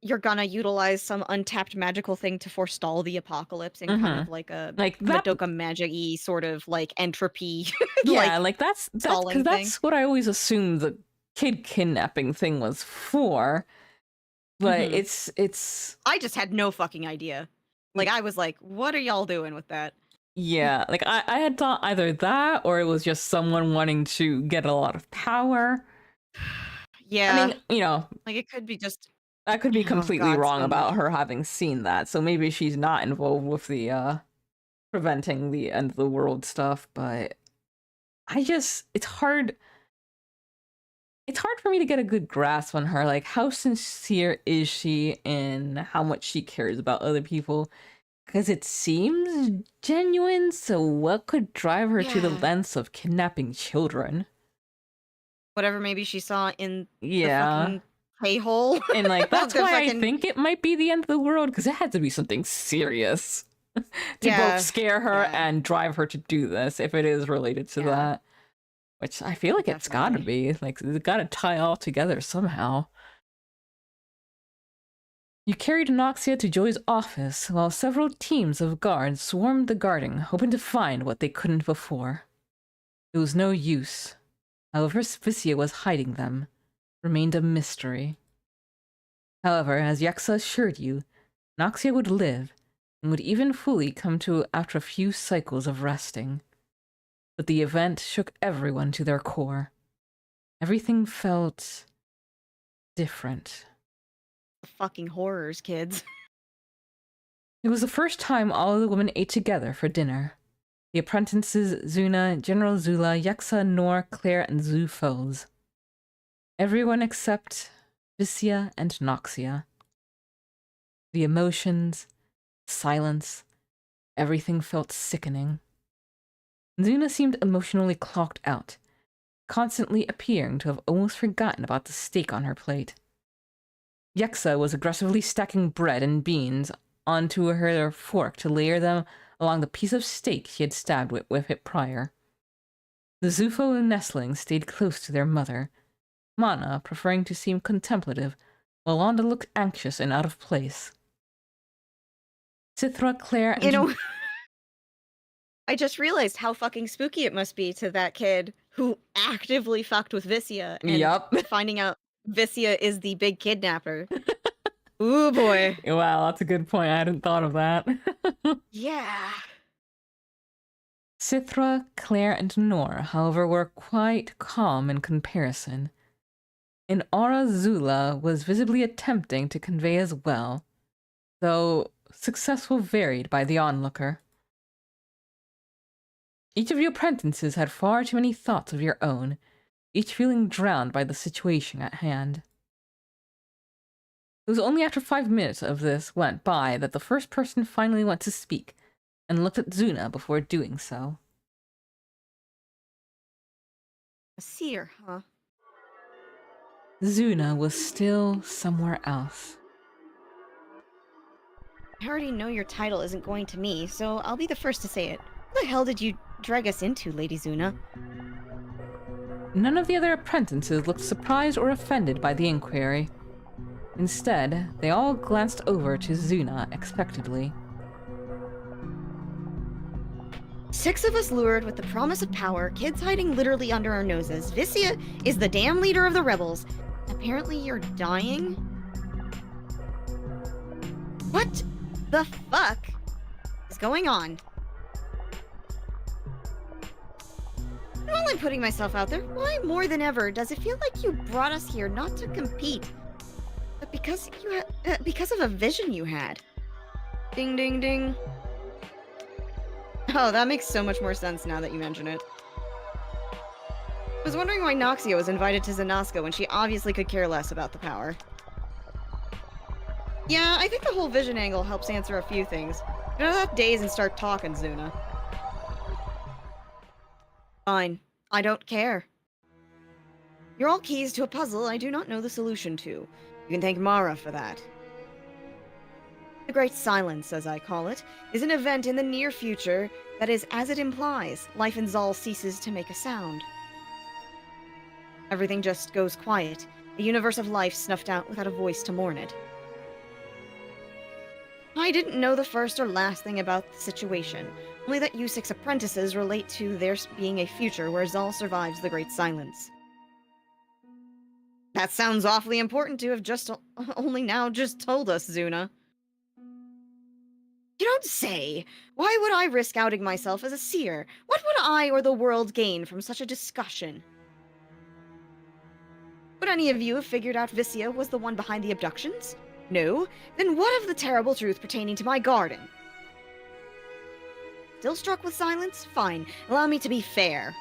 you're gonna utilize some untapped magical thing to forestall the apocalypse in kind of like a Like that... Madoka Magic-y sort of like entropy? Yeah, like that's stalling because that's what I always assumed the kid kidnapping thing was for. But it's I just had no fucking idea. Like I was like, what are y'all doing with that? Yeah, like I had thought either that or it was just someone wanting to get a lot of power. Yeah. I mean, you know, like it could be just... I could be completely God, wrong so about much. her having seen that, so maybe she's not involved with the preventing the end of the world stuff, but it's hard for me to get a good grasp on her. Like, how sincere is she in how much she cares about other people? Because it seems genuine, so what could drive her to the Yeah. lengths of kidnapping children? Whatever maybe she saw in the Yeah. fucking K-hole. And like that's The why I fucking- think it might be the end of the world, because it had to be something serious to Yeah, both scare her yeah. and drive her to do this, if it is related to Yeah. that. Which I feel like it's gotta Definitely. be. Like it's gotta tie all together somehow. You carried Anoxia to Joy's office, while several teams of guards swarmed the garden, hoping to find what they couldn't before. It was no use. However, Svicia was hiding them remained a mystery. However, as Yexa assured you, Noxia would live, and would even fully come to after a few cycles of resting. But the event shook everyone to their core. Everything felt different. Fucking horrors, kids. It was the first time all of the women ate together for dinner. The apprentices Zuna, General Zula, Yexa, Nor, Claire, and Zu Foes. Everyone except Vicia and Noxia. The emotions, silence, everything felt sickening. Zuna seemed emotionally clocked out, constantly appearing to have almost forgotten about the steak on her plate. Yexa was aggressively stacking bread and beans onto her fork to layer them along the piece of steak she had stabbed with it prior. The Zufo nestlings stayed close to their mother, Mana preferring to seem contemplative, while Londa looked anxious and out of place. Cithra, Claire, and... You know, I just realized how fucking spooky it must be to that kid who actively fucked with Vicia and Yup. finding out Vicia is the big kidnapper. Ooh, boy. Wow, that's a good point. I hadn't thought of that. Yeah. Cithra, Claire, and Nor, however, were quite calm in comparison. An aura Zula was visibly attempting to convey as well, though successful varied by the onlooker. Each of your apprentices had far too many thoughts of your own, each feeling drowned by the situation at hand. It was only after 5 minutes of this went by that the first person finally went to speak, and looked at Zuna before doing so. A seer, huh? Zuna was still somewhere else. I already know your title isn't going to me, so I'll be the first to say it. What the hell did you drag us into, Lady Zuna? None of the other apprentices looked surprised or offended by the inquiry. Instead, they all glanced over to Zuna expectantly. 6 of us lured with the promise of power, kids hiding literally under our noses. Vicia is the damn leader of the rebels. Apparently you're dying? What the fuck is going on? While I'm putting myself out there, why more than ever does it feel like you brought us here not to compete, but because of a vision you had? Ding ding ding. Oh, that makes so much more sense now that you mention it. I was wondering why Noxia was invited to Zanaska when she obviously could care less about the power. Yeah, I think the whole vision angle helps answer a few things. Get out of that daze and start talking, Zuna. Fine. I don't care. You're all keys to a puzzle I do not know the solution to. You can thank Mara for that. The Great Silence, as I call it, is an event in the near future that is as it implies. Life in Zal ceases to make a sound. Everything just goes quiet, a universe of life snuffed out without a voice to mourn it. I didn't know the first or last thing about the situation, only that you 6 apprentices relate to there being a future where Zal survives the Great Silence. That sounds awfully important to have just only now just told us, Zuna. You don't say! Why would I risk outing myself as a seer? What would I or the world gain from such a discussion? Would any of you have figured out Vicia was the one behind the abductions? No? Then what of the terrible truth pertaining to my garden? Still struck with silence? Fine. Allow me to be fair.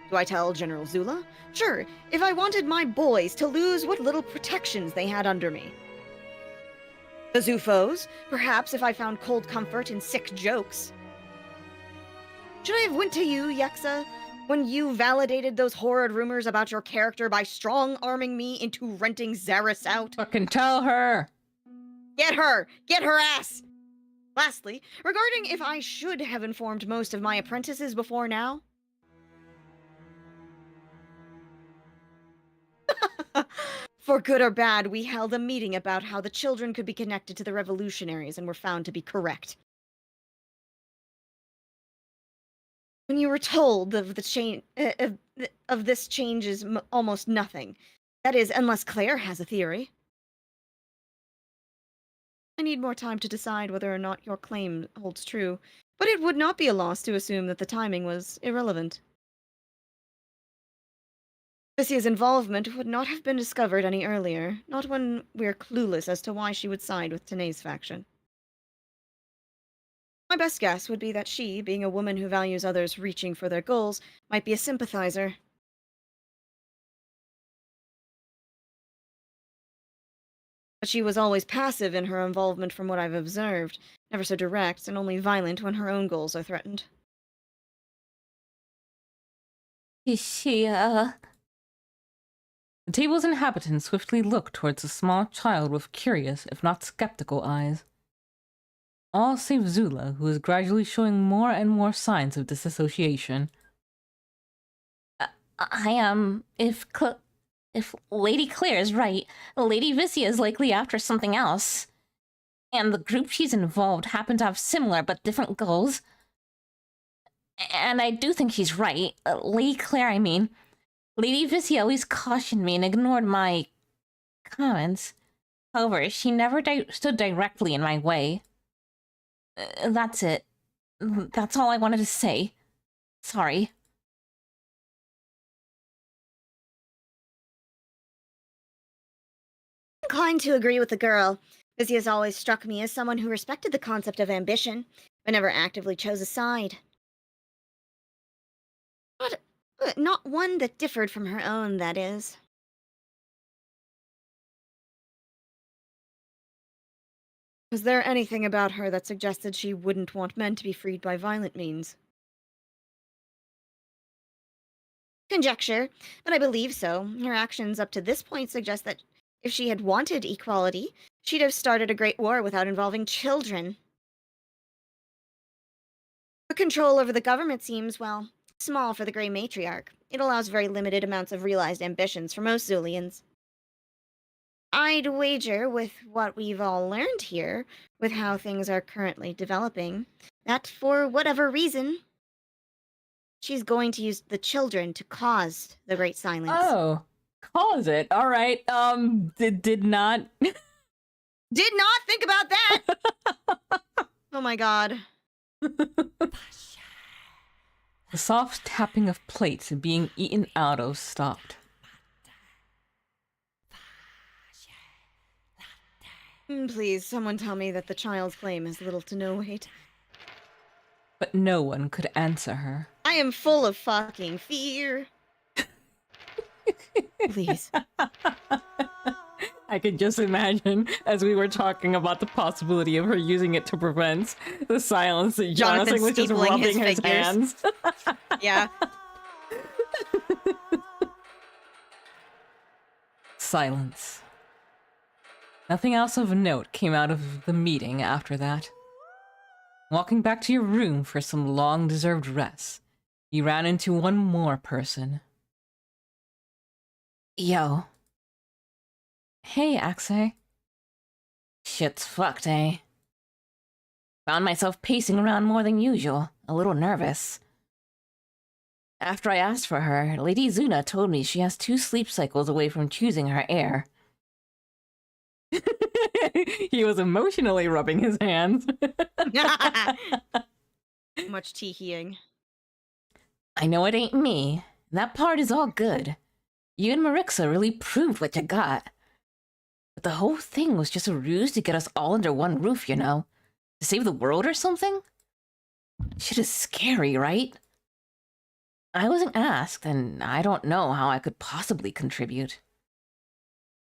Do I tell General Zula? Sure, if I wanted my boys to lose what little protections they had under me. The Zufos? Perhaps if I found cold comfort in sick jokes. Should I have went to you, Yexa? When you validated those horrid rumors about your character by strong-arming me into renting Zaris out? Fucking tell her! Get her! Get her ass! Lastly, regarding if I should have informed most of my apprentices before now. For good or bad, we held a meeting about how the children could be connected to the revolutionaries and were found to be correct. When you were told of the change of this change is almost nothing. That is, unless Claire has a theory. I need more time to decide whether or not your claim holds true, but it would not be a loss to assume that the timing was irrelevant. Lucia's involvement would not have been discovered any earlier, not when we're clueless as to why she would side with Tanae's faction. My best guess would be that she, being a woman who values others reaching for their goals, might be a sympathizer. But she was always passive in her involvement from what I've observed, never so direct, and only violent when her own goals are threatened. Is she, The table's inhabitants swiftly looked towards the small child with curious, if not skeptical, eyes. All save Zula, who is gradually showing more and more signs of disassociation. I am, if Lady Claire is right, Lady Vicia is likely after something else. And the group she's involved happen to have similar but different goals. And I do think she's right. Lady Claire, I mean. Lady Vicia always cautioned me and ignored my comments. However, she never stood directly in my way. That's it. That's all I wanted to say. Sorry. Inclined to agree with the girl. Lizzie has always struck me as someone who respected the concept of ambition, but never actively chose a side. Not one that differed from her own, that is. Was there anything about her that suggested she wouldn't want men to be freed by violent means? Conjecture, but I believe so. Her actions up to this point suggest that if she had wanted equality, she'd have started a great war without involving children. Her control over the government seems, well, small for the Grey Matriarch. It allows very limited amounts of realized ambitions for most Zulians. I'd wager, with what we've all learned here, with how things are currently developing, that for whatever reason, she's going to use the children to cause the Great Silence. Oh, cause it. All right. Did not. Did not think about that! Oh my god. The soft tapping of plates being eaten out of stopped. Please, someone tell me that the child's claim has little to no weight. But no one could answer her. I am full of fucking fear. Please. I could just imagine, as we were talking about the possibility of her using it to prevent the silence, that Jonathan was just steepling rubbing his figures. hands. Yeah. Silence. Nothing else of note came out of the meeting after that. Walking back to your room for some long-deserved rest, you ran into one more person. Yo. Hey, Axe. Shit's fucked, eh? Found myself pacing around more than usual, a little nervous. After I asked for her, Lady Zuna told me she has 2 sleep cycles away from choosing her heir. He was emotionally rubbing his hands. Much tee-heeing. I know it ain't me. That part is all good. You and Marixa really proved what you got. But the whole thing was just a ruse to get us all under one roof, you know? To save the world or something? Shit is scary, right? I wasn't asked, and I don't know how I could possibly contribute.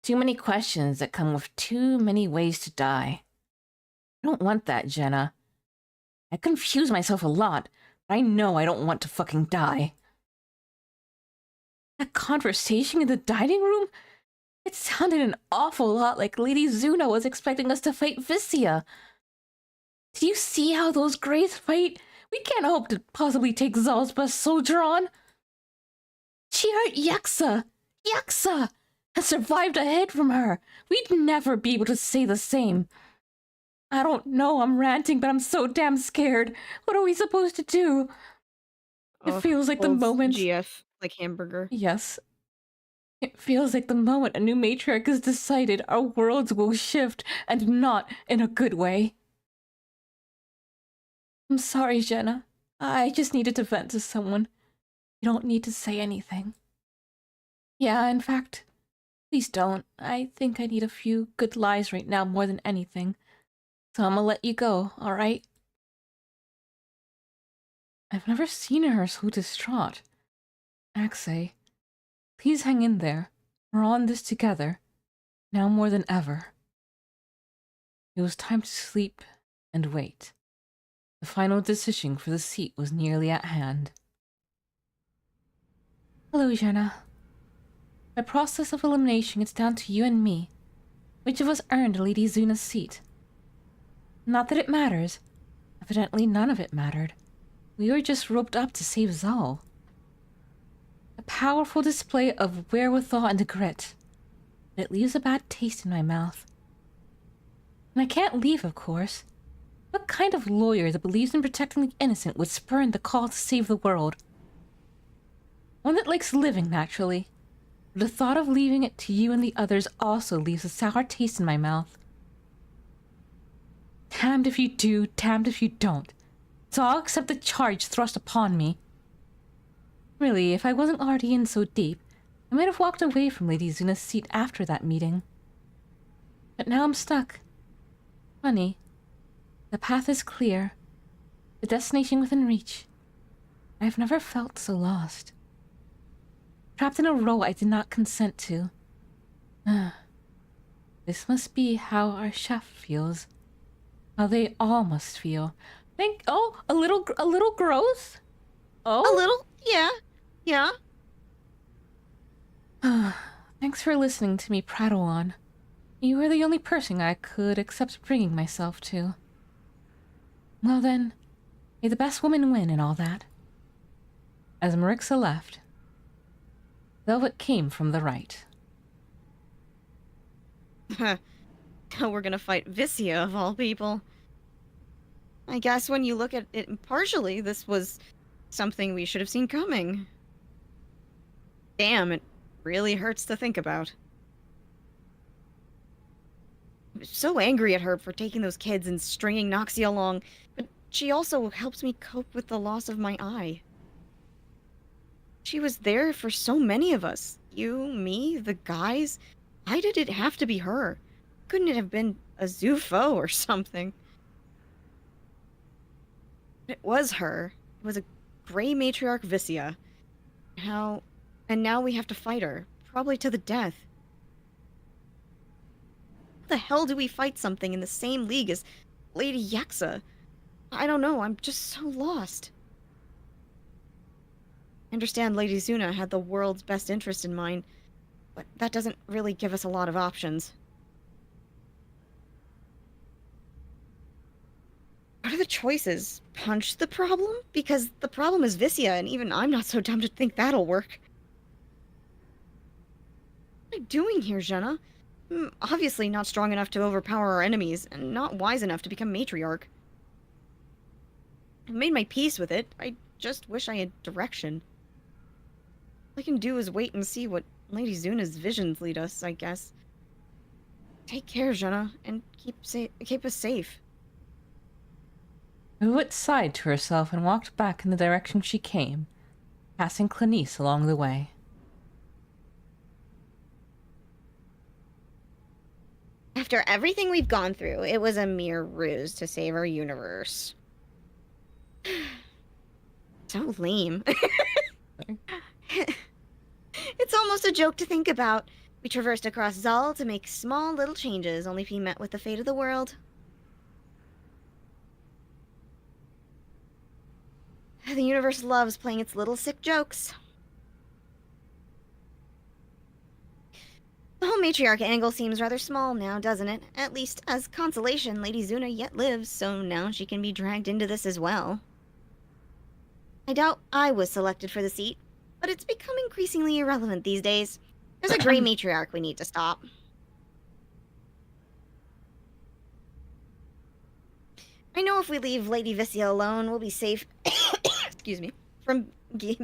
Too many questions that come with too many ways to die. I don't want that, Jenna. I confuse myself a lot, but I know I don't want to fucking die. That conversation in the dining room? It sounded an awful lot like Lady Zuna was expecting us to fight Viscia. Did you see how those Greys fight? We can't hope to possibly take Zal's best soldier on. She hurt Yaksa! Yaksa! And survived a hit from her. We'd never be able to say the same. I don't know, I'm ranting, but I'm so damn scared. What are we supposed to do? It feels like the Holds moment... GF, like hamburger. Yes. It feels like the moment a new matriarch is decided, our worlds will shift, and not in a good way. I'm sorry, Jenna. I just needed to vent to someone. You don't need to say anything. Yeah, in fact, please don't. I think I need a few good lies right now more than anything. So I'm gonna let you go, alright? I've never seen her so distraught. Axay, please hang in there. We're on this together. Now more than ever. It was time to sleep and wait. The final decision for the seat was nearly at hand. Hello, Jenna. By process of elimination, it's down to you and me. Which of us earned Lady Zuna's seat? Not that it matters. Evidently none of it mattered. We were just roped up to save Zal. A powerful display of wherewithal and grit. But it leaves a bad taste in my mouth. And I can't leave, of course. What kind of lawyer that believes in protecting the innocent would spurn the call to save the world? One that likes living, naturally. But the thought of leaving it to you and the others also leaves a sour taste in my mouth. Damned if you do, damned if you don't. So I'll accept the charge thrust upon me. Really, if I wasn't already in so deep, I might have walked away from Lady Zuna's seat after that meeting. But now I'm stuck. Funny. The path is clear. The destination within reach. I've never felt so lost. Trapped in a role I did not consent to. This must be how our chef feels. How they all must feel. A little growth? Oh? A little? Yeah. Yeah. Thanks for listening to me prattle on. You were the only person I could accept bringing myself to. Well then, may the best woman win and all that. As Marixa left, Velvet came from the right. Now we're gonna fight Viscia, of all people. I guess when you look at it impartially, this was something we should have seen coming. Damn, it really hurts to think about. I'm so angry at her for taking those kids and stringing Noxia along, but she also helps me cope with the loss of my eye. She was there for so many of us. You, me, the guys. Why did it have to be her? Couldn't it have been a Zufo or something? It was her. It was a gray matriarch Viscia. And now we have to fight her. Probably to the death. How the hell do we fight something in the same league as Lady Yaksa? I don't know, I'm just so lost. I understand Lady Zuna had the world's best interest in mind, but that doesn't really give us a lot of options. What are the choices? Punch the problem? Because the problem is Viscia, and even I'm not so dumb to think that'll work. What am I doing here, Jenna? I'm obviously not strong enough to overpower our enemies, and not wise enough to become matriarch. I've made my peace with it. I just wish I had direction. All I can do is wait and see what Lady Zuna's visions lead us, I guess. Take care, Jenna, and keep us safe. Velvet sighed to herself and walked back in the direction she came, passing Clanice along the way. After everything we've gone through, it was a mere ruse to save our universe. So lame. It's almost a joke to think about. We traversed across Zal to make small little changes, only to be met with the fate of the world. The universe loves playing its little sick jokes. The whole matriarch angle seems rather small now, doesn't it? At least, as consolation, Lady Zuna yet lives, so now she can be dragged into this as well. I doubt I was selected for the seat, but it's become increasingly irrelevant these days. There's a gray matriarch we need to stop. I know if we leave Lady Vissia alone, we'll be safe, excuse me, from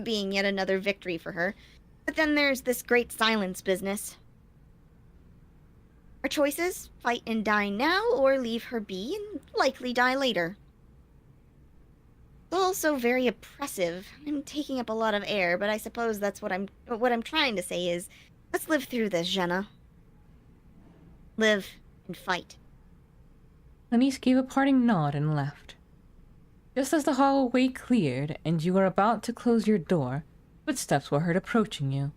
being yet another victory for her. But then there's this great silence business. Our choices, fight and die now, or leave her be and likely die later. It's also very oppressive. I'm taking up a lot of air, but I suppose that's what I'm trying to say is, let's live through this, Jenna. Live and fight. Lenise gave a parting nod and left. Just as the hallway cleared and you were about to close your door, footsteps were heard approaching you.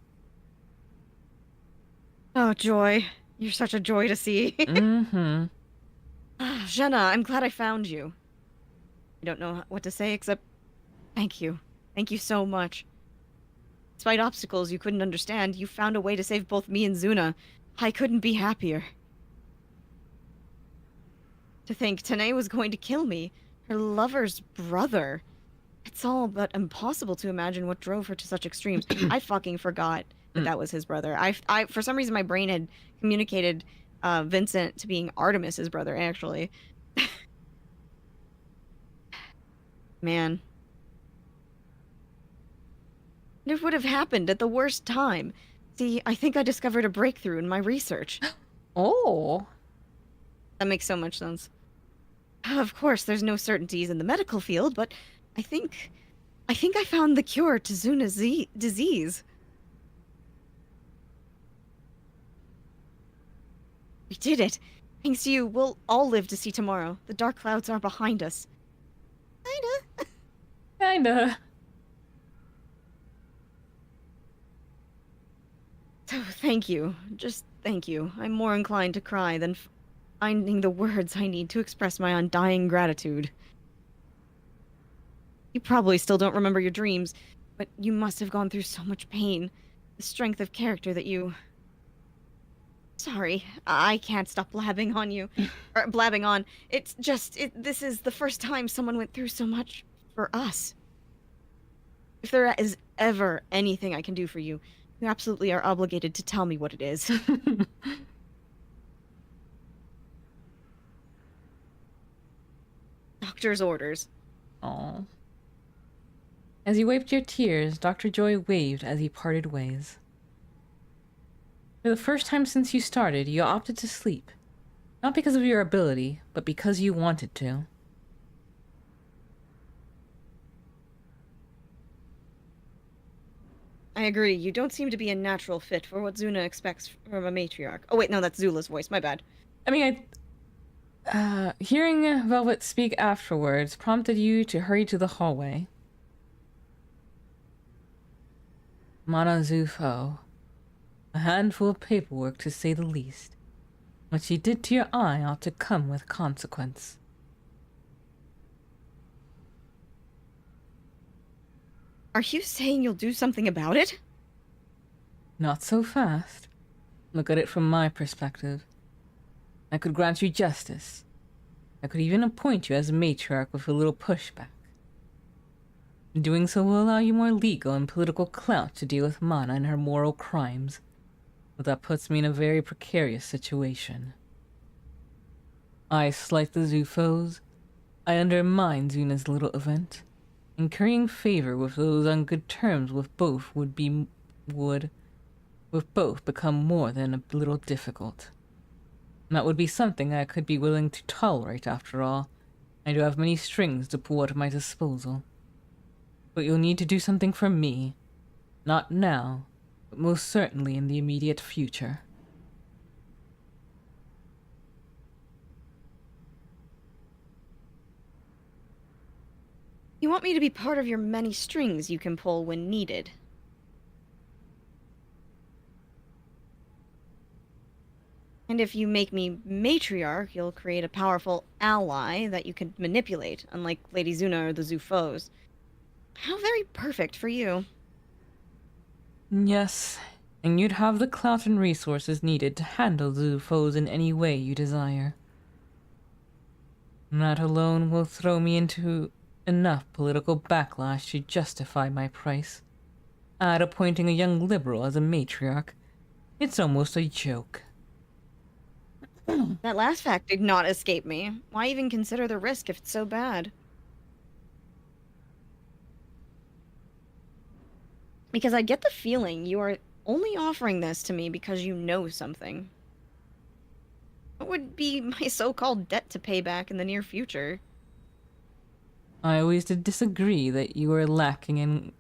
Oh, joy. You're such a joy to see. Mm-hmm. Jenna, I'm glad I found you. I don't know what to say except thank you. Thank you so much. Despite obstacles you couldn't understand, you found a way to save both me and Zuna. I couldn't be happier. To think Tanae was going to kill me, her lover's brother. It's all but impossible to imagine what drove her to such extremes. I fucking forgot that was his brother. I for some reason my brain had communicated Vincent to being Artemis's brother, actually. Man. It would have happened at the worst time. See, I think I discovered a breakthrough in my research. Oh. That makes so much sense. Of course, there's no certainties in the medical field, but I think I found the cure to Zuna's disease. We did it. Thanks to you, we'll all live to see tomorrow. The dark clouds are behind us. Kinda. So, thank you. Just thank you. I'm more inclined to cry than finding the words I need to express my undying gratitude. You probably still don't remember your dreams, but you must have gone through so much pain. The strength of character that you... Sorry, I can't stop blabbing on you. Or blabbing on. It's just, this is the first time someone went through so much for us. If there is ever anything I can do for you, you absolutely are obligated to tell me what it is. Doctor's orders. Aw. As you wiped your tears, Dr. Joy waved as he parted ways. For the first time since you started, you opted to sleep. Not because of your ability, but because you wanted to. I agree, you don't seem to be a natural fit for what Zuna expects from a matriarch. Oh wait, no, that's Zula's voice, my bad. I mean, hearing Velvet speak afterwards prompted you to hurry to the hallway. Mana Zufo. A handful of paperwork, to say the least. What she did to your eye ought to come with consequence. Are you saying you'll do something about it? Not so fast. Look at it from my perspective. I could grant you justice. I could even appoint you as a matriarch with a little pushback. Doing so will allow you more legal and political clout to deal with Mana and her moral crimes. But that puts me in a very precarious situation. I slight the Zufos. I undermine Zuna's little event. And currying favor with those on good terms with both would become more than a little difficult. And that would be something I could be willing to tolerate after all. I do have many strings to pull at my disposal. But you'll need to do something for me. Not now, but most certainly in the immediate future. You want me to be part of your many strings you can pull when needed. And if you make me matriarch, you'll create a powerful ally that you can manipulate, unlike Lady Zuna or the Zufos. How very perfect for you. Yes, and you'd have the clout and resources needed to handle the foes in any way you desire. And that alone will throw me into enough political backlash to justify my price. Add appointing a young liberal as a matriarch. It's almost a joke. That last fact did not escape me. Why even consider the risk if it's so bad? Because I get the feeling you are only offering this to me because you know something. What would be my so-called debt to pay back in the near future? I always did disagree that you were lacking in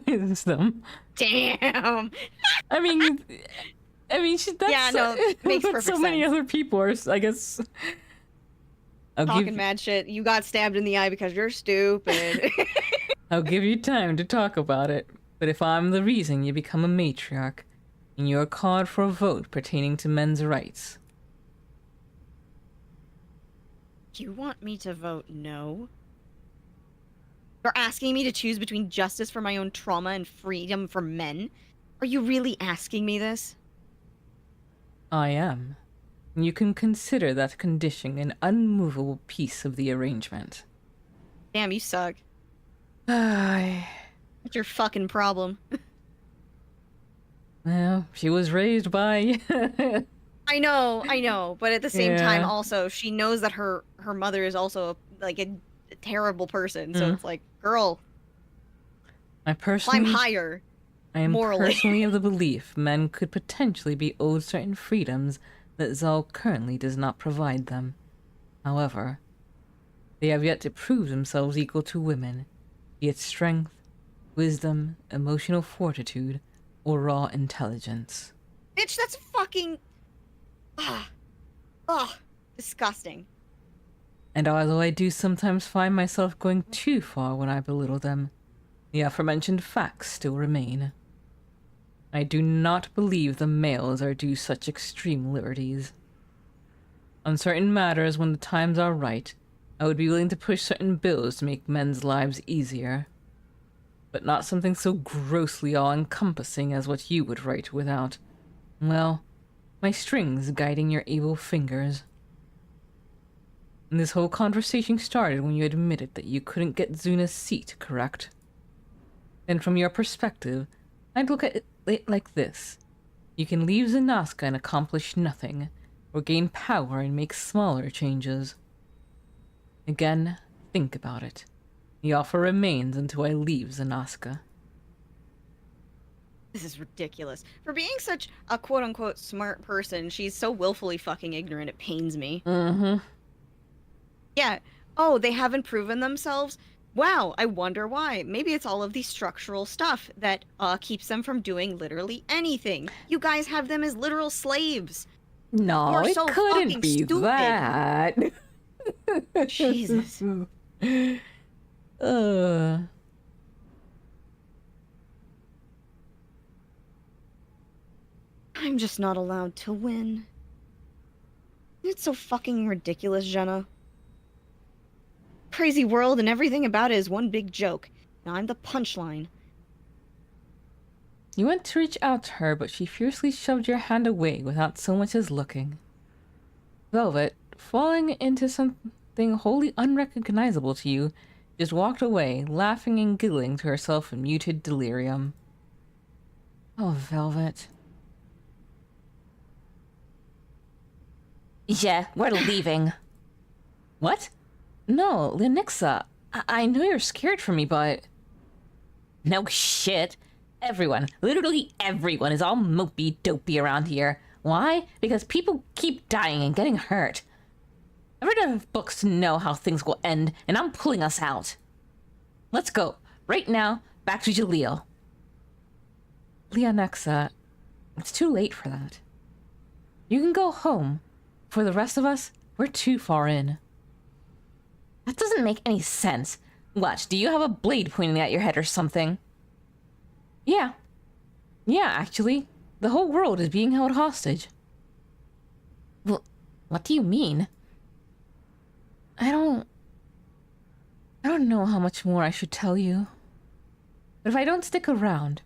wisdom. Damn! I mean, that's Yeah, no, makes what perfect so many sense. other people are. I guess. Talking mad shit. You got stabbed in the eye because you're stupid. I'll give you time to talk about it. But if I'm the reason you become a matriarch, and you're called for a vote pertaining to men's rights, You want me to vote no? You're asking me to choose between justice for my own trauma and freedom for men? Are you really asking me this? I am. And you can consider that condition an unmovable piece of the arrangement. Damn, you suck. Well, What's your fucking problem? she was raised by... I know, but at the same time, Yeah. also, she knows that her mother is also, like, a terrible person, so Mhm. it's like, girl, I climb higher. I am morally. personally of the belief men could potentially be owed certain freedoms that Zal currently does not provide them. However, they have yet to prove themselves equal to women, be it strength, wisdom, emotional fortitude, or raw intelligence. Bitch, that's fucking... disgusting. And although I do sometimes find myself going too far when I belittle them, the aforementioned facts still remain. I do not believe the males are due such extreme liberties. On certain matters, when the times are right, I would be willing to push certain bills to make men's lives easier. But not something so grossly all-encompassing as what you would write without, well, my strings guiding your able fingers. And this whole conversation started when you admitted that you couldn't get Zuna's seat, correct? And from your perspective, I'd look at it like this. You can leave Zanaska and accomplish nothing, or gain power and make smaller changes. Again, think about it. The offer remains until I leave Zanaska. This is ridiculous. For being such a quote-unquote smart person, she's so willfully fucking ignorant, it pains me. Mm-hmm. Yeah. Oh, they haven't proven themselves? Wow, I wonder why. Maybe it's all of the structural stuff that keeps them from doing literally anything. You guys have them as literal slaves. No, You're it so couldn't fucking be stupid. that. Jesus. I'm just not allowed to win. It's so fucking ridiculous, Jenna. Crazy world and everything about it is one big joke. Now I'm the punchline. You went to reach out to her, but she fiercely shoved your hand away without so much as looking. Velvet, falling into something wholly unrecognizable to you, just walked away, laughing and giggling to herself in muted delirium. Oh, Velvet. Yeah, we're leaving. What? No, Lenixa. I know you're scared for me, but... No shit. Everyone, literally everyone is all mopey dopey around here. Why? Because people keep dying and getting hurt. I've read enough books to know how things will end, and I'm pulling us out. Let's go. Right now, back to Jaleel. Leonexa, it's too late for that. You can go home. For the rest of us, we're too far in. That doesn't make any sense. What, do you have a blade pointing at your head or something? Yeah. Yeah, actually. The whole world is being held hostage. Well, what do you mean? I don't know how much more I should tell you. But if I don't stick around,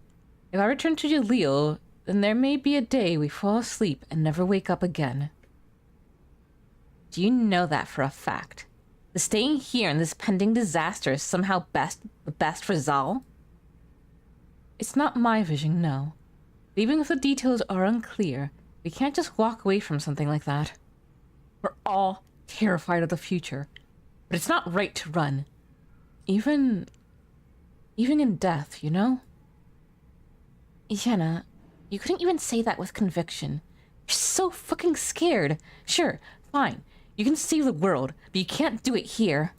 if I return to Jaleel, then there may be a day we fall asleep and never wake up again. Do you know that for a fact? The staying here in this pending disaster is somehow the best for Zal? It's not my vision, no. Even if the details are unclear, we can't just walk away from something like that. We're all terrified of the future, but it's not right to run. Even in death, you know? Jenna, you couldn't even say that with conviction. You're so fucking scared. Sure, fine. You can save the world, but you can't do it here.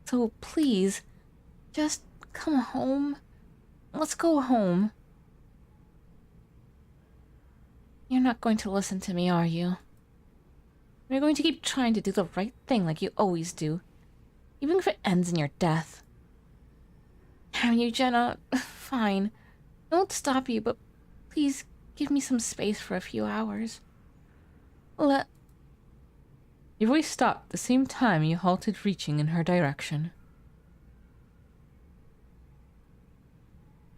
So please, just come home. Let's go home. You're not going to listen to me, are you? You're going to keep trying to do the right thing like you always do, even if it ends in your death. Damn you, Jenna. Fine. I won't stop you, but please give me some space for a few hours. Your voice stopped the same time you halted, reaching in her direction.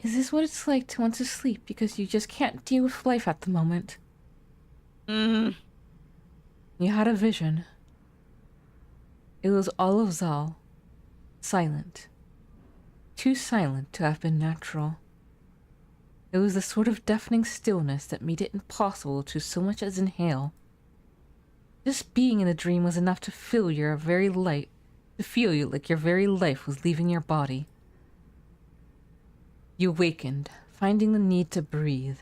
Is this what it's like to want to sleep because you just can't deal with life at the moment? You had a vision. It was all of Zal. Silent. Too silent to have been natural. It was the sort of deafening stillness that made it impossible to so much as inhale. Just being in a dream was enough to feel like your very life was leaving your body. You awakened, finding the need to breathe.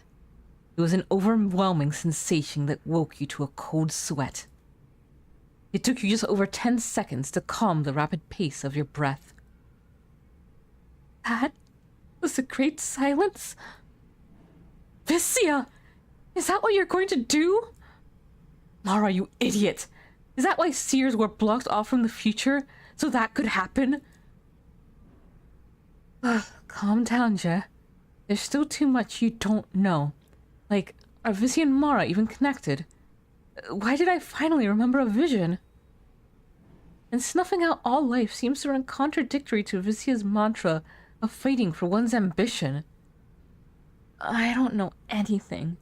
It was an overwhelming sensation that woke you to a cold sweat. It took you just over 10 seconds to calm the rapid pace of your breath. That was a great silence? Viscia! Is that what you're going to do? Mara, you idiot! Is that why seers were blocked off from the future? So that could happen? Calm down, Je. There's still too much you don't know. Like, are Viscia and Mara even connected? Why did I finally remember a vision? And snuffing out all life seems to run contradictory to Viscia's mantra of fighting for one's ambition. I don't know anything.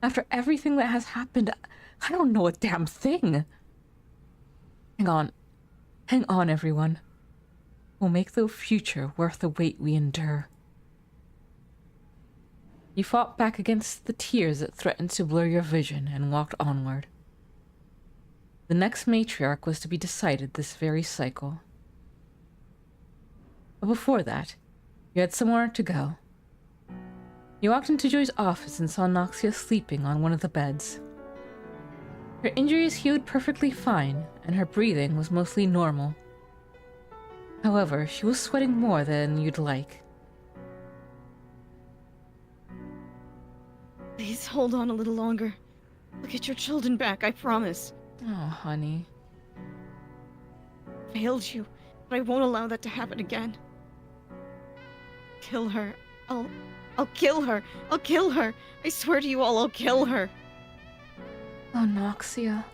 After everything that has happened, I don't know a damn thing. Hang on, everyone. We'll make the future worth the wait we endure. You fought back against the tears that threatened to blur your vision and walked onward. The next matriarch was to be decided this very cycle. But before that, you had somewhere to go. You walked into Joy's office and saw Noxia sleeping on one of the beds. Her injuries healed perfectly fine, and her breathing was mostly normal. However, she was sweating more than you'd like. Please hold on a little longer. I'll get your children back, I promise. Oh, honey. Failed you, but I won't allow that to happen again. Kill her. I'll kill her. I'll kill her. I swear to you all, I'll kill her. Oh, Noxia.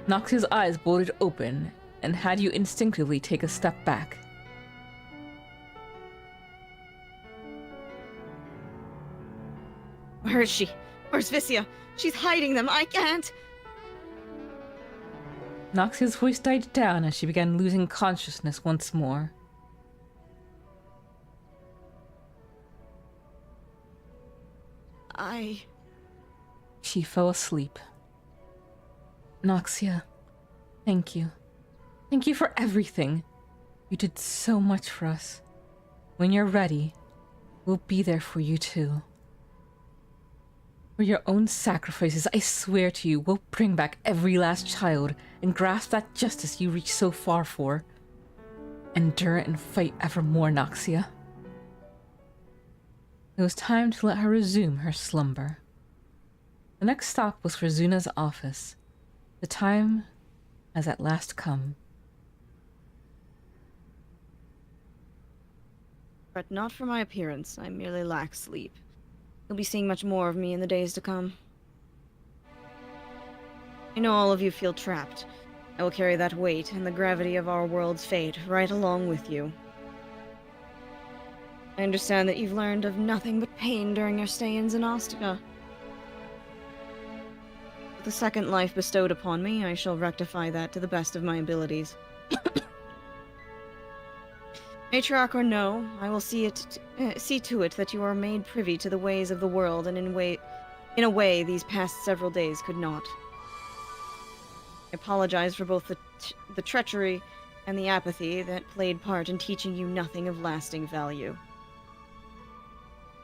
Noxia's eyes bulged open and had you instinctively take a step back. Where is she? Where's Viscia? She's hiding them. I can't. Noxia's voice died down as she began losing consciousness once more. She fell asleep. Noxia, thank you. Thank you for everything. You did so much for us. When you're ready, we'll be there for you too. For your own sacrifices, I swear to you, we'll bring back every last child and grasp that justice you reached so far for. Endure and fight evermore, Noxia. It was time to let her resume her slumber. The next stop was for Zuna's office. The time has at last come. But not for my appearance. I merely lack sleep. You'll be seeing much more of me in the days to come. I know all of you feel trapped. I will carry that weight and the gravity of our world's fate right along with you. I understand that you've learned of nothing but pain during your stay in Xenostica. With the second life bestowed upon me, I shall rectify that to the best of my abilities. Matriarch or no, I will see to it that you are made privy to the ways of the world, and in a way these past several days could not. I apologize for both the treachery and the apathy that played part in teaching you nothing of lasting value.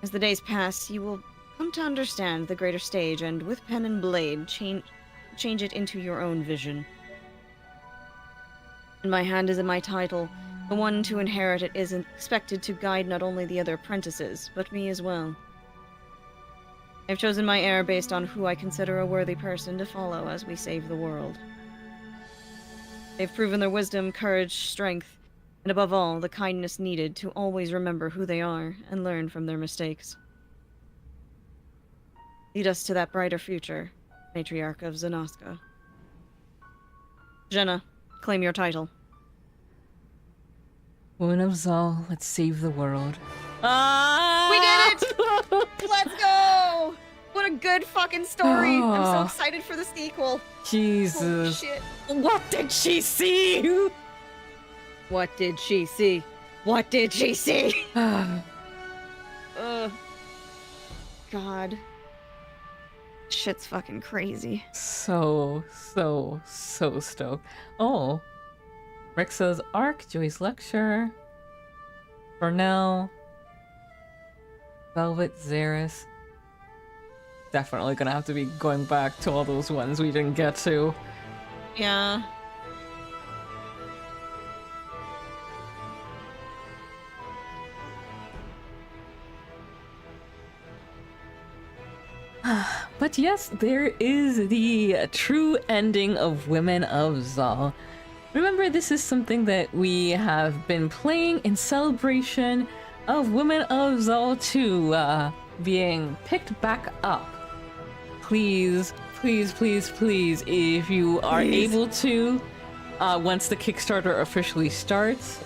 As the days pass, you will come to understand the greater stage, and with pen and blade, change it into your own vision. In my hand is my title. The one to inherit it is expected to guide not only the other apprentices, but me as well. I've chosen my heir based on who I consider a worthy person to follow as we save the world. They've proven their wisdom, courage, strength, and above all, the kindness needed to always remember who they are and learn from their mistakes. Lead us to that brighter future, Matriarch of Xenosca. Jenna, claim your title. Woman of Zal, let's save the world. We did it! Let's go! What a good fucking story! I'm so excited for the sequel. Jesus. Holy shit. What did she see? What did she see? What did she see? God. Shit's fucking crazy. So stoked. Oh. Rixa's arc, Joy's lecture. Burnell. Velvet, Xeris. Definitely gonna have to be going back to all those ones we didn't get to. Yeah. But yes, there is the true ending of Women of Zal. Remember, this is something that we have been playing in celebration of Women of Zal 2 being picked back up. Please, if you are able to, once the Kickstarter officially starts,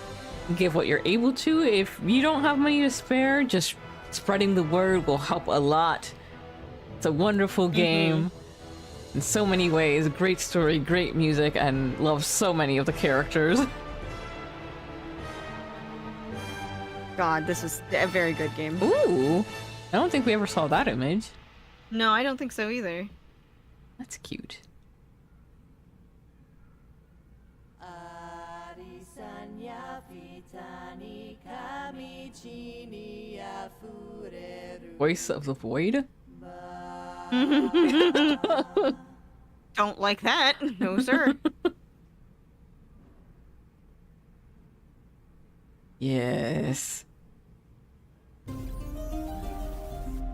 give what you're able to. If you don't have money to spare, just spreading the word will help a lot. It's a wonderful game in so many ways. Great story, great music, and love so many of the characters. God, this is a very good game. Ooh, I don't think we ever saw that image. No, I don't think so either. That's cute. Voice of the Void? Don't like that. No, sir. Yes.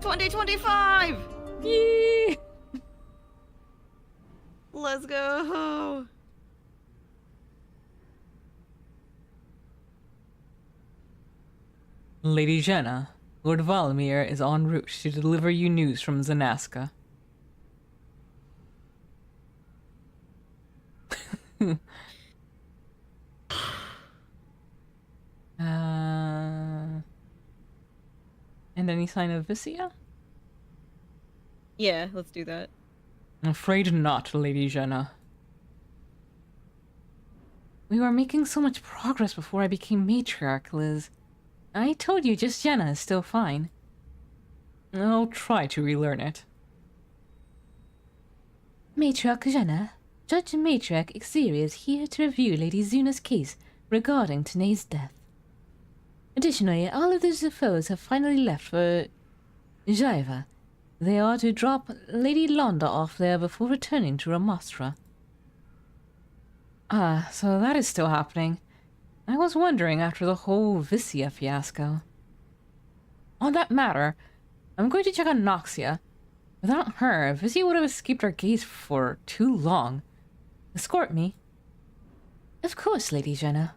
2025! Yee! Let's go! Lady Jenna, Lord Valimir is en route to deliver you news from Xenosca. And any sign of Viscia? Yeah, let's do that. I'm afraid not, Lady Jenna. We were making so much progress before I became matriarch, Liz. I told you just Jenna is still fine. I'll try to relearn it. Matriarch Jenna, Judge Matriarch Xeria is here to review Lady Zuna's case regarding Tanae's death. Additionally, all of the Zephyrs have finally left for Jaiva. They are to drop Lady Londa off there before returning to Ramastra. Ah, so that is still happening. I was wondering after the whole Viscia fiasco. On that matter, I'm going to check on Noxia. Without her, Viscia would have escaped our gaze for too long. Escort me. Of course, Lady Jenna.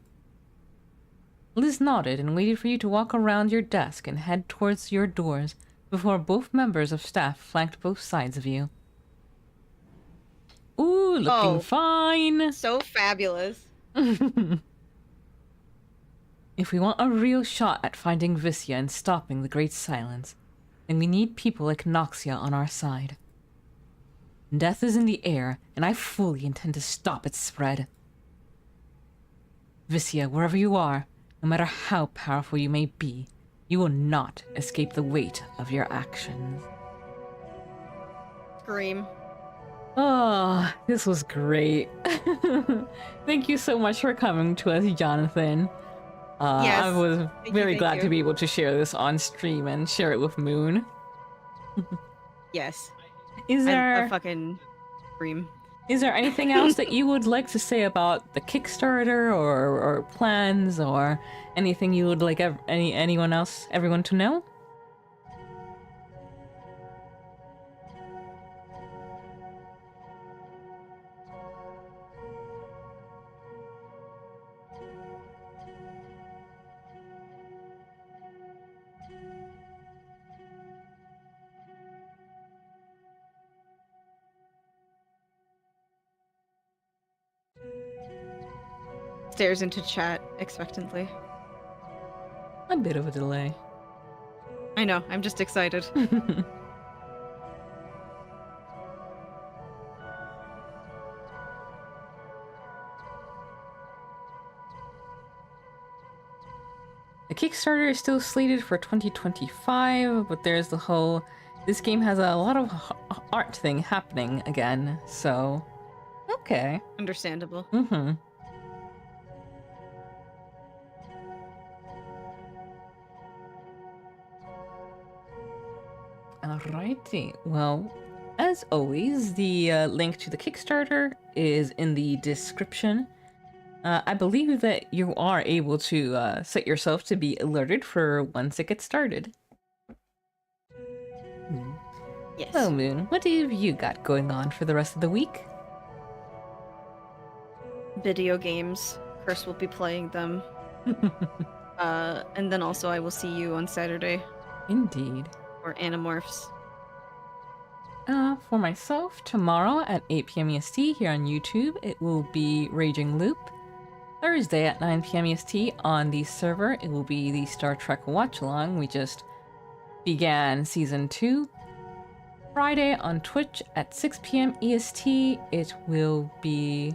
Liz nodded and waited for you to walk around your desk and head towards your doors before both members of staff flanked both sides of you. Ooh, looking fine. So fabulous. If we want a real shot at finding Visya and stopping the Great Silence, then we need people like Noxia on our side. Death is in the air, and I fully intend to stop its spread. Visya, wherever you are, no matter how powerful you may be, you will not escape the weight of your actions. Scream. Oh, this was great. Thank you so much for coming to us, Jonathan. Yes. I was very Thank glad you. to be able to share this on stream and share it with Moon. Yes. Is I there fucking scream. is there anything else that you would like to say about the Kickstarter or plans or anything you would like everyone to know? Stares into chat expectantly. A bit of a delay. I know, I'm just excited. The Kickstarter is still slated for 2025, but there's the whole this game has a lot of art thing happening again, so okay. Understandable. Mm-hmm. Alrighty. Well, as always, the link to the Kickstarter is in the description. I believe that you are able to set yourself to be alerted for once it gets started. Yes. Well, Moon, what have you got going on for the rest of the week? Video games. Chris will be playing them. And then also I will see you on Saturday. Indeed. Or Animorphs. For myself, tomorrow at 8 p.m. EST here on YouTube, it will be Raging Loop. Thursday at 9 p.m. EST on the server, it will be the Star Trek Watch Along. We just began Season 2. Friday on Twitch at 6 p.m. EST, it will be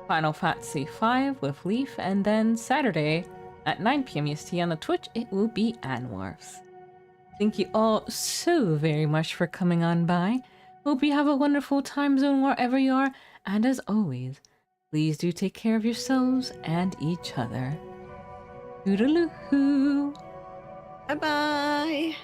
Final Fantasy V with Leaf. And then Saturday at 9 p.m. EST on the Twitch, it will be Animorphs. Thank you all so very much for coming on by. Hope you have a wonderful time zone wherever you are. And as always, please do take care of yourselves and each other. Toodaloo-hoo! Bye-bye!